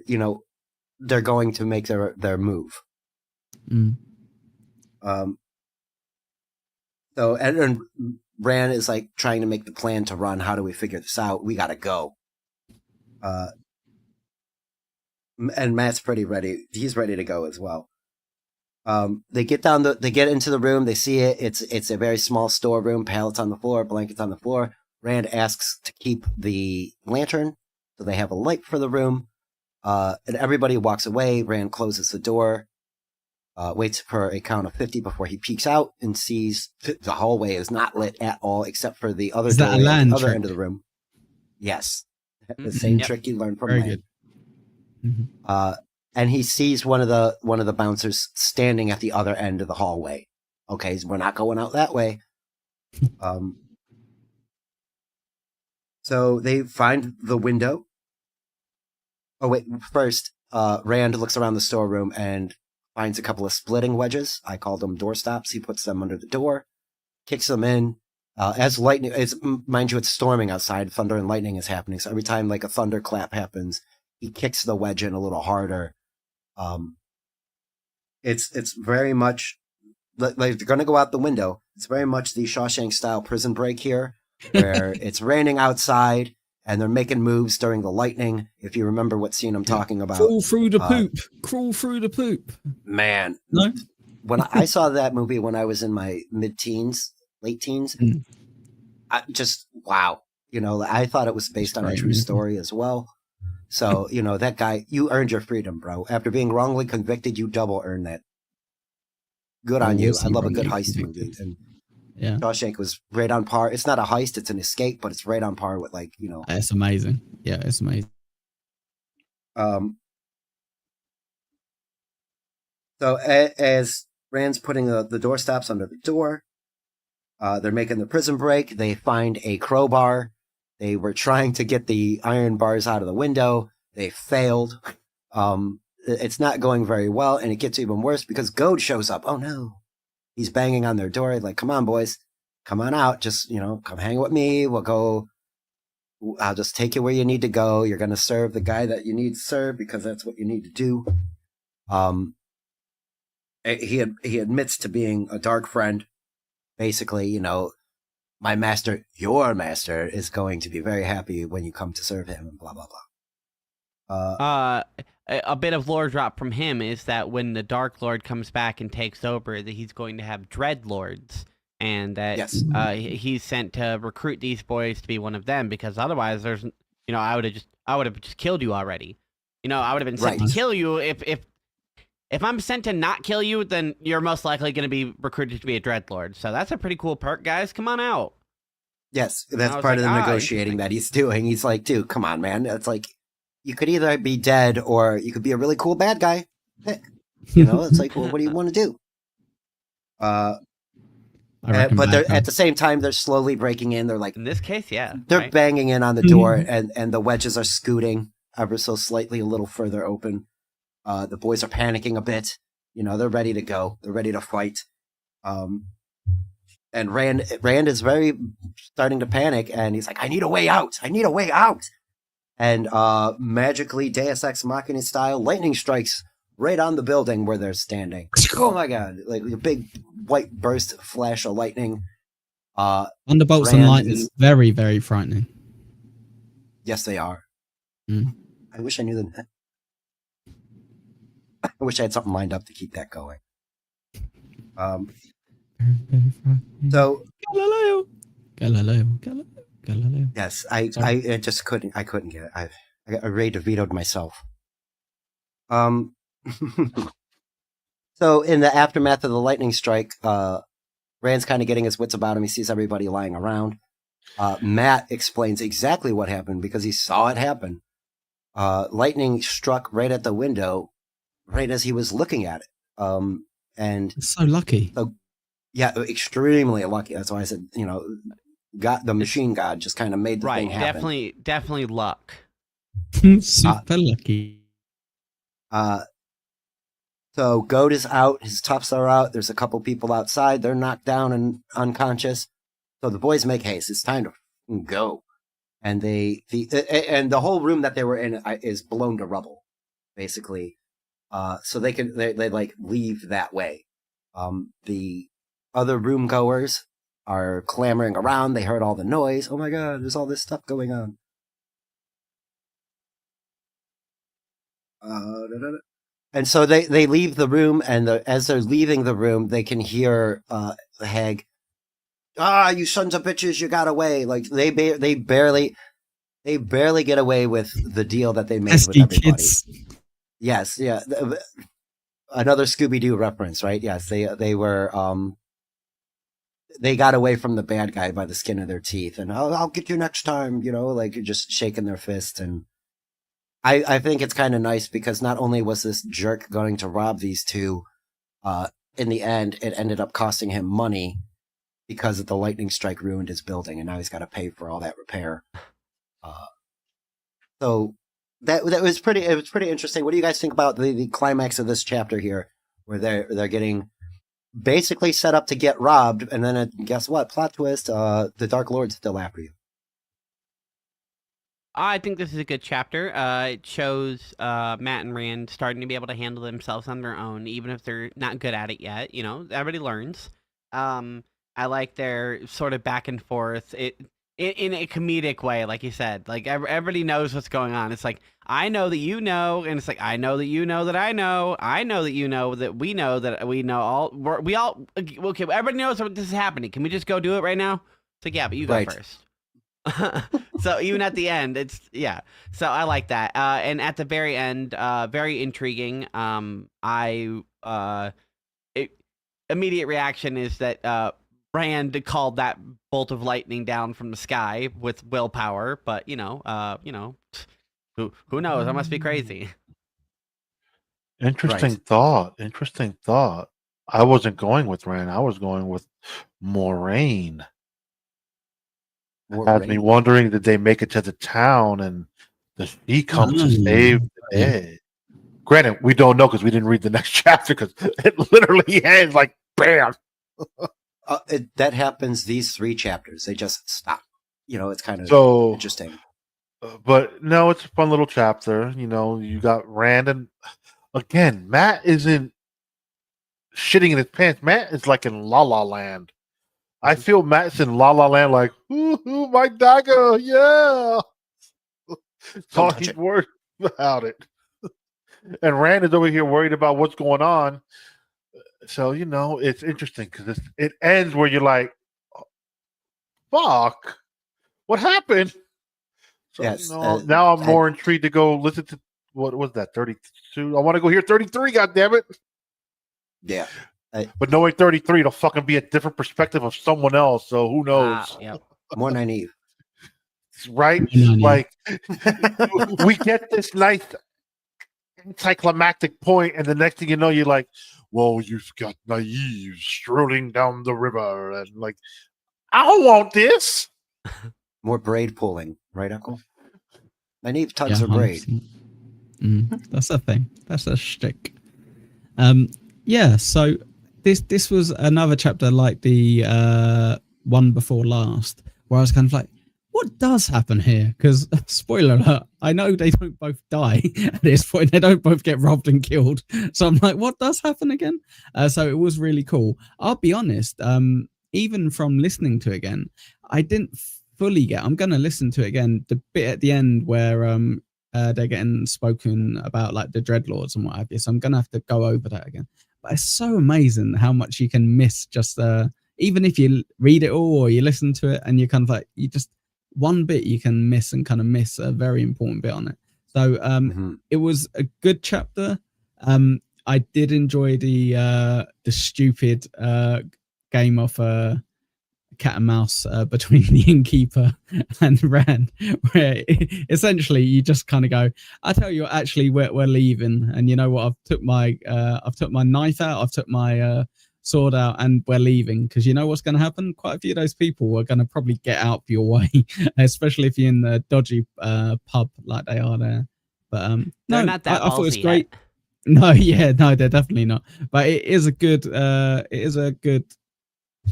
they're going to make their move. Mm. So and Rand is like trying to make the plan to run. How do we figure this out? We gotta go. And Matt's pretty ready. He's ready to go as well. They get into the room. They see it. It's a very small storeroom. Pallets on the floor, blankets on the floor. Rand asks to keep the lantern, so they have a light for the room. And everybody walks away. Rand closes the door. Waits for a count of 50 before he peeks out and sees the hallway is not lit at all, except for the other doorway at the other end of the room. Yes. The same trick you learned from Very Land. good. Mm-hmm. And he sees one of the bouncers standing at the other end of the hallway. Okay, so we're not going out that way. So they find the window. Oh wait, first, Rand looks around the storeroom and finds a couple of splitting wedges. I called them doorstops. He puts them under the door, kicks them in. As lightning, mind you, it's storming outside. Thunder and lightning is happening. So every time like a thunderclap happens, he kicks the wedge in a little harder. It's very much like they're going to go out the window. It's very much the Shawshank style prison break here, where it's raining outside and they're making moves during the lightning. If you remember what scene I'm talking about. Crawl through the poop. Crawl through the poop. Man. No? When I saw that movie when I was in my mid-teens, late teens, wow. I thought it was based on a true story as well. So, that guy, you earned your freedom, bro. After being wrongly convicted, you double earned that. Good on you. I love a good heist movie. And yeah. Shawshank was right on par. It's not a heist, it's an escape, but it's right on par with It's amazing. Yeah, it's amazing. So as Rand's putting the doorstops under the door, they're making the prison break. They find a crowbar. They were trying to get the iron bars out of the window. They failed. It's not going very well, and it gets even worse because Goad shows up. Oh no. He's banging on their door like, come on, boys. Come on out. Just, come hang with me. We'll go. I'll just take you where you need to go. You're going to serve the guy that you need to serve because that's what you need to do. He admits to being a dark friend. Basically, my master, your master, is going to be very happy when you come to serve him, and blah, blah, blah. A bit of lore drop from him is that when the Dark Lord comes back and takes over, that he's going to have Dread Lords, and that he's sent to recruit these boys to be one of them, because otherwise there's, I would have just killed you already. I would have been sent to kill you. If I'm sent to not kill you, then you're most likely going to be recruited to be a Dreadlord. So that's a pretty cool perk, guys. Come on out. Yes, that's part of the negotiating that he's doing. He's like, dude, come on, man. It's like, you could either be dead or you could be a really cool bad guy. Pick. You know, it's like, well, what do you want to do? But they're at the same time they're slowly breaking in. They're like, in this case, yeah, they're banging in on the door, and the wedges are scooting ever so slightly a little further open. The boys are panicking a bit. You know, they're ready to go. They're ready to fight. And Rand is very starting to panic, and he's like, I need a way out. I need a way out. And magically, Deus Ex Machina style, lightning strikes right on the building where they're standing. Oh my god! Like a big white burst flash of lightning. Thunderbolts and lightning, very, very frightening. Yes, they are. Mm. I wish I knew them. I wish I had something lined up to keep that going. So Galileo. Yes, I just couldn't. I couldn't get it. I rage vetoed myself. So in the aftermath of the lightning strike, Rand's kind of getting his wits about him. He sees everybody lying around. Matt explains exactly what happened because he saw it happen. Lightning struck right at the window, right as he was looking at it. And so lucky. So, yeah, extremely lucky. That's why I said, you know, God, the machine god just kind of made the thing happen. Definitely luck. Super lucky. So Goat is out. His toughs are out. There's a couple people outside. They're knocked down and unconscious. So the boys make haste. It's time to go. And the whole room that they were in is blown to rubble, basically. So they like leave that way. The other room goers are clamoring around. They heard all the noise. Oh my god, there's all this stuff going on. And so they leave the room, and as they're leaving the room, they can hear Hag, you sons of bitches, you got away. Like they barely get away with the deal that they made with everybody. Kids. Yes, yeah. Another Scooby-Doo reference, right? Yes, they were they got away from the bad guy by the skin of their teeth, and I'll get you next time, you know, like just shaking their fist. And I think it's kind of nice because not only was this jerk going to rob these two, in the end, it ended up costing him money because the lightning strike ruined his building, and now he's got to pay for all that repair. So that was pretty. It was pretty interesting. What do you guys think about the climax of this chapter here, where they're getting basically set up to get robbed, and then guess what? Plot twist: the Dark Lord's still after you. I think this is a good chapter. It shows Matt and Rand starting to be able to handle themselves on their own, even if they're not good at it yet. You know, everybody learns. I like their sort of back and forth. In a comedic way, like you said. Like everybody knows what's going on. It's like, I know that you know, and it's like, I know that you know that I know. I know that you know that we know all. We all okay. Everybody knows what this is happening. Can we just go do it right now? It's like, yeah, but you go first. So even at the end, it's so I like that, and at the very end, very intriguing. Immediate reaction is that Rand called that bolt of lightning down from the sky with willpower, but who knows? I must be crazy. Interesting thought. I wasn't going with Rand. I was going with Moraine. Had me wondering, did they make it to the town and does he come to save the day? Granted, we don't know because we didn't read the next chapter because it literally ends like bam. That happens these 3 chapters. They just stop. You know, it's kind of interesting. But no, it's a fun little chapter. You know, you got Rand, and again, Matt isn't shitting in his pants. Matt is like in La La Land. I feel Matt's in La La Land, like, ooh, my dagger, yeah. Talking words about it. And Rand is over here worried about what's going on. So, you know, it's interesting because it ends where you're like, fuck, what happened? So, yes. Now I'm more intrigued to go listen to, what was that, 32? I want to go hear 33, goddammit. Yeah. But knowing 33, it'll fucking be a different perspective of someone else. So who knows? More naive. right? Nynaeve. Like we get this nice anticlimactic point, and the next thing you know, you're like, "Well, you've got Nynaeve strolling down the river," and like, I don't want this. More braid pulling, right, Uncle? Nynaeve tugs Yeah, her braid. 100%. That's a thing. That's a shtick. Yeah. So this was another chapter like the one before last, where I was kind of like, what does happen here? Because spoiler alert, I know they don't both die at this point. They don't both get robbed and killed. So I'm like, what does happen again? So it was really cool. I'll be honest. Even from listening to it again, I didn't fully get. I'm gonna listen to it again. The bit at the end where they're getting spoken about, like the dreadlords and what have you. So I'm gonna have to go over that again. But it's so amazing how much you can miss. Just even if you read it all or you listen to it, and you kind of like you just one bit you can miss and kind of miss a very important bit on it. So it was a good chapter. I did enjoy the stupid game of cat and mouse between the innkeeper and Rand, where essentially you just kind of go, I tell you what, actually we're leaving, and you know what, I've took my knife out, I've took my sword out, and we're leaving, because you know what's going to happen, quite a few of those people are going to probably get out of your way, especially if you're in the dodgy pub like they are there. But They're no, not that I thought it was ballsy great. yet. No, yeah, no, they're definitely not. But it is a good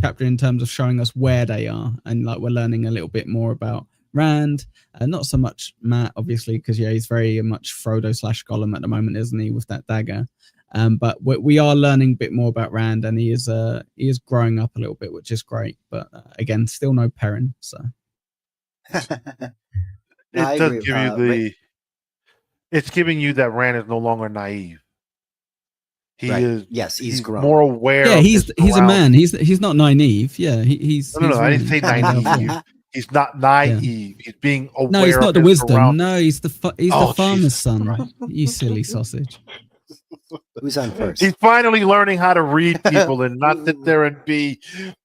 chapter in terms of showing us where they are, and like we're learning a little bit more about Rand, not so much Matt, obviously, because yeah, he's very much Frodo / Gollum at the moment, isn't he, with that dagger? But we are learning a bit more about Rand, and he is growing up a little bit, which is great. But again, still no Perrin. So It does give you the. It's giving you that Rand is no longer naive. He is. Yes, he's grown. More aware. Yeah, of he's a man. He's not naive. Yeah, he's. No, I didn't say really naive. He's not naive. Yeah. He's being aware. No, he's not the wisdom. Surroundings. No, he's the farmer's son. You silly sausage. Who's on first? He's finally learning how to read people and not sit there and be,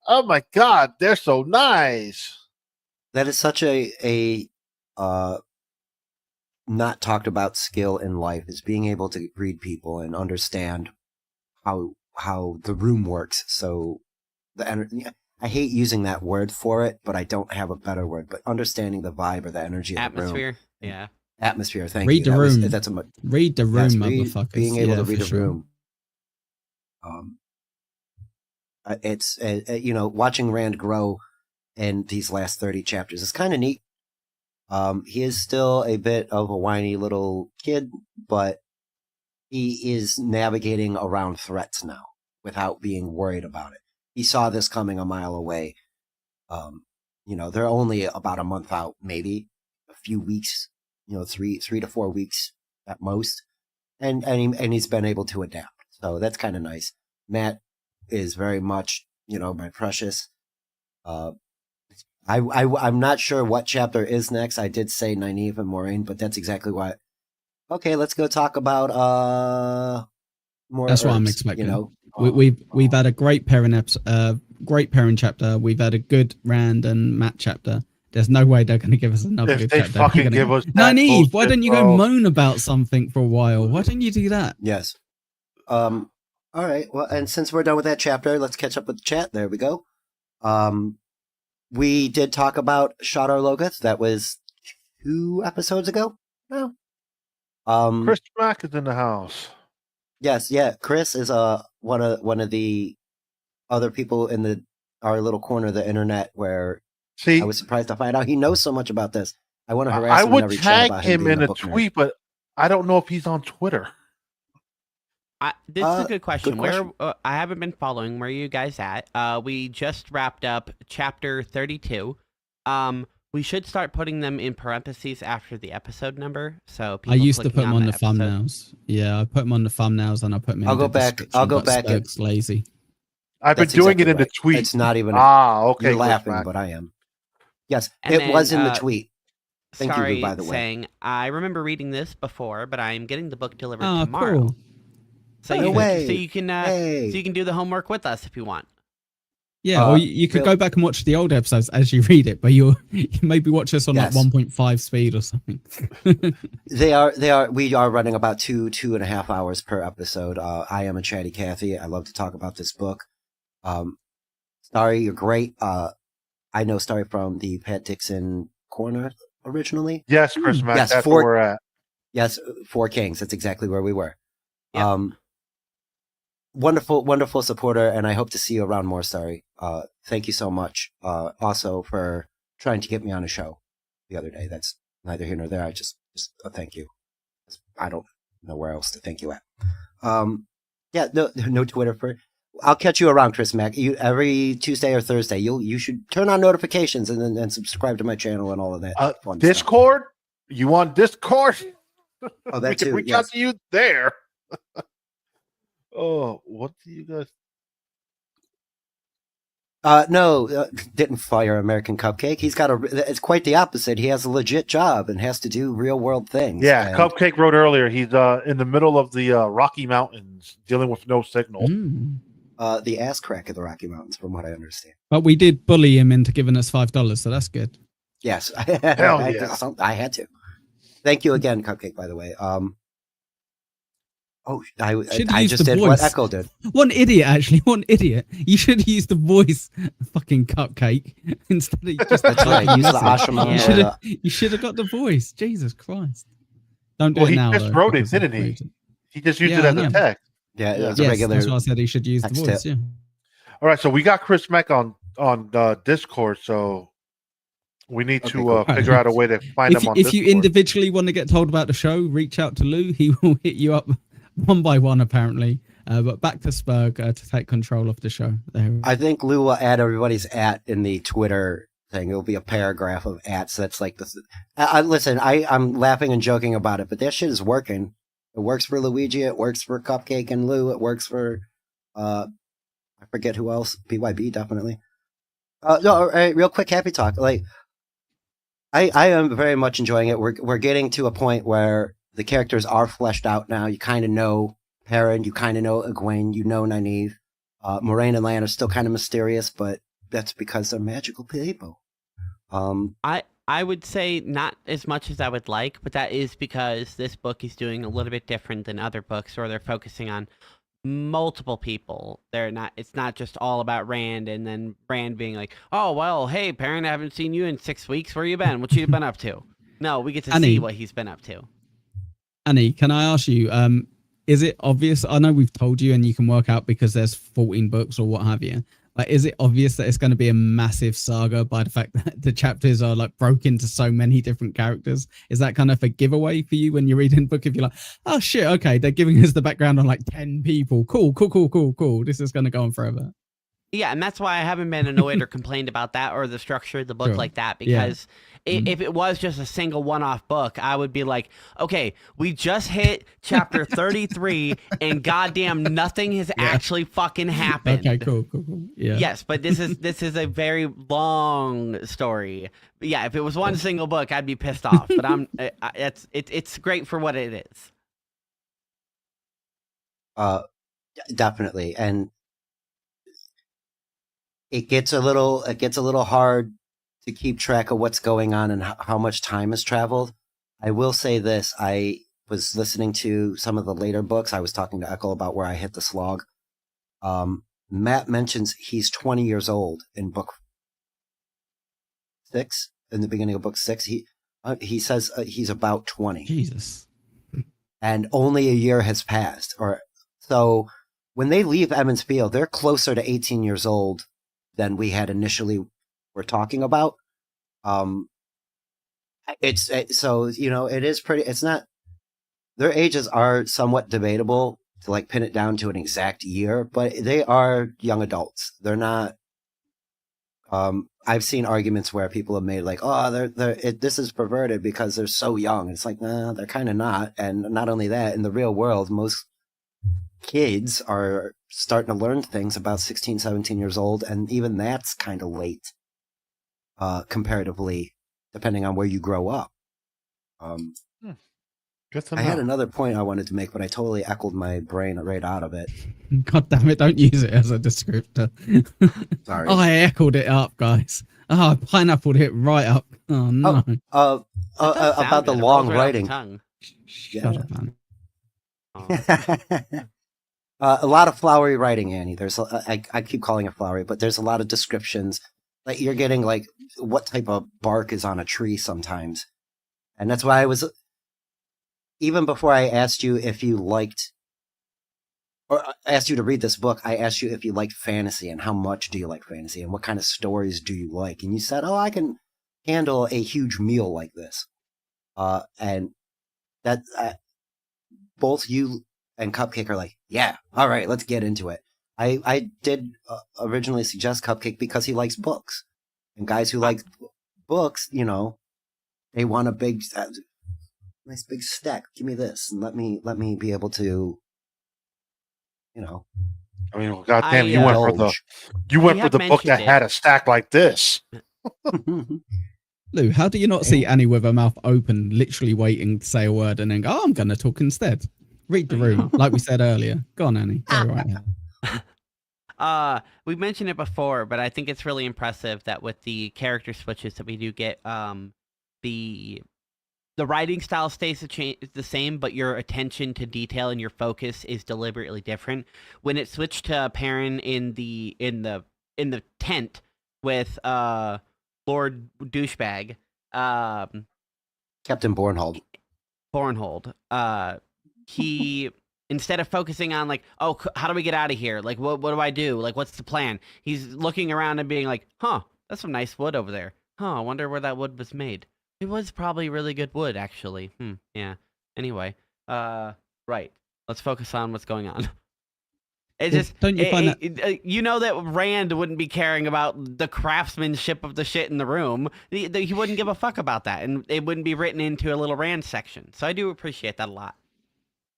oh my God, they're so nice. That is such a not talked about skill in life, is being able to read people and understand how the room works. So the energy, I hate using that word for it, but I don't have a better word. But understanding the vibe or the energy of the room. Atmosphere, yeah. Atmosphere. Thank read you. The room. Read the room, motherfuckers. Being able to read a room. It's watching Rand grow in these last 30 chapters is kind of neat. He is still a bit of a whiny little kid, but he is navigating around threats now without being worried about it. He saw this coming a mile away. They're only about a month out, maybe a few weeks, 3 to 4 weeks at most. And he's been able to adapt. So that's kind of nice. Matt is very much, my precious. I'm not sure what chapter is next. I did say Nynaeve and Moraine, but that's exactly what. Okay, let's go talk about more. That's herbs, what I'm expecting. We've had a great Perrin chapter. We've had a good Rand and Matt chapter. There's no way they're going to give us another good chapter. Fucking give us Nynaeve, why don't you go moan about something for a while? Why don't you do that? Yes. All right. Well, and since we're done with that chapter, let's catch up with the chat. There we go. We did talk about Shadar Logoth. That was 2 episodes ago. No. Chris Mack is in the house. Yes, yeah. Chris is one of the other people in our little corner of the internet where I was surprised to find out he knows so much about this. I want to harass him in every chat about him being in a tweet, but I don't know if he's on Twitter. This is a good question. Where I haven't been following. Where are you guys at? We just wrapped up chapter 32. We should start putting them in parentheses after the episode number. So people I used to put them on the episode. thumbnails. Yeah, I put them on the thumbnails and I put them in the description. I'll go back. It's lazy. I've been doing it in the tweet. It's not even. Okay. You're laughing, but I am. Yes, it was in the tweet. Thank you, by the way. Saying, I remember reading this before, but I am getting the book delivered tomorrow. Cool. So you can do the homework with us if you want. Yeah, or you could go back and watch the old episodes as you read it, but you maybe watch us on like 1.5 speed or something. We are running about 2.5 hours per episode. I am a chatty Cathy. I love to talk about this book. Starry, you're great. I know Starry from the Pat Dixon Corner originally. Yes, Chris Mack, yes, that's where we're at. Yes, Four Kings. That's exactly where we were. Yep. Wonderful supporter, and I hope to see you around more, Starry. Thank you so much. Also for trying to get me on a show the other day. That's neither here nor there. I just thank you. I don't know where else to thank you at. No Twitter for. I'll catch you around, Chris Mack. Every Tuesday or Thursday. You should turn on notifications and subscribe to my channel and all of that. Fun Discord? Stuff. You want Discord? Oh, that too. We got you there. Oh, what do you guys? No, didn't fire American Cupcake. He's got it's quite the opposite. He has a legit job and has to do real world things. Yeah, Cupcake wrote earlier. He's in the middle of the Rocky Mountains, dealing with no signal. The ass crack of the Rocky Mountains, from what I understand. But we did bully him into giving us $5, so that's good. Yes, Hell yeah. I had to. Thank you again, Cupcake. By the way, I just did what Echo did. One idiot. You should use the voice, fucking Cupcake, instead of just. That's right. Use the Ashram. You should have got the voice. Jesus Christ! Don't do it now. He just wrote it, didn't he? He just used it as a text. Yeah, it was a regular. That's why I said he should use the voice. Yeah. All right, so we got Chris Mack on Discord, so we need to figure out a way to find him on Discord. If you individually want to get told about the show, reach out to Lou. He will hit you up one by one, apparently. But back to Spurg to take control of the show. I think Lou will add everybody's @ in the Twitter thing. It'll be a paragraph of @. So that's like this. Listen, I'm laughing and joking about it, but that shit is working. It works for Luigi. It works for Cupcake and Lou. It works for I forget who else. BYB definitely. No, real quick, happy talk. Like, I am very much enjoying it. We're getting to a point where the characters are fleshed out now. You kind of know Perrin, you kind of know Egwene, you know Nynaeve. Moraine and Lan are still kind of mysterious, but that's because they're magical people. I would say not as much as I would like, but that is because this book is doing a little bit different than other books, or they're focusing on multiple people. It's not just all about Rand, and then Rand being like, oh, well, hey, Perrin, I haven't seen you in 6 weeks. Where you been? What you been up to? No, we get to see what he's been up to. Annie, can I ask you, is it obvious? I know we've told you and you can work out because there's 14 books or what have you. Like, is it obvious that it's going to be a massive saga by the fact that the chapters are like broken into so many different characters? Is that kind of a giveaway for you when you're reading the book? If you're like, oh shit, okay, they're giving us the background on like 10 people. Cool. This is going to go on forever. Yeah, and that's why I haven't been annoyed or complained about that or the structure of the book like that, because if it was just a single one-off book, I would be like, okay, we just hit chapter 33 and goddamn nothing has actually fucking happened. Okay, cool. Yeah. Yes, but this is a very long story. But yeah, if it was one single book, I'd be pissed off. But it's great for what it is. Definitely, and it gets a little hard to keep track of what's going on and how much time has traveled. I will say this. I was listening to some of the later books. I was talking to Echo about where I hit the slog. Matt mentions he's 20 years old in book 6, in the beginning of book 6. He says he's about 20. Jesus. And only a year has passed. So when they leave Emmons Field, they're closer to 18 years old than we had initially were talking about. So, you know, it is pretty, it's not, their ages are somewhat debatable to like pin it down to an exact year, but they are young adults. They're not, I've seen arguments where people have made like, oh, this is perverted because they're so young. It's like, nah, they're kind of not. And not only that, in the real world, most kids are starting to learn things about 16, 17 years old, and even that's kind of late, comparatively, depending on where you grow up. Good to I had know. another point I wanted to make, but I totally echoed my brain right out of it. God damn it! Don't use it as a descriptor. Sorry. Oh, I echoed it up, guys. Oh, I pineappled it right up. Oh no! Oh, That does sound about the good. It long rolls right off the writing. tongue. Shut up, man. Oh. A lot of flowery writing, Annie. I keep calling it flowery, but there's a lot of descriptions. Like you're getting like what type of bark is on a tree sometimes, and that's why I was even before I asked you if you liked or asked you to read this book. I asked you if you liked fantasy and how much do you like fantasy and what kind of stories do you like, and you said, "Oh, I can handle a huge meal like this," and that both you and Cupcake are like, yeah, all right, let's get into it. I did originally suggest Cupcake because he likes books, and guys who like books, you know, they want a big, nice big stack. Give me this, and let me be able to, you know. I mean, goddamn, you went for the book that had a stack like this. Lou, how do you not see Annie with her mouth open, literally waiting to say a word, and then go, "Oh, I'm going to talk instead"? Read the room, like we said earlier. Go on, Annie. Go right ahead. We mentioned it before, but I think it's really impressive that with the character switches that we do get, the writing style stays the same, but your attention to detail and your focus is deliberately different. When it switched to Perrin in the tent with Lord Douchebag, Captain Bornhold. He instead of focusing on like, oh, how do we get out of here? Like, what do I do? Like, what's the plan? He's looking around and being like, huh, that's some nice wood over there. Huh, I wonder where that wood was made. It was probably really good wood, actually. Yeah. Anyway, right. Let's focus on what's going on. It just don't you find that you know that Rand wouldn't be caring about the craftsmanship of the shit in the room. He wouldn't give a fuck about that, and it wouldn't be written into a little Rand section. So I do appreciate that a lot.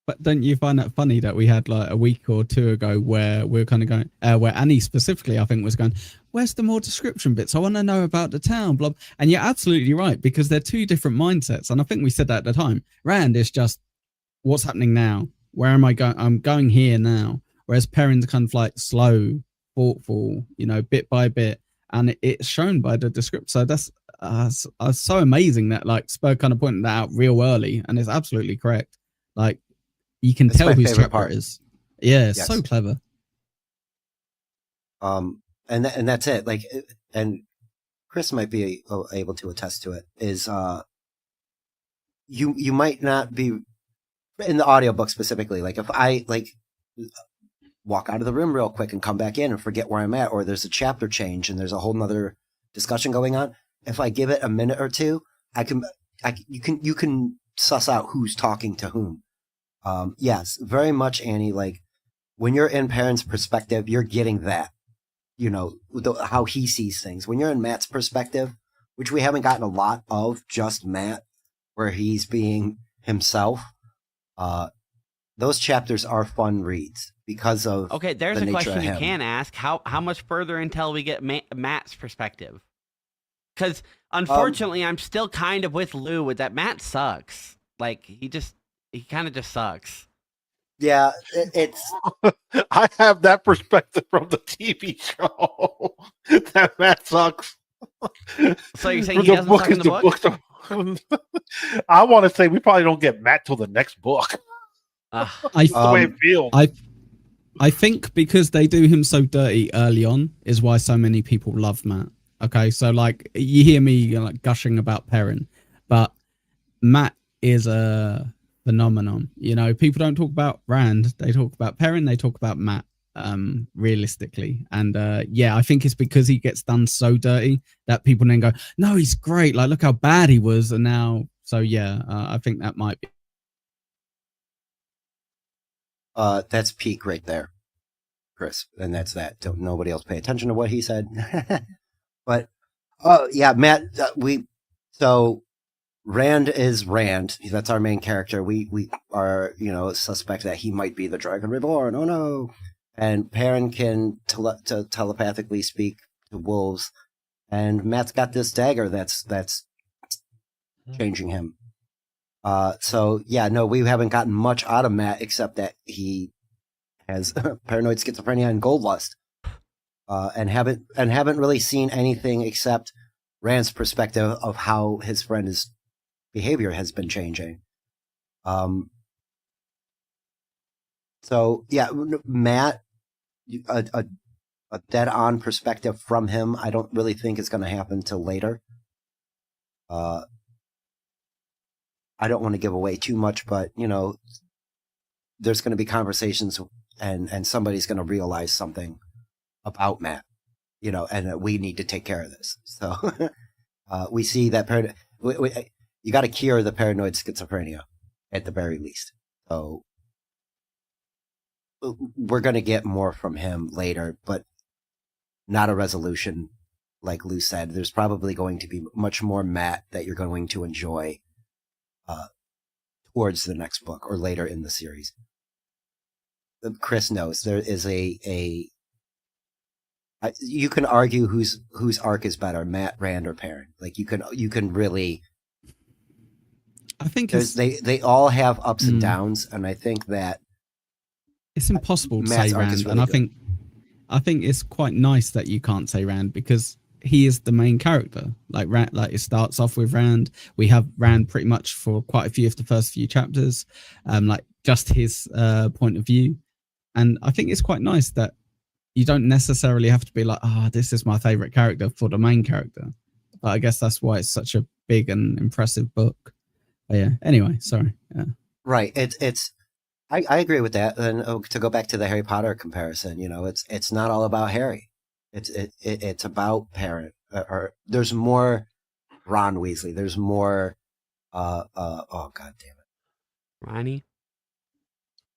But don't you find that funny that we had like a week or two ago where we were kind of going, where Annie specifically, I think, was going, where's the more description bits? I want to know about the town, blah. And you're absolutely right, because they're two different mindsets. And I think we said that at the time. Rand is just, what's happening now? Where am I going? I'm going here now. Whereas Perrin's kind of like slow, thoughtful, you know, bit by bit. And it's shown by the description. So that's so amazing that like Spur kind of pointed that out real early. And it's absolutely correct. Like, you can tell whose chapter it is. Yeah, it's so clever. And that's it. Like, and Chris might be able to attest to it. Is you might not be in the audiobook specifically. Like, if I like walk out of the room real quick and come back in and forget where I'm at, or there's a chapter change and there's a whole nother discussion going on. If I give it a minute or two, you can suss out who's talking to whom. Yes, very much, Annie. Like when you're in Perrin's perspective, you're getting that, you know, how he sees things. When you're in Matt's perspective, which we haven't gotten a lot of, just Matt, where he's being himself. Those chapters are fun reads because of okay. There's the a nature question of you him. can ask: how much further until we get Matt's perspective? Because unfortunately, I'm still kind of with Lou with that. Matt sucks. Like he kind of just sucks. Yeah, it's. I have that perspective from the TV show. That Matt sucks. So you're saying he doesn't suck in the book? I want to say we probably don't get Matt till the next book. That's the way it feels. I think because they do him so dirty early on is why so many people love Matt. Okay, so like you hear me like gushing about Perrin, but Matt is a phenomenon. You know, people don't talk about Rand, they talk about Perrin, they talk about Matt, realistically. And yeah, I think it's because he gets done so dirty that people then go, no, he's great, like look how bad he was. And now, so yeah, I think that might be. That's peak right there, Chris, and that's that. Don't nobody else pay attention to what he said. But yeah, Matt, so Rand is Rand. That's our main character. We are, you know, suspect that he might be the Dragon Reborn. Oh no! And Perrin can telepathically speak to wolves, and Matt's got this dagger that's changing him. So yeah, no, we haven't gotten much out of Matt except that he has paranoid schizophrenia and gold lust, and haven't really seen anything except Rand's perspective of how his friend's behavior has been changing. So yeah, Matt, a dead-on perspective from him, I don't really think is going to happen till later. I don't want to give away too much, but there's going to be conversations, and somebody's going to realize something about Matt, and that we need to take care of this. So we see that you got to cure the paranoid schizophrenia at the very least. So we're going to get more from him later, but not a resolution. Like Lou said, there's probably going to be much more Matt that you're going to enjoy towards the next book or later in the series. Chris knows there is you can argue whose arc is better, Matt, Rand, or Perrin. Like you can really. I think they all have ups and downs, and I think that it's impossible to Matt's say arc Rand, is really and good. I think it's quite nice that you can't say Rand because he is the main character. Like Rand, like it starts off with Rand. We have Rand pretty much for quite a few of the first few chapters, like just his point of view, and I think it's quite nice that you don't necessarily have to be like, this is my favorite character for the main character. But I guess that's why it's such a big and impressive book. But yeah. Anyway, sorry. Yeah. Right. I agree with that. And to go back to the Harry Potter comparison, it's not all about Harry. It's about Perrin. Or there's more Ron Weasley. There's more. Oh God damn it, Hermione.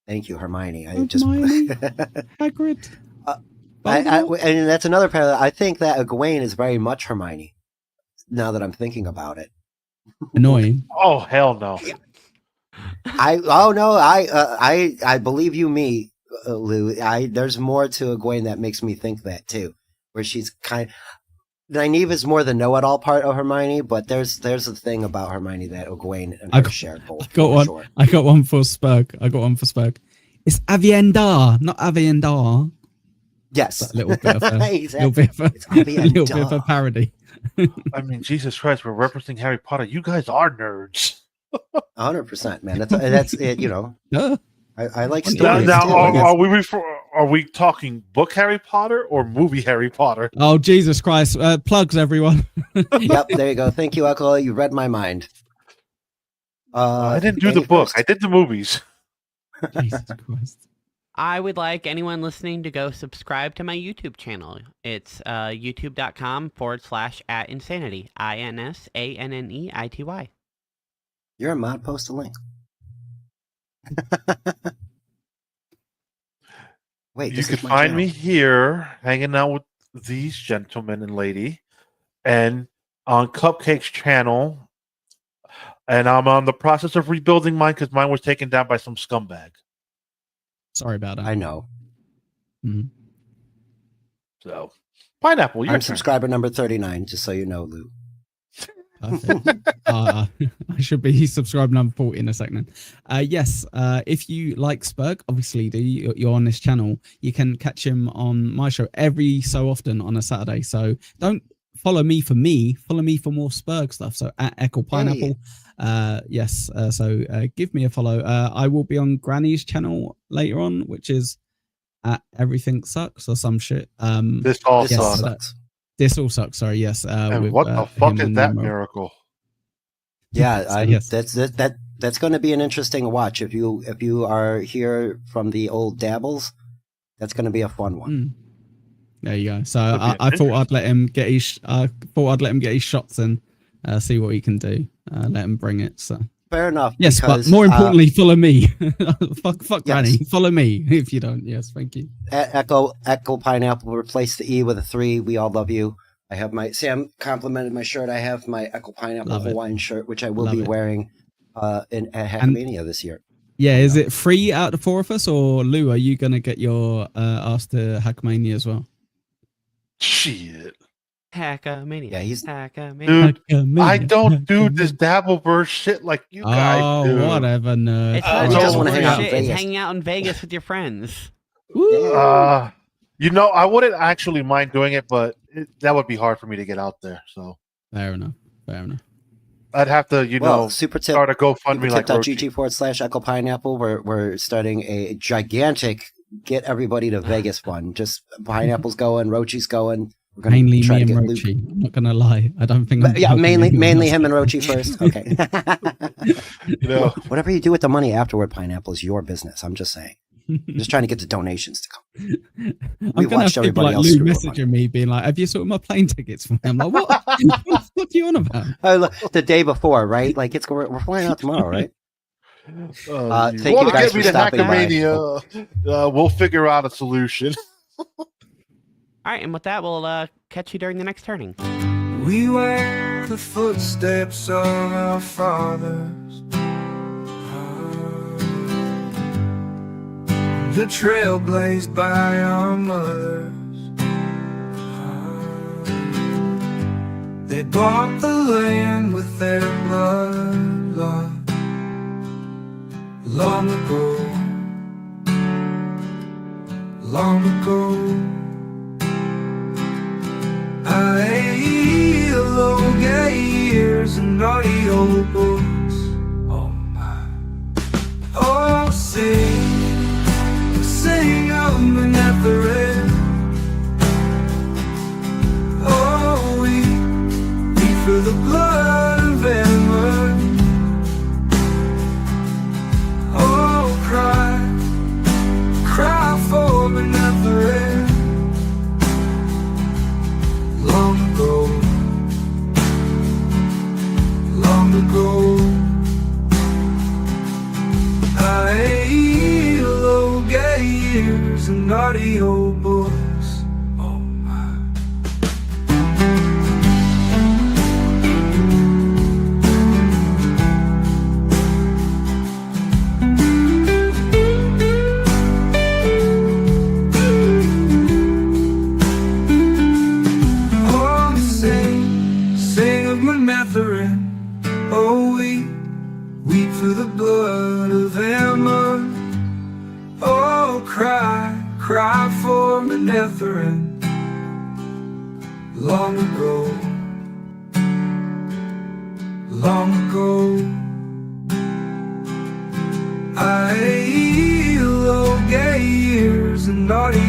Thank you, Hermione. Hermione. Hagrid. And that's another parallel. I think that Egwene is very much Hermione. Now that I'm thinking about it. Annoying. Oh hell no! I believe you, me, Lou. There's more to Egwene that makes me think that too, where she's Nynaeve is more the know-it-all part of Hermione, but there's a thing about Hermione that Egwene and her share both. I got one. Sure. I got one for Spurg. It's Aviendar, not Aviendar. Yes, a little bit of a, exactly. little bit of a parody. I mean, Jesus Christ, we're referencing Harry Potter. You guys are nerds. 100%, man. That's it. I like stories. Now, are we talking book Harry Potter or movie Harry Potter? Oh, Jesus Christ! Plugs, everyone. Yep, there you go. Thank you, Echo. You read my mind. I didn't do the book. I did the movies. Jesus Christ. I would like anyone listening to go subscribe to my YouTube channel. It's youtube.com/@insanity. INSANNEITY. You're a mod, post a link. Wait, you can find me here hanging out with these gentlemen and lady, and on Cupcake's channel. And I'm on the process of rebuilding mine because mine was taken down by some scumbag. Sorry about that. I know. Mm-hmm. So, Pineapple, I'm subscriber number 39, just so you know, Lou. Perfect. I should be subscribe number 40 in a second. Yes, if you like Spurg, obviously you're on this channel, you can catch him on my show every so often on a Saturday. So don't follow me, follow me for more Spurg stuff. So at Echo Pineapple. Yes, so give me a follow. I will be on Granny's channel later on, which is at Everything Sucks or some shit. This all sucks. This all sucks. Sorry, yes. And what the fuck is that miracle? Yeah, yes. That's going to be an interesting watch. If you are here from the old dabbles, that's going to be a fun one. There you go. So I thought I'd let him get his shots in, see what he can do. Let him bring it. So fair enough. Yes, because, but more importantly, follow me. fuck yes. Granny. Follow me if you don't. Yes, thank you. Echo Pineapple. Replace the E with a 3. We all love you. I have Sam complimented my shirt. I have my Echo Pineapple Hawaiian shirt, which I will be wearing at Hackmania this year. Yeah, is it free out of the 4 of us, or Lou? Are you gonna get your ass to Hackmania as well? Shit. Hackamania. Yeah, he's- Hackamania. Dude, I don't do this Dabbleverse shit like you guys do. Whatever, nerd. It's I not just just wanna hang out in shit. It's Vegas. hanging out in Vegas with your friends. Woo. You know, I wouldn't actually mind doing it, but that would be hard for me to get out there. So Fair enough. I'd have to, super tip. start a GoFundMe like Rochi. GG/Echo Pineapple. We're starting a gigantic get everybody to Vegas fund. Just Pineapple's going, Rochi's going. We're gonna Mainly try me to and get Rochi. I'm not gonna lie. I don't think. I'm Yeah, helping mainly anyone else. him and Rochi first. Okay. You know, Whatever you do with the money afterward, Pineapple, is your business. I'm just saying. I'm just trying to get the donations to come. I'm gonna have people like Lou screw up messaging me being like, "Have you sorted my plane tickets for me?" I'm like, "What? What are you on about?" The day before, right? Like we're flying out tomorrow, right? Thank want you to guys get for me to stopping by. Hackamania? We'll figure out a solution. All right, and with that, we'll catch you during the next turning. We wear the footsteps of our fathers, the trail blazed by our mothers. They bought the land with their blood, love, long ago, long ago. Aiel, Ogiers, and AudioBooks. Oh my. Oh, sing of Manetheren. Oh, we for the blood of Ammon. Oh, cry for Manetheren. Long ago, Aiel, Ogiers, and AudioBooks. Oh my. Oh, sing of Manetheren. Oh, weep for the blood of Ammon. Oh, cry for Manetheren. Long ago, Aiel, Ogiers, and AudioBooks.